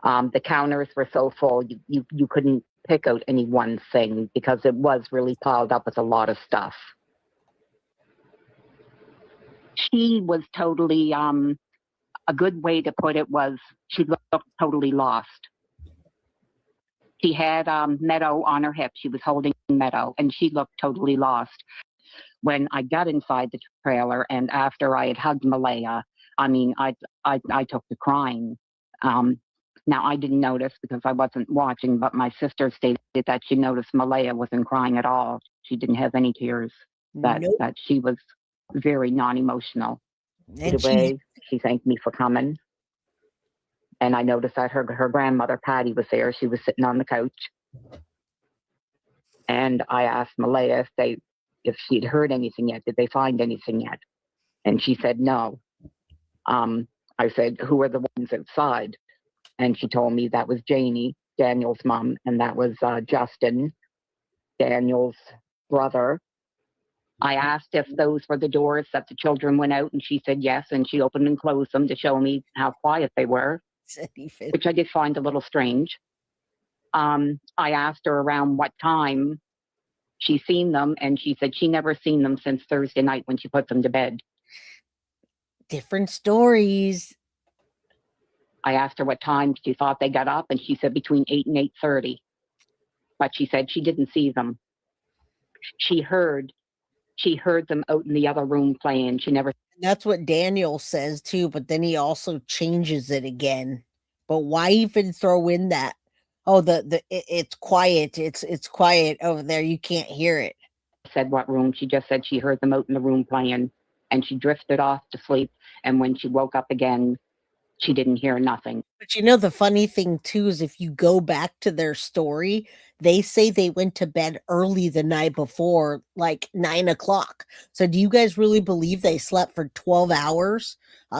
Speaker 10: The counters were so full, you couldn't pick out any one thing because it was really piled up with a lot of stuff. She was totally, a good way to put it was she looked totally lost. She had Meadow on her hip. She was holding Meadow, and she looked totally lost. When I got inside the trailer and after I had hugged Malehya, I mean, I took to crying. Now, I didn't notice because I wasn't watching, but my sister stated that she noticed Malehya wasn't crying at all. She didn't have any tears, that she was very non-emotional. Either way, she thanked me for coming. And I noticed that her grandmother, Patty, was there. She was sitting on the couch. And I asked Malehya if she'd heard anything yet. Did they find anything yet? And she said no. I said, who are the ones outside? And she told me that was Janie, Daniel's mom, and that was Justin, Daniel's brother. I asked if those were the doors that the children went out, and she said yes, and she opened and closed them to show me how quiet they were, which I did find a little strange. I asked her around what time she seen them, and she said she never seen them since Thursday night when she put them to bed.
Speaker 1: Different stories.
Speaker 10: I asked her what time she thought they got up, and she said between 8 and 8:30. But she said she didn't see them. She heard them out in the other room playing. She never.
Speaker 1: That's what Daniel says too, but then he also changes it again. But why even throw in that? Oh, it's quiet. It's quiet over there. You can't hear it.
Speaker 10: Said what room? She just said she heard them out in the room playing, and she drifted off to sleep. And when she woke up again, she didn't hear nothing.
Speaker 1: But you know, the funny thing too is if you go back to their story, they say they went to bed early the night before, like 9 o'clock. So do you guys really believe they slept for 12 hours?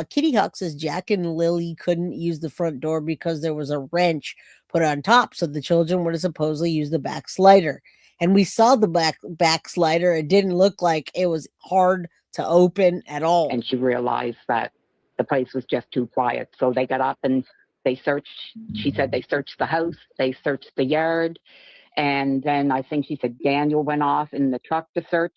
Speaker 1: Kitty Hawk says Jack and Lily couldn't use the front door because there was a wrench put on top. So the children would have supposedly used the back slider. And we saw the back slider. It didn't look like it was hard to open at all.
Speaker 10: And she realized that the place was just too quiet. So they got up and they searched. She said they searched the house, they searched the yard. And then I think she said Daniel went off in the truck to search.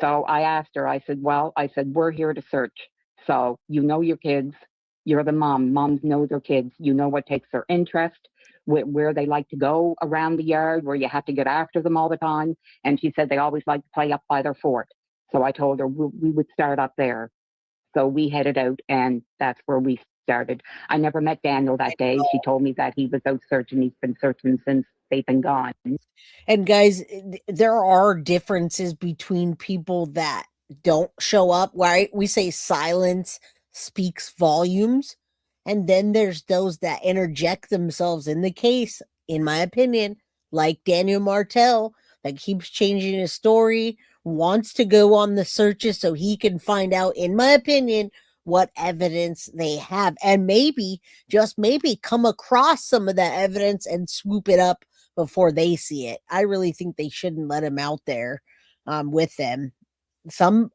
Speaker 10: So I asked her, I said, we're here to search. So you know your kids. You're the mom. Moms know their kids. You know what takes their interest, where they like to go around the yard, where you have to get after them all the time. And she said they always like to play up by their fort. So I told her we would start up there. So we headed out, and that's where we started. I never met Daniel that day. She told me that he was out searching. He's been searching since they've been gone.
Speaker 1: And guys, there are differences between people that don't show up, right? We say silence speaks volumes. And then there's those that interject themselves in the case, in my opinion, like Daniel Martell, that keeps changing his story, wants to go on the searches so he can find out, in my opinion, what evidence they have. And maybe, just maybe, come across some of that evidence and swoop it up before they see it. I really think they shouldn't let him out there with them. Some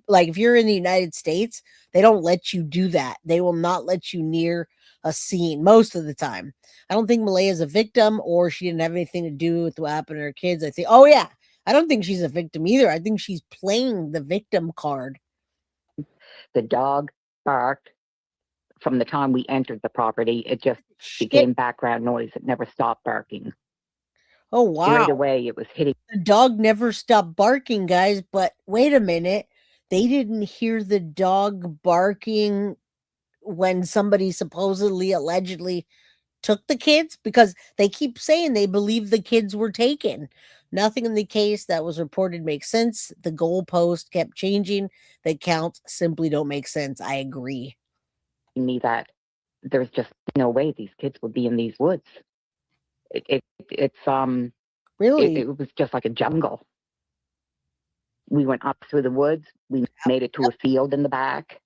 Speaker 1: like if you're in the United States, they don't let you do that. They will not let you near a scene most of the time. I don't think Malehya is a victim, or she didn't have anything to do with what happened to her kids. I think, I don't think she's a victim either. I think she's playing the victim card.
Speaker 10: The dog barked from the time we entered the property. It just became background noise. It never stopped barking.
Speaker 1: Oh, wow.
Speaker 10: Right away, it was hitting.
Speaker 1: The dog never stopped barking, guys, but wait a minute. They didn't hear the dog barking when somebody supposedly, allegedly took the kids, because they keep saying they believe the kids were taken. Nothing in the case that was reported makes sense. The goalpost kept changing. The counts simply don't make sense. I agree.
Speaker 10: Me that there's just no way these kids would be in these woods. It's
Speaker 1: Really?
Speaker 10: it was just like a jungle. We went up through the woods. We made it to a field in the back,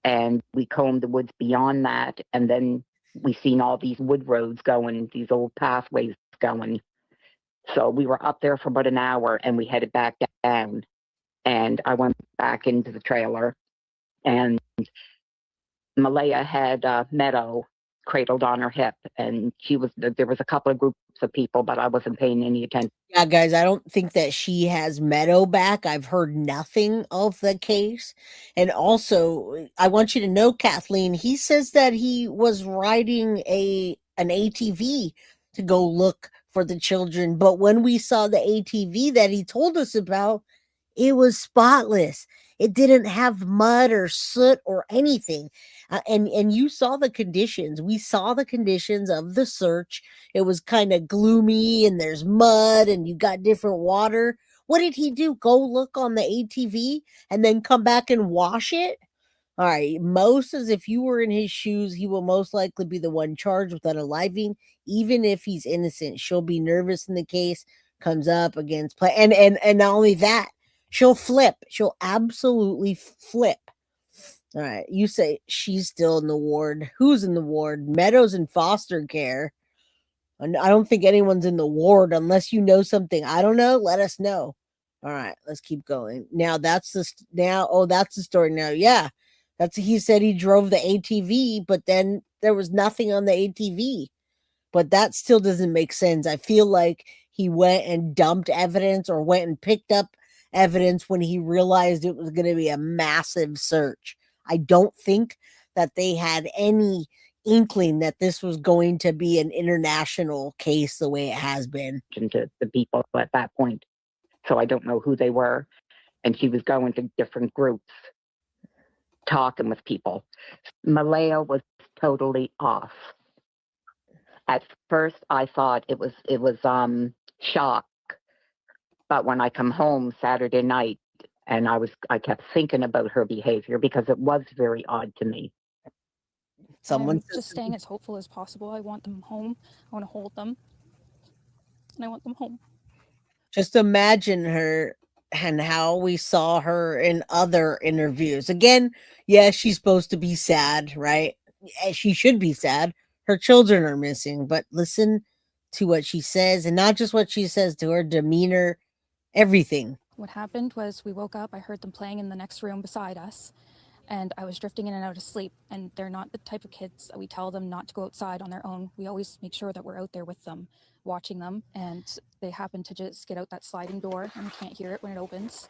Speaker 10: and we combed the woods beyond that. And then we seen all these wood roads going, these old pathways going. So we were up there for about an hour, and we headed back down. And I went back into the trailer, and Malehya had Meadow cradled on her hip, and there was a couple of groups of people, but I wasn't paying any attention.
Speaker 1: Yeah, guys, I don't think that she has Meadow back. I've heard nothing of the case. And also, I want you to know, Kathleen, he says that he was riding an ATV to go look for the children. But when we saw the ATV that he told us about, it was spotless. It didn't have mud or soot or anything. And you saw the conditions. We saw the conditions of the search. It was kind of gloomy, and there's mud, and you got different water. What did he do? Go look on the ATV and then come back and wash it? All right. Most says if you were in his shoes, he will most likely be the one charged with unaliving, even if he's innocent. She'll be nervous in the case, comes up against play. And not only that, she'll flip. She'll absolutely flip. All right. You say she's still in the ward. Who's in the ward? Meadows in foster care. I don't think anyone's in the ward unless you know something I don't know. Let us know. All right, let's keep going. Now that's the story now. Yeah. He said he drove the ATV, but then there was nothing on the ATV. But that still doesn't make sense. I feel like he went and dumped evidence or went and picked up evidence when he realized it was going to be a massive search. I don't think that they had any inkling that this was going to be an international case the way it has been.
Speaker 10: To the people at that point. So I don't know who they were. And she was going to different groups, talking with people. Malehya was totally off. At first, I thought it was shock. But when I come home Saturday night, and I kept thinking about her behavior because it was very odd to me.
Speaker 17: I'm just staying as hopeful as possible. I want them home. I want to hold them. And I want them home.
Speaker 1: Just imagine her and how we saw her in other interviews. Again, yes, she's supposed to be sad, right? She should be sad. Her children are missing, but listen to what she says, and not just what she says, to her demeanor, everything.
Speaker 17: What happened was we woke up, I heard them playing in the next room beside us, and I was drifting in and out of sleep, and they're not the type of kids that we tell them not to go outside on their own. We always make sure that we're out there with them, watching them, and they happened to just get out that sliding door, and we can't hear it when it opens.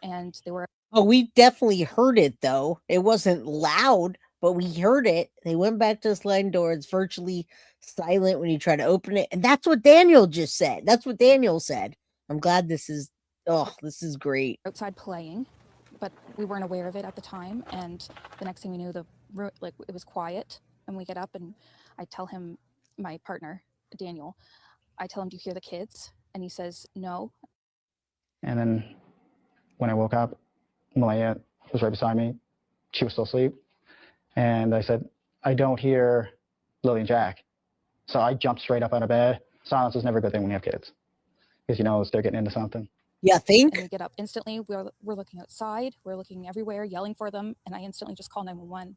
Speaker 17: And they were...
Speaker 1: Oh, we definitely heard it, though. It wasn't loud, but we heard it. They went back to the sliding door. It's virtually silent when you try to open it. And that's what Daniel just said. That's what Daniel said. I'm glad this is great.
Speaker 17: Outside playing, but we weren't aware of it at the time. And the next thing we knew, it was quiet. And we get up, and I tell him, my partner, Daniel, I tell him, do you hear the kids? And he says, no.
Speaker 18: And then when I woke up, Malehya was right beside me. She was still asleep. And I said, I don't hear Lilly and Jack. So I jumped straight up out of bed. Silence is never a good thing when you have kids, because you know they're getting into something.
Speaker 1: Yeah, think.
Speaker 17: And we get up instantly. We're looking outside. We're looking everywhere, yelling for them. And I instantly just call 911.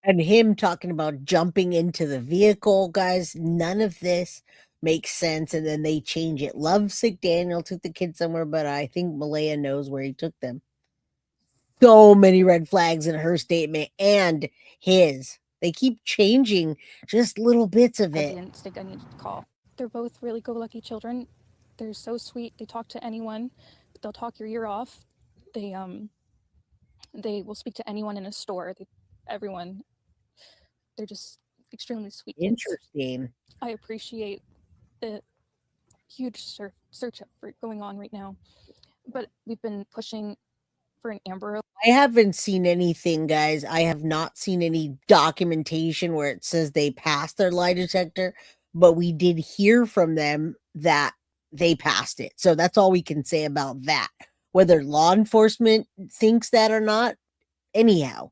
Speaker 1: And him talking about jumping into the vehicle, guys. None of this makes sense. And then they change it. Lovesick Daniel took the kids somewhere, but I think Malehya knows where he took them. So many red flags in her statement and his. They keep changing just little bits of it.
Speaker 17: I didn't think I needed to call. They're both really go-lucky children. They're so sweet. They talk to anyone. They'll talk your ear off. They will speak to anyone in a store. Everyone. They're just extremely sweet kids.
Speaker 1: Interesting.
Speaker 17: I appreciate the huge search effort going on right now, but we've been pushing for an Amber Alert.
Speaker 1: I haven't seen anything, guys. I have not seen any documentation where it says they passed their lie detector, but we did hear from them that they passed it. So that's all we can say about that. Whether law enforcement thinks that or not, anyhow,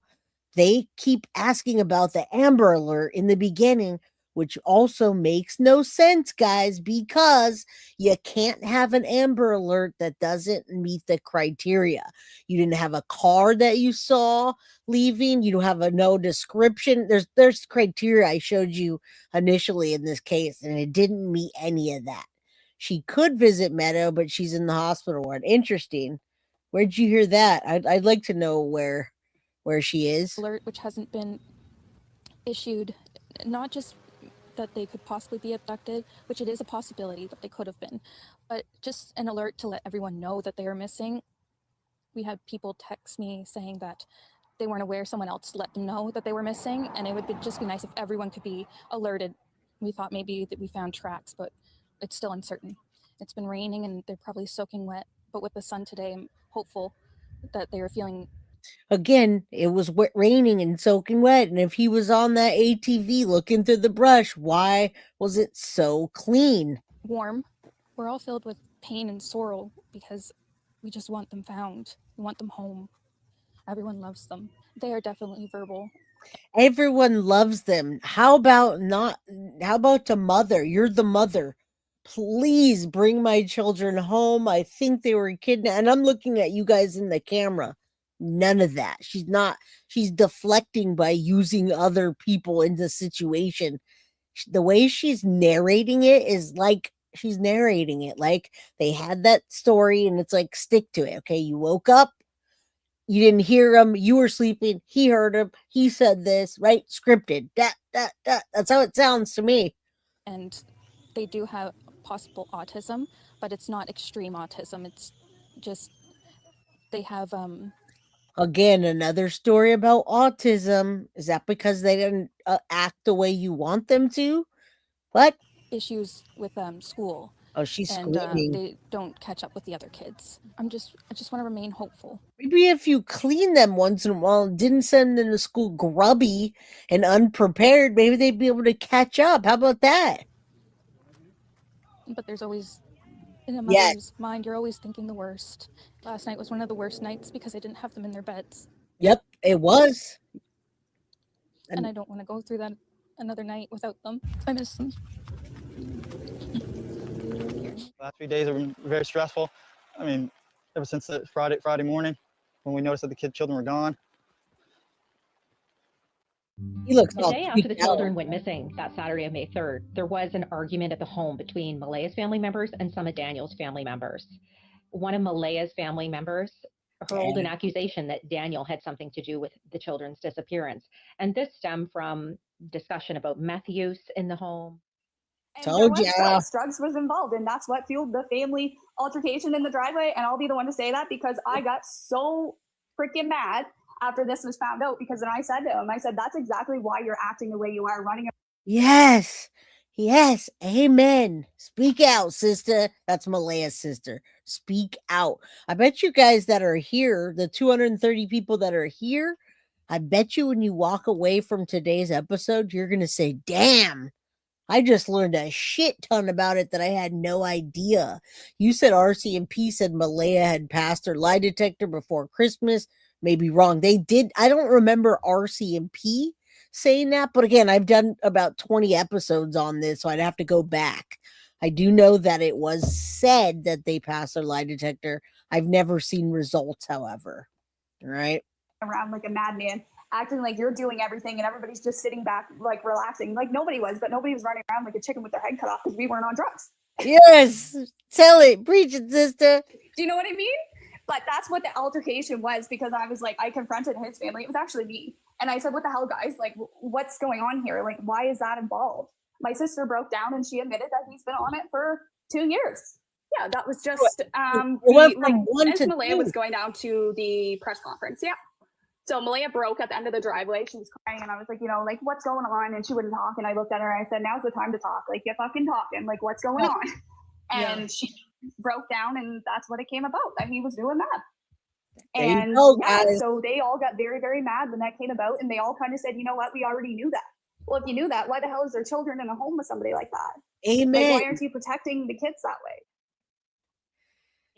Speaker 1: they keep asking about the Amber Alert in the beginning, which also makes no sense, guys, because you can't have an Amber Alert that doesn't meet the criteria. You didn't have a car that you saw leaving. You don't have no description. There's criteria I showed you initially in this case, and it didn't meet any of that. She could visit Meadow, but she's in the hospital ward. Interesting. Where'd you hear that? I'd like to know where she is.
Speaker 17: Alert, which hasn't been issued, not just that they could possibly be abducted, which it is a possibility that they could have been, but just an alert to let everyone know that they are missing. We had people text me saying that they weren't aware, someone else let them know that they were missing, and it would just be nice if everyone could be alerted. We thought maybe that we found tracks, but it's still uncertain. It's been raining and they're probably soaking wet, but with the sun today, I'm hopeful that they are feeling.
Speaker 1: Again, it was raining and soaking wet, and if he was on that ATV looking through the brush, why was it so clean?
Speaker 17: Warm. We're all filled with pain and sorrow because we just want them found. We want them home. Everyone loves them. They are definitely verbal.
Speaker 1: Everyone loves them. How about the mother? You're the mother. Please bring my children home. I think they were kidnapped. And I'm looking at you guys in the camera. None of that. She's deflecting by using other people in the situation. The way she's narrating it is like she's narrating it like they had that story and it's like, stick to it. Okay, you woke up, you didn't hear him, you were sleeping, he heard him, he said this, right? Scripted. That's how it sounds to me.
Speaker 17: And they do have possible autism, but it's not extreme autism. It's just they have
Speaker 1: Again, another story about autism. Is that because they didn't act the way you want them to? What?
Speaker 17: Issues with school.
Speaker 1: Oh, she's
Speaker 17: and
Speaker 1: screaming.
Speaker 17: They don't catch up with the other kids. I just want to remain hopeful.
Speaker 1: Maybe if you clean them once in a while and didn't send them to school grubby and unprepared, maybe they'd be able to catch up. How about that?
Speaker 17: But there's always, in a mother's mind, you're always thinking the worst. Last night was one of the worst nights because I didn't have them in their beds.
Speaker 1: Yep, it was.
Speaker 17: And I don't want to go through that another night without them. I miss them.
Speaker 2: The last few days have been very stressful. I mean, ever since the Friday morning when we noticed that the children were gone.
Speaker 1: He looks
Speaker 14: the day after the children went missing, that Saturday of May 3rd, there was an argument at the home between Malehya's family members and some of Daniel's family members. One of Malehya's family members hurled an accusation that Daniel had something to do with the children's disappearance. And this stemmed from discussion about meth use in the home.
Speaker 1: Told ya.
Speaker 3: Drugs was involved, and that's what fueled the family altercation in the driveway. And I'll be the one to say that because I got so freaking mad after this was found out, because then I said to him, I said, that's exactly why you're acting the way you are, running.
Speaker 1: Yes. Amen. Speak out, sister. That's Malehya's sister. Speak out. I bet you guys that are here, the 230 people that are here, I bet you when you walk away from today's episode, you're going to say, damn, I just learned a shit ton about it that I had no idea. You said RCMP said Malehya had passed her lie detector before Christmas. Maybe wrong. They did. I don't remember RCMP saying that, but again, I've done about 20 episodes on this, so I'd have to go back. I do know that it was said that they passed their lie detector. I've never seen results, however. All right.
Speaker 3: Around like a madman, acting like you're doing everything and everybody's just sitting back, like relaxing. Like nobody was, but nobody was running around like a chicken with their head cut off because we weren't on drugs.
Speaker 1: Yes. Tell it. Preach it, sister.
Speaker 3: Do you know what I mean? But that's what the altercation was, because I was like, I confronted his family. It was actually me. And I said, what the hell, guys? Like, what's going on here? Like, why is that involved? My sister broke down and she admitted that he's been on it for 2 years. Yeah, that was just, Malehya was going down to the press conference. Yeah. So Malehya broke at the end of the driveway. She was crying and I was like, like, what's going on? And she wouldn't talk. And I looked at her and I said, now's the time to talk. Like, get fucking talking. Like, what's going on? And she broke down, and that's what it came about, that he was doing that. And so they all got very, very mad when that came about, and they all kind of said, you know what, we already knew that. Well, if you knew that, why the hell is there children in a home with somebody like that?
Speaker 1: Amen.
Speaker 3: Like, why aren't you protecting the kids that way?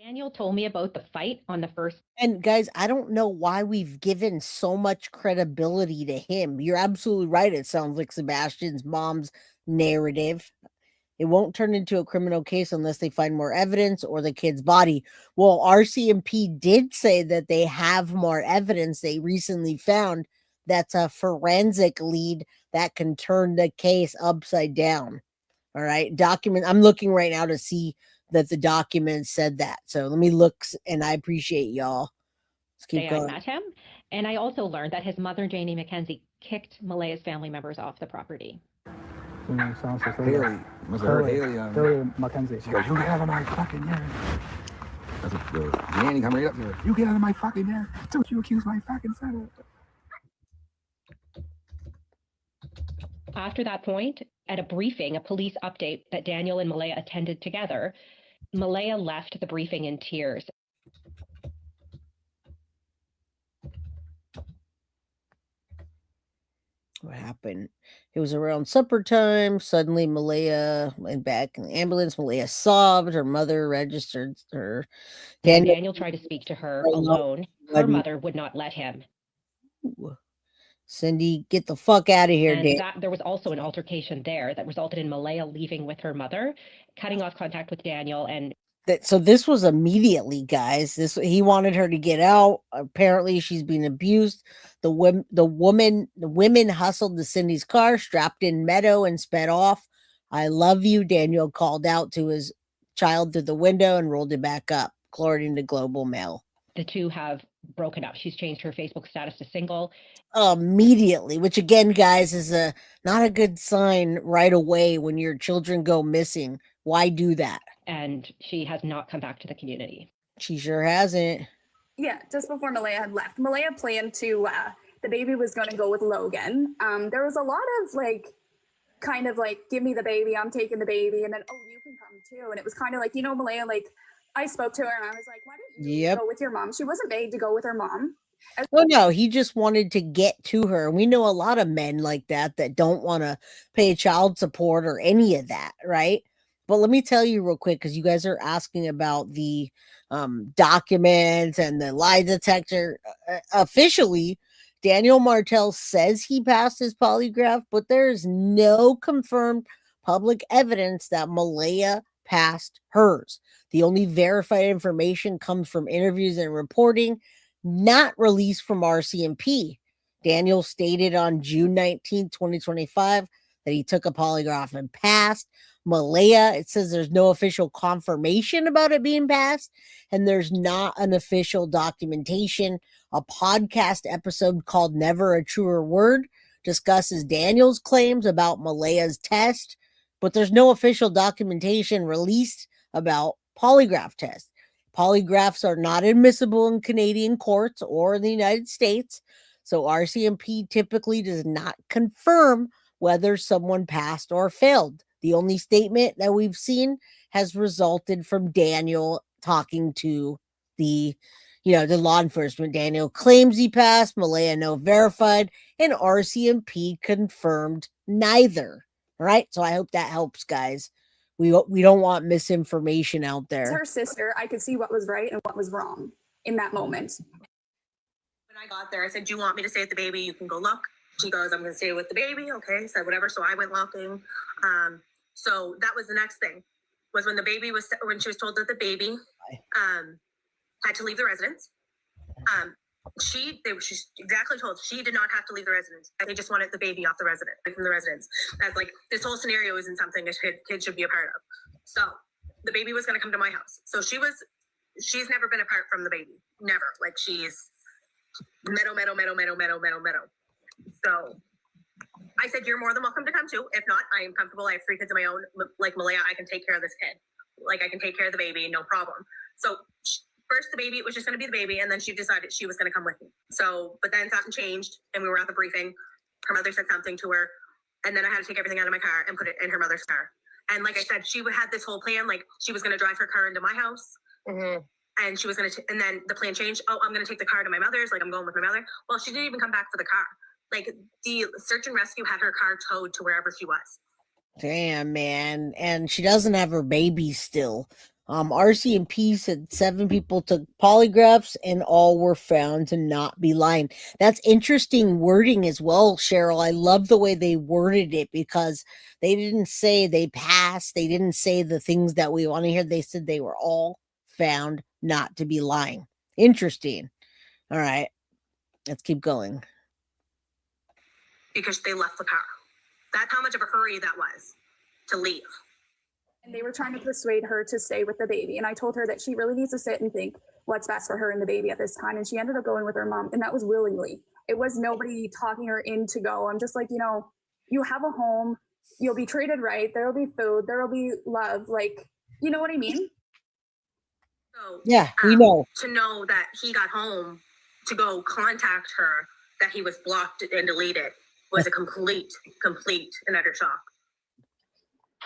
Speaker 14: Daniel told me about the fight on the first.
Speaker 1: And guys, I don't know why we've given so much credibility to him. You're absolutely right. It sounds like Sebastian's mom's narrative. It won't turn into a criminal case unless they find more evidence or the kid's body. Well, RCMP did say that they have more evidence they recently found. That's a forensic lead that can turn the case upside down. All right. I'm looking right now to see that the document said that. So let me look, and I appreciate y'all. Let's keep
Speaker 12: I
Speaker 1: going.
Speaker 12: met him, and I also learned that his mother, Janie McKenzie, kicked Malehya's family members off the property.
Speaker 25: Haley, Haley Mackenzie. She goes, you get out of my fucking yard. That's what the Danny come right up to her. You get out of my fucking yard. Don't you accuse my fucking son.
Speaker 12: After that point, at a briefing, a police update that Daniel and Malehya attended together, Malehya left the briefing in tears.
Speaker 1: What happened? It was around supper time. Suddenly, Malehya went back in the ambulance. Malehya sobbed. Her mother registered her.
Speaker 12: Daniel tried to speak to her alone. Her mother would not let him.
Speaker 1: Cindy, get the fuck out of here,
Speaker 12: And
Speaker 1: Dan.
Speaker 12: there was also an altercation there that resulted in Malehya leaving with her mother, cutting off contact with Daniel, and
Speaker 1: So this was immediately, guys. He wanted her to get out. Apparently, she's being abused. The women hustled to Cindy's car, strapped in Meadow, and sped off. I love you, Daniel called out to his child through the window and rolled it back up, according to Global Mail.
Speaker 12: the two have broken up. She's changed her Facebook status to single.
Speaker 1: Immediately, which again, guys, is not a good sign right away when your children go missing. Why do that?
Speaker 12: And she has not come back to the community.
Speaker 1: She sure hasn't.
Speaker 3: Yeah, just before Malehya had left, Malehya planned to, the baby was going to go with Logan. There was a lot of kind of give me the baby, I'm taking the baby, and then, oh, you can come too. And it was kind of Malehya, I spoke to her and I was like, why don't you go with your mom? She wasn't made to go with her mom.
Speaker 1: Oh no, he just wanted to get to her. We know a lot of men like that don't want to pay child support or any of that, right? But let me tell you real quick, because you guys are asking about the documents and the lie detector. Officially, Daniel Martell says he passed his polygraph, but there is no confirmed public evidence that Malehya passed hers. The only verified information comes from interviews and reporting, not released from RCMP. Daniel stated on June 19, 2025, that he took a polygraph and passed. Malehya, it says there's no official confirmation about it being passed, and there's not an official documentation. A podcast episode called Never a Truer Word discusses Daniel's claims about Malehya's test, but there's no official documentation released about polygraph tests. Polygraphs are not admissible in Canadian courts or in the United States, so RCMP typically does not confirm whether someone passed or failed. The only statement that we've seen has resulted from Daniel talking to the law enforcement. Daniel claims he passed, Malehya no verified, and RCMP confirmed neither. All right, so I hope that helps, guys. We don't want misinformation out there.
Speaker 3: As her sister, I could see what was right and what was wrong in that moment.
Speaker 5: When I got there, I said, do you want me to stay with the baby? You can go look. She goes, I'm going to stay with the baby. Okay, said whatever. So I went looking. So that was the next thing, was when she was told that the baby had to leave the residence. She's exactly told she did not have to leave the residence. They just wanted the baby off the residence, from the residence. As this whole scenario isn't something a kid should be a part of. So the baby was going to come to my house. So she's never been apart from the baby. Never. She's meadow. So I said, you're more than welcome to come too. If not, I am comfortable. I have 3 kids of my own. Like Malehya, I can take care of this kid. I can take care of the baby, no problem. So first the baby, it was just going to be the baby. And then she decided she was going to come with me. So, but then something changed and we were at the briefing. Her mother said something to her. And then I had to take everything out of my car and put it in her mother's car. And like I said, she had this whole plan. She was going to drive her car into my house. Mm-hmm. And she was going to, and then the plan changed. Oh, I'm going to take the car to my mother's. I'm going with my mother. Well, she didn't even come back for the car. The search and rescue had her car towed to wherever she was.
Speaker 1: Damn, man. And she doesn't have her baby still. RCMP said 7 people took polygraphs and all were found to not be lying. That's interesting wording as well, Cheryl. I love the way they worded it because they didn't say they passed. They didn't say the things that we want to hear. They said they were all found not to be lying. Interesting. All right, let's keep going.
Speaker 5: Because they left the car. That's how much of a hurry that was to leave.
Speaker 3: And they were trying to persuade her to stay with the baby. And I told her that she really needs to sit and think what's best for her and the baby at this time. And she ended up going with her mom. And that was willingly. It was nobody talking her in to go. I'm just like, you know, you have a home. You'll be treated right. There'll be food. There'll be love. Like, you know what I mean?
Speaker 5: So,
Speaker 1: yeah, we know.
Speaker 5: To know that he got home to go contact her, that he was blocked and deleted, was a complete and utter shock.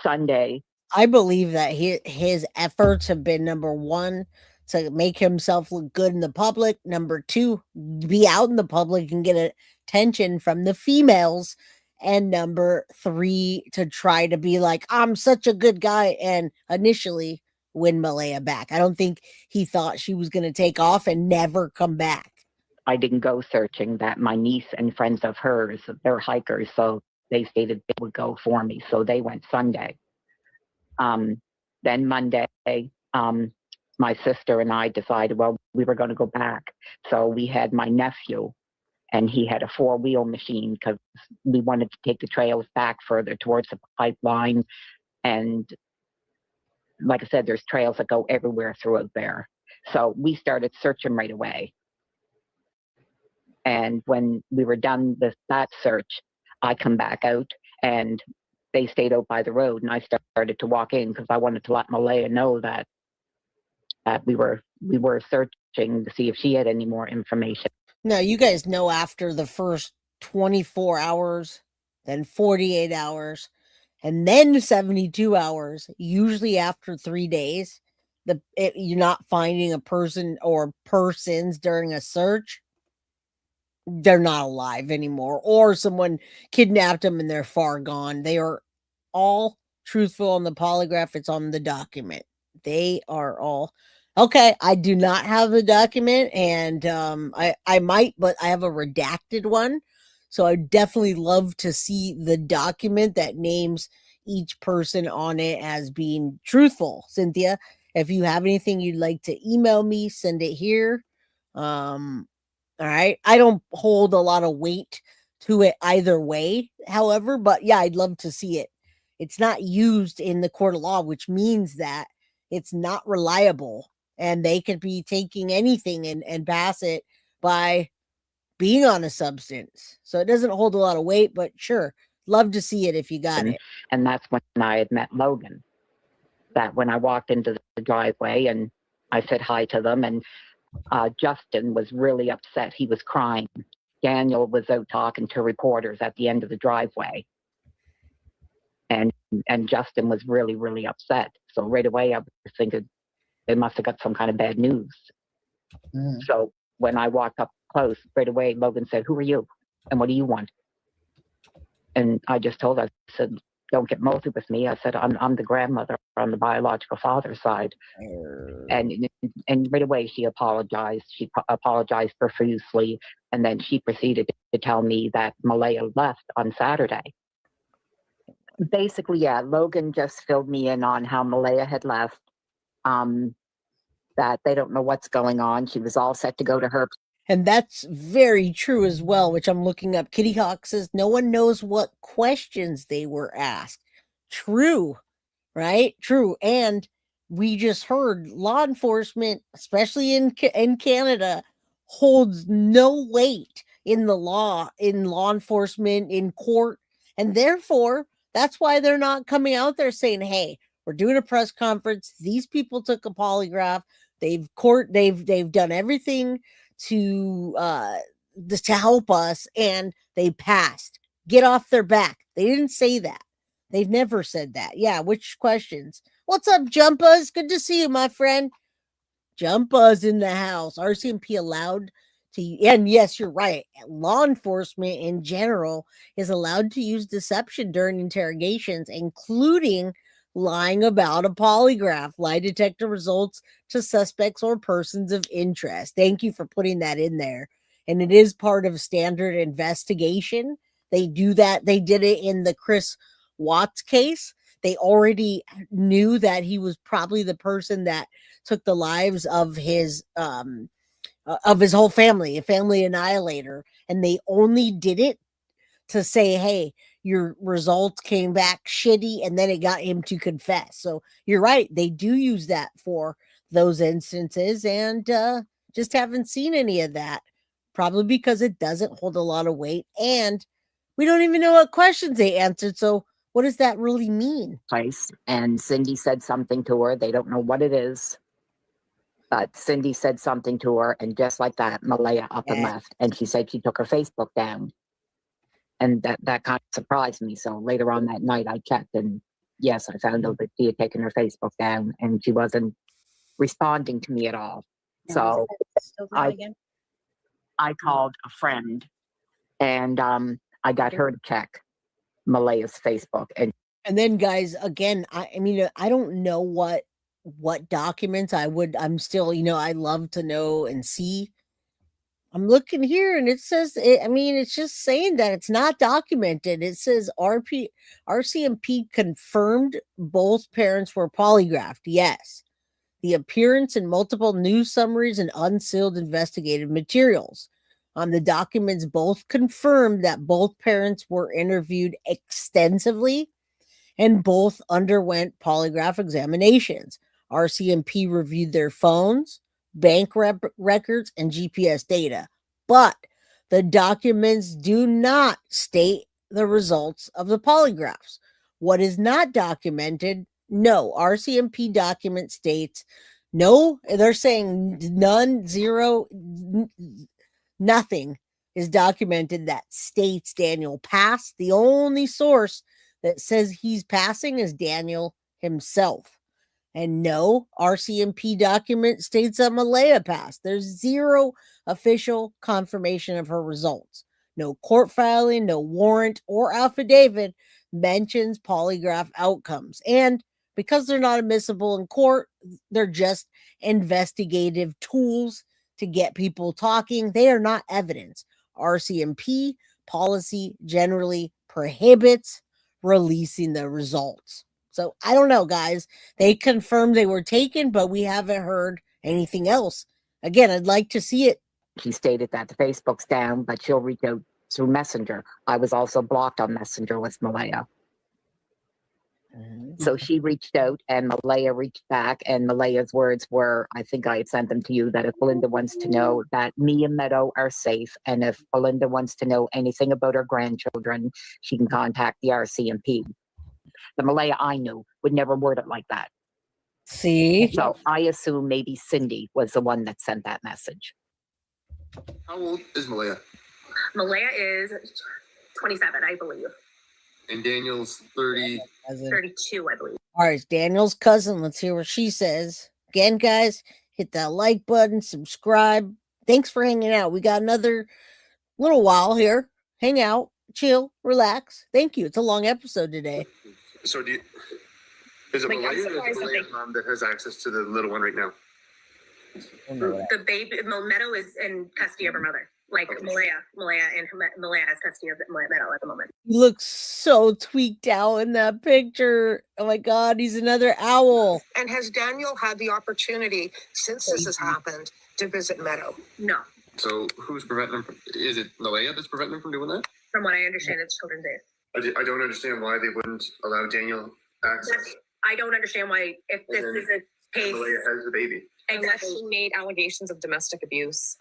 Speaker 10: Sunday.
Speaker 1: I believe that his efforts have been, number 1, to make himself look good in the public. Number 2, be out in the public and get attention from the females. And number 3, to try to be like, I'm such a good guy, and initially win Malehya back. I don't think he thought she was going to take off and never come back.
Speaker 10: I didn't go searching. That my niece and friends of hers, they're hikers, so they stated they would go for me. So they went Sunday. Then Monday, my sister and I decided, well, we were going to go back. So we had my nephew, and he had a 4-wheel machine because we wanted to take the trails back further towards the pipeline. And like I said, there's trails that go everywhere through there. So we started searching right away. And when we were done with that search, I come back out and they stayed out by the road, and I started to walk in because I wanted to let Malehya know that we were searching to see if she had any more information.
Speaker 1: Now, you guys know after the first 24 hours, then 48 hours, and then 72 hours, usually after 3 days, you're not finding a person or persons during a search, they're not alive anymore, or someone kidnapped them and they're far gone. They are all truthful on the polygraph. It's on the document. They are all okay. I do not have the document, and I might, but I have a redacted one. So I definitely love to see the document that names each person on it as being truthful. Cynthia, if you have anything you'd like to email me, send it here. All right. I don't hold a lot of weight to it either way, however, but yeah, I'd love to see it. It's not used in the court of law, which means that it's not reliable, and they could be taking anything and pass it by being on a substance. So it doesn't hold a lot of weight, but sure, love to see it if you got it.
Speaker 10: And that's when I had met Logan. That when I walked into the driveway and I said hi to them, and Justin was really upset. He was crying. Daniel was out talking to reporters at the end of the driveway. And Justin was really, really upset. So right away, I was thinking they must have got some kind of bad news. So when I walked up close, right away, Logan said, "Who are you? And what do you want?" And I just told her, I said, "Don't get mopey with me." I said, I'm the grandmother on the biological father's side. And right away, she apologized. She apologized profusely. And then she proceeded to tell me that Malehya left on Saturday. Basically, yeah, Logan just filled me in on how Malehya had left, that they don't know what's going on. She was all set to go to her.
Speaker 1: And that's very true as well, which I'm looking up. Kitty Hawk says no one knows what questions they were asked. True, right? True. And we just heard law enforcement, especially in Canada, holds no weight in the law, in law enforcement, in court. And therefore, that's why they're not coming out there saying, hey, we're doing a press conference. These people took a polygraph. They've done everything to help us, and they passed. Get off their back. They didn't say that. They've never said that. Yeah, which questions? What's up, Jumpers? Good to see you, my friend. Jumpers in the house. RCMP allowed to, and yes, you're right. Law enforcement in general is allowed to use deception during interrogations, including lying about a polygraph, lie detector results to suspects or persons of interest. Thank you for putting that in there. And it is part of standard investigation. They do that. They did it in the Chris Watts case. They already knew that he was probably the person that took the lives of his whole family, a family annihilator. And they only did it to say, hey, your results came back shitty, and then it got him to confess. So you're right. They do use that for those instances, and just haven't seen any of that. Probably because it doesn't hold a lot of weight, and we don't even know what questions they answered. So what does that really mean?
Speaker 8: Place, and Cindy said something to her. They don't know what it is, but Cindy said something to her, and just like that, Malehya up and left. And she said she took her Facebook down. And that kind of surprised me. So later on that night, I checked, and yes, I found out that she had taken her Facebook down, and she wasn't responding to me at all. So I called a friend, and I got her to check Malehya's Facebook.
Speaker 1: And then, guys, again, I mean, I don't know what documents I'm still, I love to know and see. I'm looking here, and it says, it's just saying that it's not documented. It says RCMP confirmed both parents were polygraphed. Yes. The appearance in multiple news summaries and unsealed investigative materials. The documents both confirmed that both parents were interviewed extensively and both underwent polygraph examinations. RCMP reviewed their phones, bank records, and GPS data, but the documents do not state the results of the polygraphs. What is not documented? No, RCMP document states no. They're saying none, zero, nothing is documented that states Daniel passed. The only source that says he's passing is Daniel himself. And no, RCMP document states that Malehya passed. There's zero official confirmation of her results. No court filing, no warrant or affidavit mentions polygraph outcomes. And because they're not admissible in court, they're just investigative tools to get people talking. They are not evidence. RCMP policy generally prohibits releasing the results. So I don't know, guys. They confirmed they were taken, but we haven't heard anything else. Again, I'd like to see it.
Speaker 8: She stated that the Facebook's down, but she'll reach out through Messenger. I was also blocked on Messenger with Malehya. So she reached out, and Malehya reached back, and Malehya's words were, I think I had sent them to you, that if Belinda wants to know that me and Meadow are safe, and if Belinda wants to know anything about her grandchildren, she can contact the RCMP. The Malehya I knew would never word it like that.
Speaker 1: See?
Speaker 8: So I assume maybe Cindy was the one that sent that message.
Speaker 6: How old is Malehya?
Speaker 5: Malehya is 27, I believe.
Speaker 6: And Daniel's 30.
Speaker 5: 32, I believe.
Speaker 1: All right, it's Daniel's cousin. Let's hear what she says. Again, guys, hit that like button, subscribe. Thanks for hanging out. We got another little while here. Hang out, chill, relax. Thank you. It's a long episode today.
Speaker 6: So is it Malehya or is it Malaya's mom that has access to the little one right now?
Speaker 5: The baby, Meadow is in custody of her mother. Like Malehya has custody of Meadow at the moment.
Speaker 1: He looks so tweaked out in that picture. Oh my God, he's another owl.
Speaker 19: And has Daniel had the opportunity since this has happened to visit Meadow?
Speaker 5: No.
Speaker 6: So who's preventing him from, is it Malehya that's preventing him from doing that?
Speaker 5: From what I understand, it's Children's Aid.
Speaker 6: I don't understand why they wouldn't allow Daniel access.
Speaker 5: I don't understand why, if this is a case.
Speaker 6: Malehya has the baby.
Speaker 20: Unless she made allegations of domestic abuse.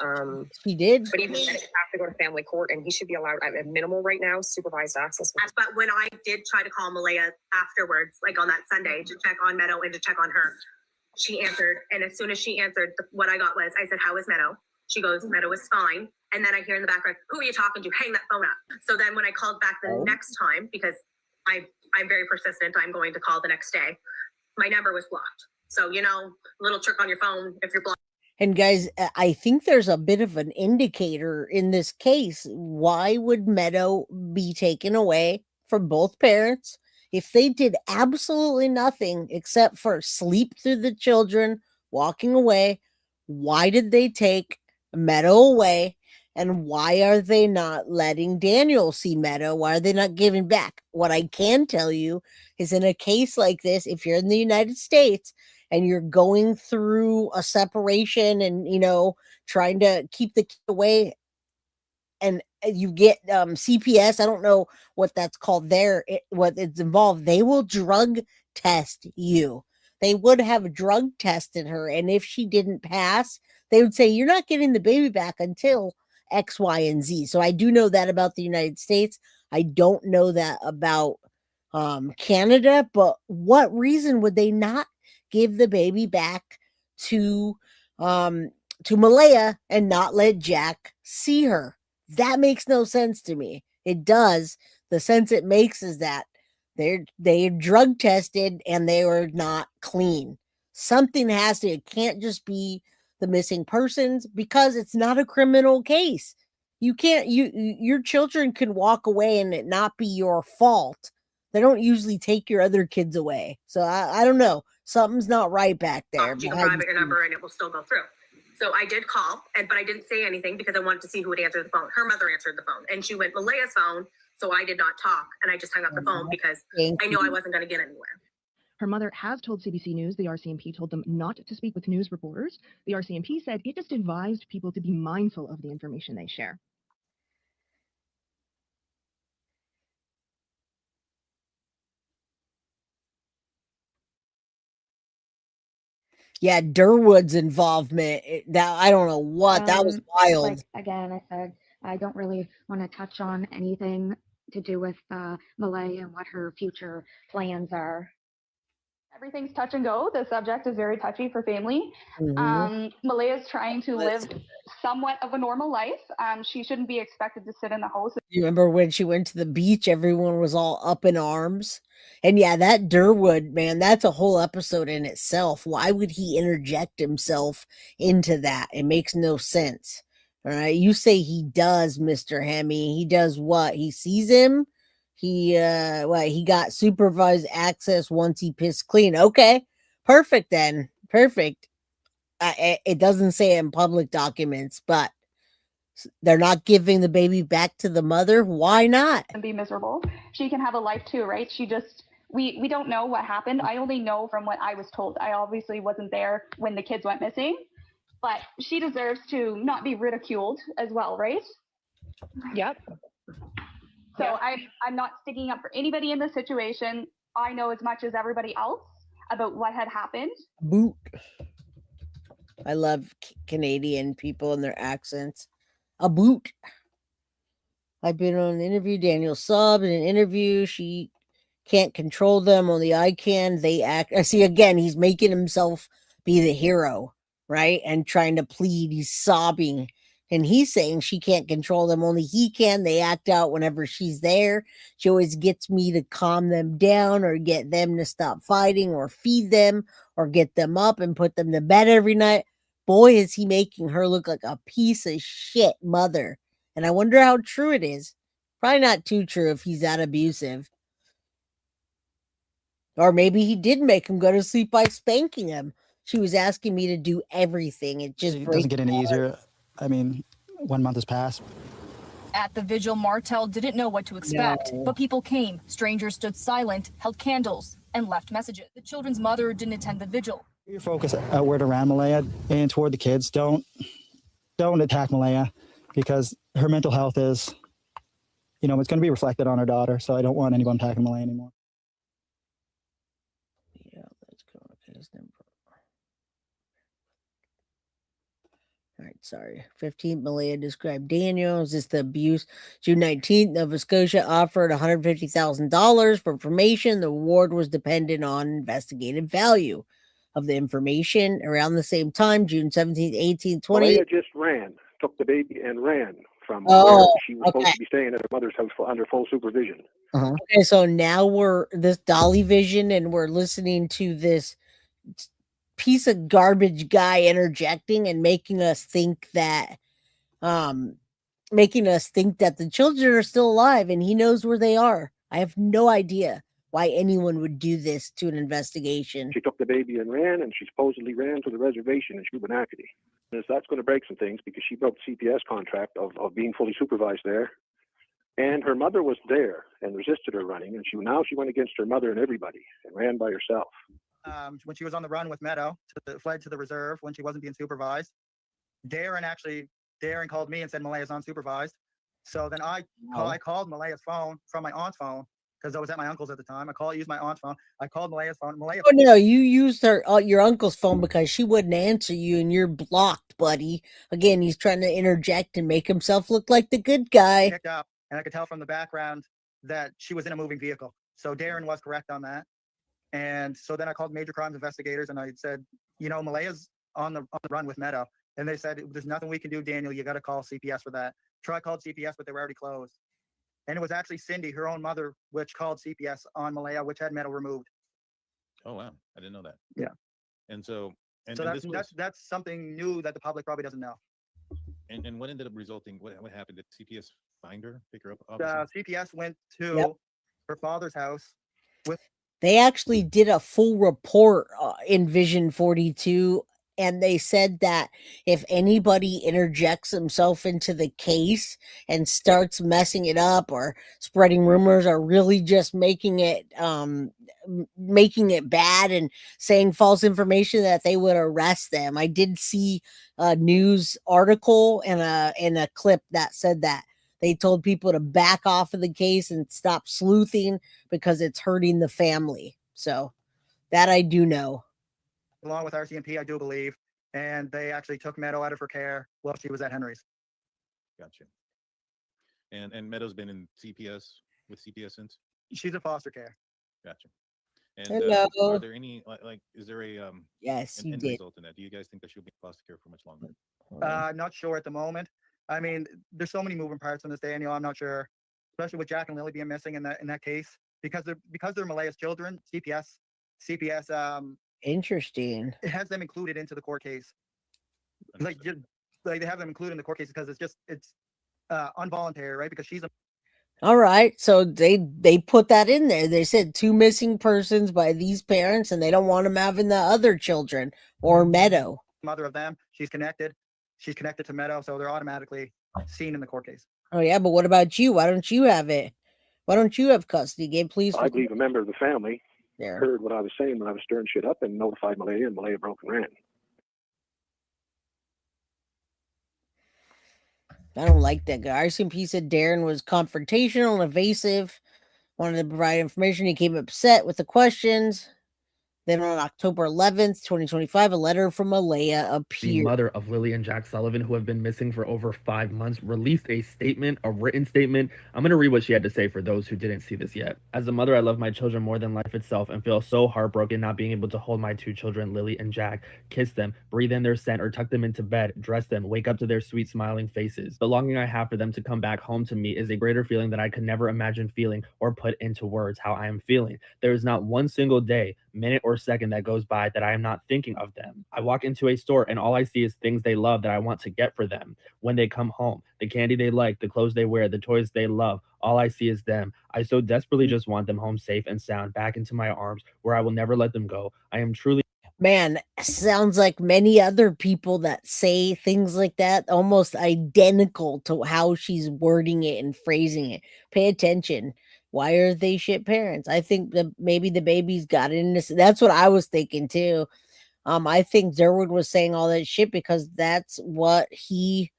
Speaker 1: He did.
Speaker 20: But even then, you have to go to family court, and he should be allowed at minimal right now supervised access.
Speaker 5: But when I did try to call Malehya afterwards, like on that Sunday, to check on Meadow and to check on her, she answered. And as soon as she answered, what I got was, I said, "How is Meadow?" She goes, "Meadow is fine." And then I hear in the background, "Who are you talking to? Hang that phone up." So then when I called back the next time, because I'm very persistent, I'm going to call the next day, my number was blocked. So, little trick on your phone if you're blocked.
Speaker 1: And guys, I think there's a bit of an indicator in this case. Why would Meadow be taken away from both parents If they did absolutely nothing except for sleep through the children walking away, why did they take Meadow away? And why are they not letting Daniel see Meadow? Why are they not giving back? What I can tell you is, in a case like this, if you're in the United States and you're going through a separation and, trying to keep the kid away, and you get CPS, I don't know what that's called there, what it's involved, they will drug test you. They would have drug tested her, and if she didn't pass, they would say, you're not getting the baby back until X, Y, and Z. So I do know that about the United States. I don't know that about Canada, but what reason would they not give the baby back to Malehya and not let Jack see her? That makes no sense to me. It does. The sense it makes is that they're drug tested and they were not clean. Something has to. It can't just be the missing persons, because it's not a criminal case. You can't. Your children can walk away and it not be your fault. They don't usually take your other kids away. So I don't know. Something's not right back there.
Speaker 5: You can private your number and it will still go through. So I did call, but I didn't say anything because I wanted to see who would answer the phone. Her mother answered the phone, and she went Malehya's phone, so I did not talk, and I just hung up the phone because I knew I wasn't going to get anywhere.
Speaker 4: Her mother has told CBC News the RCMP told them not to speak with news reporters. The RCMP said it just advised people to be mindful of the information they share.
Speaker 1: Yeah, Durwood's involvement, that I don't know what, that was wild.
Speaker 7: Like, again, I said, I don't really want to touch on anything to do with Malehya and what her future plans are.
Speaker 3: Everything's touch and go. The subject is very touchy for family. Malehya is trying to live somewhat of a normal life. She shouldn't be expected to sit in the house.
Speaker 1: You remember when she went to the beach, everyone was all up in arms? And yeah, that Durwood, man, that's a whole episode in itself. Why would he interject himself into that? It makes no sense. All right. You say he does, Mr. Hemi. He does what? He sees him. He got supervised access once he pissed clean. Okay. Perfect then. Perfect. It doesn't say in public documents, but they're not giving the baby back to the mother. Why not?
Speaker 3: And be miserable. She can have a life too, right? She just, we don't know what happened. I only know from what I was told. I obviously wasn't there when the kids went missing, but she deserves to not be ridiculed as well, right?
Speaker 14: Yep.
Speaker 3: So I'm not sticking up for anybody in this situation. I know as much as everybody else about what had happened.
Speaker 1: Boot. I love Canadian people and their accents. A boot. I've been on an interview. Daniel Sub in an interview. She can't control them. Only I can. They act. I see again. He's making himself be the hero, right? And trying to plead. He's sobbing. And he's saying she can't control them. Only he can. They act out whenever she's there. She always gets me to calm them down or get them to stop fighting or feed them or get them up and put them to bed every night. Boy, is he making her look like a piece of shit mother. And I wonder how true it is. Probably not too true if he's that abusive. Or maybe he did make him go to sleep by spanking him. She was asking me to do everything. It just
Speaker 2: doesn't get any easier. I mean, 1 month has passed.
Speaker 16: At the vigil, Martell didn't know what to expect, but people came. Strangers stood silent, held candles, and left messages. The children's mother didn't attend the vigil.
Speaker 2: Your focus outward around Malehya and toward the kids. Don't attack Malehya, because her mental health is, it's going to be reflected on her daughter. So I don't want anyone attacking Malehya anymore.
Speaker 1: Yeah, let's go. Okay, his number. All right, sorry. 15th, Malehya described Daniel. Is this the abuse? June 19th, Nova Scotia offered $150,000 for information. The award was dependent on investigative value of the information. Around the same time, June 17th, 18th, 20th.
Speaker 9: Malehya just took the baby and ran from where she was supposed to be staying at her mother's house under full supervision.
Speaker 1: Okay, so now we're this Dolly Vision and we're listening to this piece of garbage guy interjecting and making us think that the children are still alive and he knows where they are. I have no idea why anyone would do this to an investigation.
Speaker 13: She took the baby and ran, and she supposedly ran to the reservation in Shubenacadie. That's going to break some things because she broke the CPS contract of being fully supervised there. And her mother was there and resisted her running, and she went against her mother and everybody and ran by herself.
Speaker 26: When she was on the run with Meadow, fled to the reserve when she wasn't being supervised. Darren called me and said Maleha's unsupervised. So then I called Maleha's phone from my aunt's phone because I was at my uncle's at the time. Used my aunt's phone. I called Maleha's phone.
Speaker 1: Oh no, you used your uncle's phone because she wouldn't answer you, and you're blocked, buddy. Again, he's trying to interject and make himself look like the good guy.
Speaker 26: Picked up, and I could tell from the background that she was in a moving vehicle. So Darren was correct on that. And so then I called major crimes investigators, and I said, Maleha's on the run with Meadow. And they said, there's nothing we can do, Daniel. You got to call CPS for that. Troy called CPS, but they were already closed. And it was actually Cindy, her own mother, which called CPS on Malehya, which had Meadow removed.
Speaker 15: Oh, wow. I didn't know that.
Speaker 26: Yeah.
Speaker 15: And so...
Speaker 26: that's something new that the public probably doesn't know.
Speaker 15: And what ended up resulting? What happened? Did CPS find her, pick her up?
Speaker 26: CPS went to her father's house.
Speaker 1: They actually did a full report in Vision 42, and they said that if anybody interjects himself into the case and starts messing it up or spreading rumors or really just making it bad and saying false information, that they would arrest them. I did see a news article and a clip that said that they told people to back off of the case and stop sleuthing because it's hurting the family. So that I do know.
Speaker 26: Along with RCMP, I do believe. And they actually took Meadow out of her care while she was at Henry's.
Speaker 15: Gotcha. And Meadow's been in CPS with CPS since?
Speaker 26: She's in foster care.
Speaker 15: Gotcha. And
Speaker 1: Hello.
Speaker 15: Are there any is there a
Speaker 1: yes,
Speaker 15: an
Speaker 1: you
Speaker 15: end
Speaker 1: did.
Speaker 15: result in that? Do you guys think that she'll be in foster care for much longer?
Speaker 26: Not sure at the moment. I mean, there's so many moving parts in this, Daniel. I'm not sure, especially with Jack and Lily being missing in that case because they're Malehya's children. CPS.
Speaker 1: Interesting.
Speaker 26: It has them included into the court case. Like they have them included in the court case because it's involuntary, right? Because she's a.
Speaker 1: All right, so they put that in there. They said 2 missing persons by these parents, and they don't want them having the other children or Meadow.
Speaker 26: Mother of them. She's connected to Meadow, so they're automatically seen in the court case.
Speaker 1: Oh yeah, but what about you? Why don't you have it? Why don't you have custody, Gabe? Please.
Speaker 13: I believe a member of the family
Speaker 1: there
Speaker 13: heard what I was saying when I was stirring shit up and notified Malehya, and Malehya broke and ran.
Speaker 1: I don't like that guy. RCMP said Darren was confrontational and evasive, wanted to provide information. He came upset with the questions. Then on October 11th, 2025, a letter from Malehya appeared.
Speaker 21: The mother of Lilly and Jack Sullivan, who have been missing for over 5 months, released a written statement. I'm going to read what she had to say for those who didn't see this yet. As a mother, I love my children more than life itself and feel so heartbroken not being able to hold my 2 children, Lily and Jack, kiss them, breathe in their scent, or tuck them into bed, dress them, wake up to their sweet smiling faces. The longing I have for them to come back home to me is a greater feeling that I could never imagine feeling or put into words how I am feeling. There is not one single day, minute, or second that goes by that I am not thinking of them. I walk into a store and all I see is things they love that I want to get for them. When they come home, the candy they like, the clothes they wear, the toys they love, all I see is them. I so desperately just want them home safe and sound, back into my arms where I will never let them go. I am truly...
Speaker 1: Man, sounds like many other people that say things like that, almost identical to how she's wording it and phrasing it. Pay attention. Why are they shit parents? I think that maybe the baby's got in this. That's what I was thinking too. I think Durwood was saying all that shit because that's what he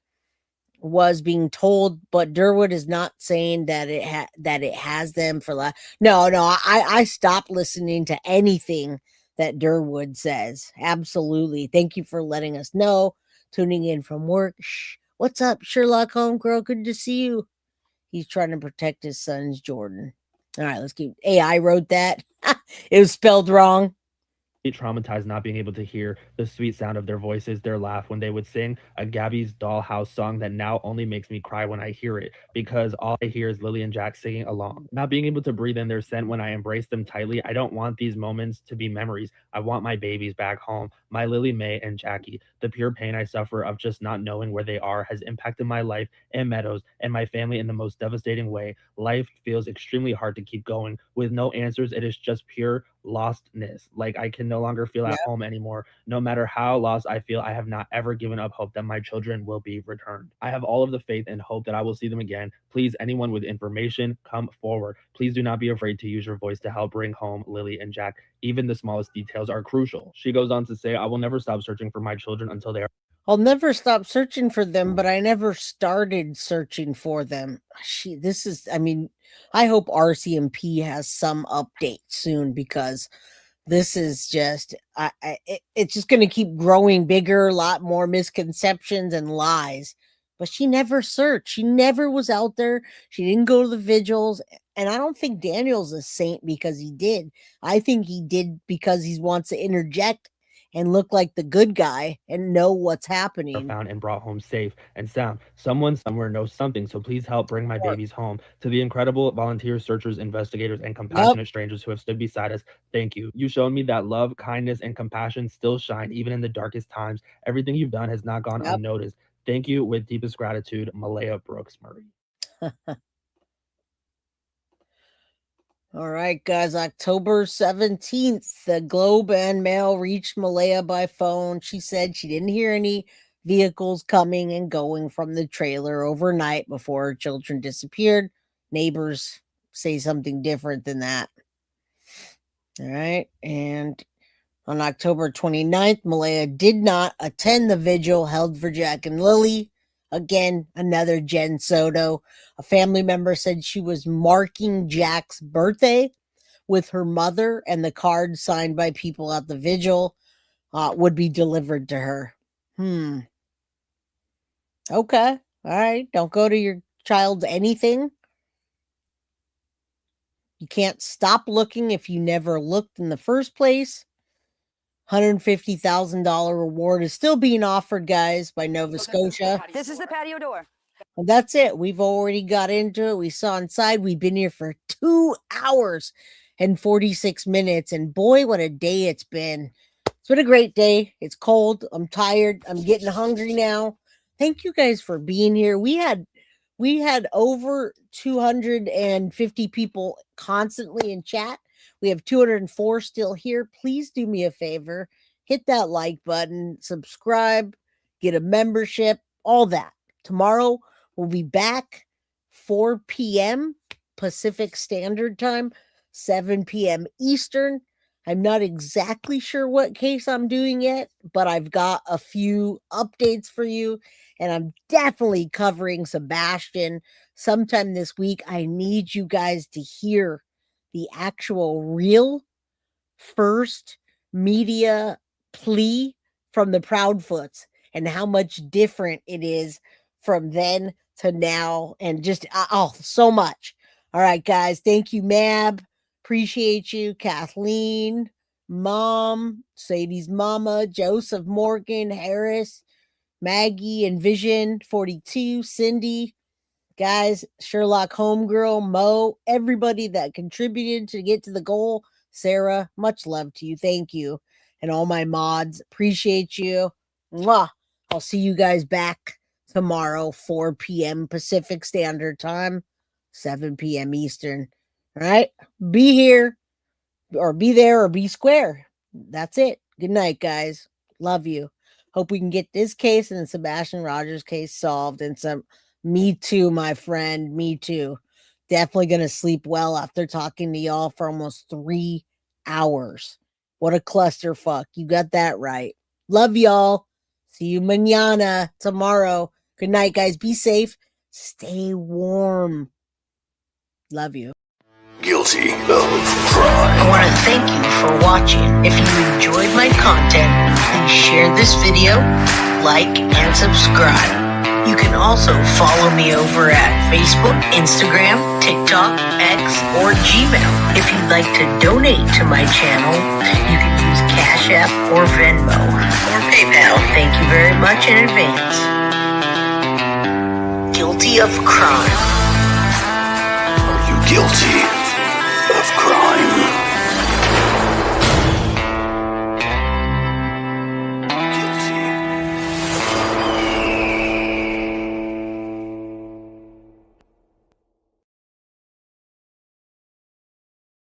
Speaker 1: was being told. But Durwood is not saying that it has them for life. No. I stopped listening to anything that Durwood says. Absolutely. Thank you for letting us know. Tuning in from work. Shh. What's up, Sherlock Holmes girl? Good to see you. He's trying to protect his sons, Jordan. All right, let's keep. AI wrote that. It was spelled wrong.
Speaker 21: traumatized not being able to hear the sweet sound of their voices, their laugh when they would sing a Gabby's Dollhouse song that now only makes me cry when I hear it, because all I hear is Lily and Jack singing along. Not being able to breathe in their scent when I embrace them tightly. I don't want these moments to be memories. I want my babies back home, my Lily Mae and Jackie. The pure pain I suffer of just not knowing where they are has impacted my life and Meadows and my family in the most devastating way. Life feels extremely hard to keep going. With no answers, it is just pure lostness. Like I can no longer feel at home anymore. No matter how lost I feel, I have not ever given up hope that my children will be returned. I have all of the faith and hope that I will see them again. Please, anyone with information, come forward. Please do not be afraid to use your voice to help bring home Lily and Jack. Even the smallest details are crucial. She goes on to say, I will never stop searching for my children until they are.
Speaker 1: I'll never stop searching for them, but I never started searching for them. I hope RCMP has some update soon, because this is just, it's just going to keep growing bigger, a lot more misconceptions and lies. But she never searched. She never was out there. She didn't go to the vigils. And I don't think Daniel's a saint because he did. I think he did because he wants to interject and look like the good guy and know what's happening.
Speaker 21: Found and brought home safe and sound. Someone somewhere knows something, so please help bring my babies home. To the incredible volunteers, searchers, investigators, and compassionate strangers who have stood beside us, thank you. You showed me that love, kindness, and compassion still shine even in the darkest times. Everything you've done has not gone unnoticed. Thank you with deepest gratitude, Malehya Brooks-Murray.
Speaker 1: All right, guys, October 17th, the Globe and Mail reached Malehya by phone. She said she didn't hear any vehicles coming and going from the trailer overnight before her children disappeared. Neighbors say something different than that. All right, and on October 29th, Malehya did not attend the vigil held for Jack and Lily. Again, another Jen Soto. A family member said she was marking Jack's birthday with her mother, and the card signed by people at the vigil would be delivered to her. Okay. All right. Don't go to your child's anything. You can't stop looking if you never looked in the first place. $150,000 reward is still being offered, guys, by Nova Scotia.
Speaker 11: This is the patio door.
Speaker 1: And that's it. We've already got into it. We saw inside. We've been here for 2 hours and 46 minutes. And boy, what a day it's been. It's been a great day. It's cold. I'm tired. I'm getting hungry now. Thank you guys for being here. We had over 250 people constantly in chat. We have 204 still here. Please do me a favor. Hit that like button, subscribe, get a membership, all that. Tomorrow we'll be back 4 p.m. Pacific Standard Time, 7 p.m. Eastern. I'm not exactly sure what case I'm doing yet, but I've got a few updates for you, and I'm definitely covering Sebastian sometime this week. I need you guys to hear the actual real first media plea from the Proudfoots and how much different it is from then to now, and just so much. All right, guys, thank you, Mab. Appreciate you, Kathleen, Mom, Sadie's mama, Joseph Morgan, Harris, Maggie, Envision 42, Cindy, guys, Sherlock Homegirl, Mo, everybody that contributed to get to the goal. Sarah, much love to you. Thank you. And all my mods, appreciate you. Mwah. I'll see you guys back tomorrow, 4 p.m. Pacific Standard Time, 7 p.m. Eastern. All right? Be here, or be there, or be square. That's it. Good night, guys. Love you. Hope we can get this case and the Sebastian Rogers case solved, and some me too, my friend. Me too. Definitely going to sleep well after talking to y'all for almost 3 hours. What a clusterfuck. You got that right. Love y'all. See you mañana, tomorrow. Good night, guys. Be safe. Stay warm. Love you.
Speaker 17: Guilty of crime.
Speaker 1: I want to thank you for watching. If you enjoyed my content, please share this video, like, and subscribe. You can also follow me over at Facebook, Instagram, TikTok, X, or Gmail. If you'd like to donate to my channel, you can use Cash App or Venmo or PayPal. Thank you very much in advance. Guilty of crime.
Speaker 17: Are you guilty of crime?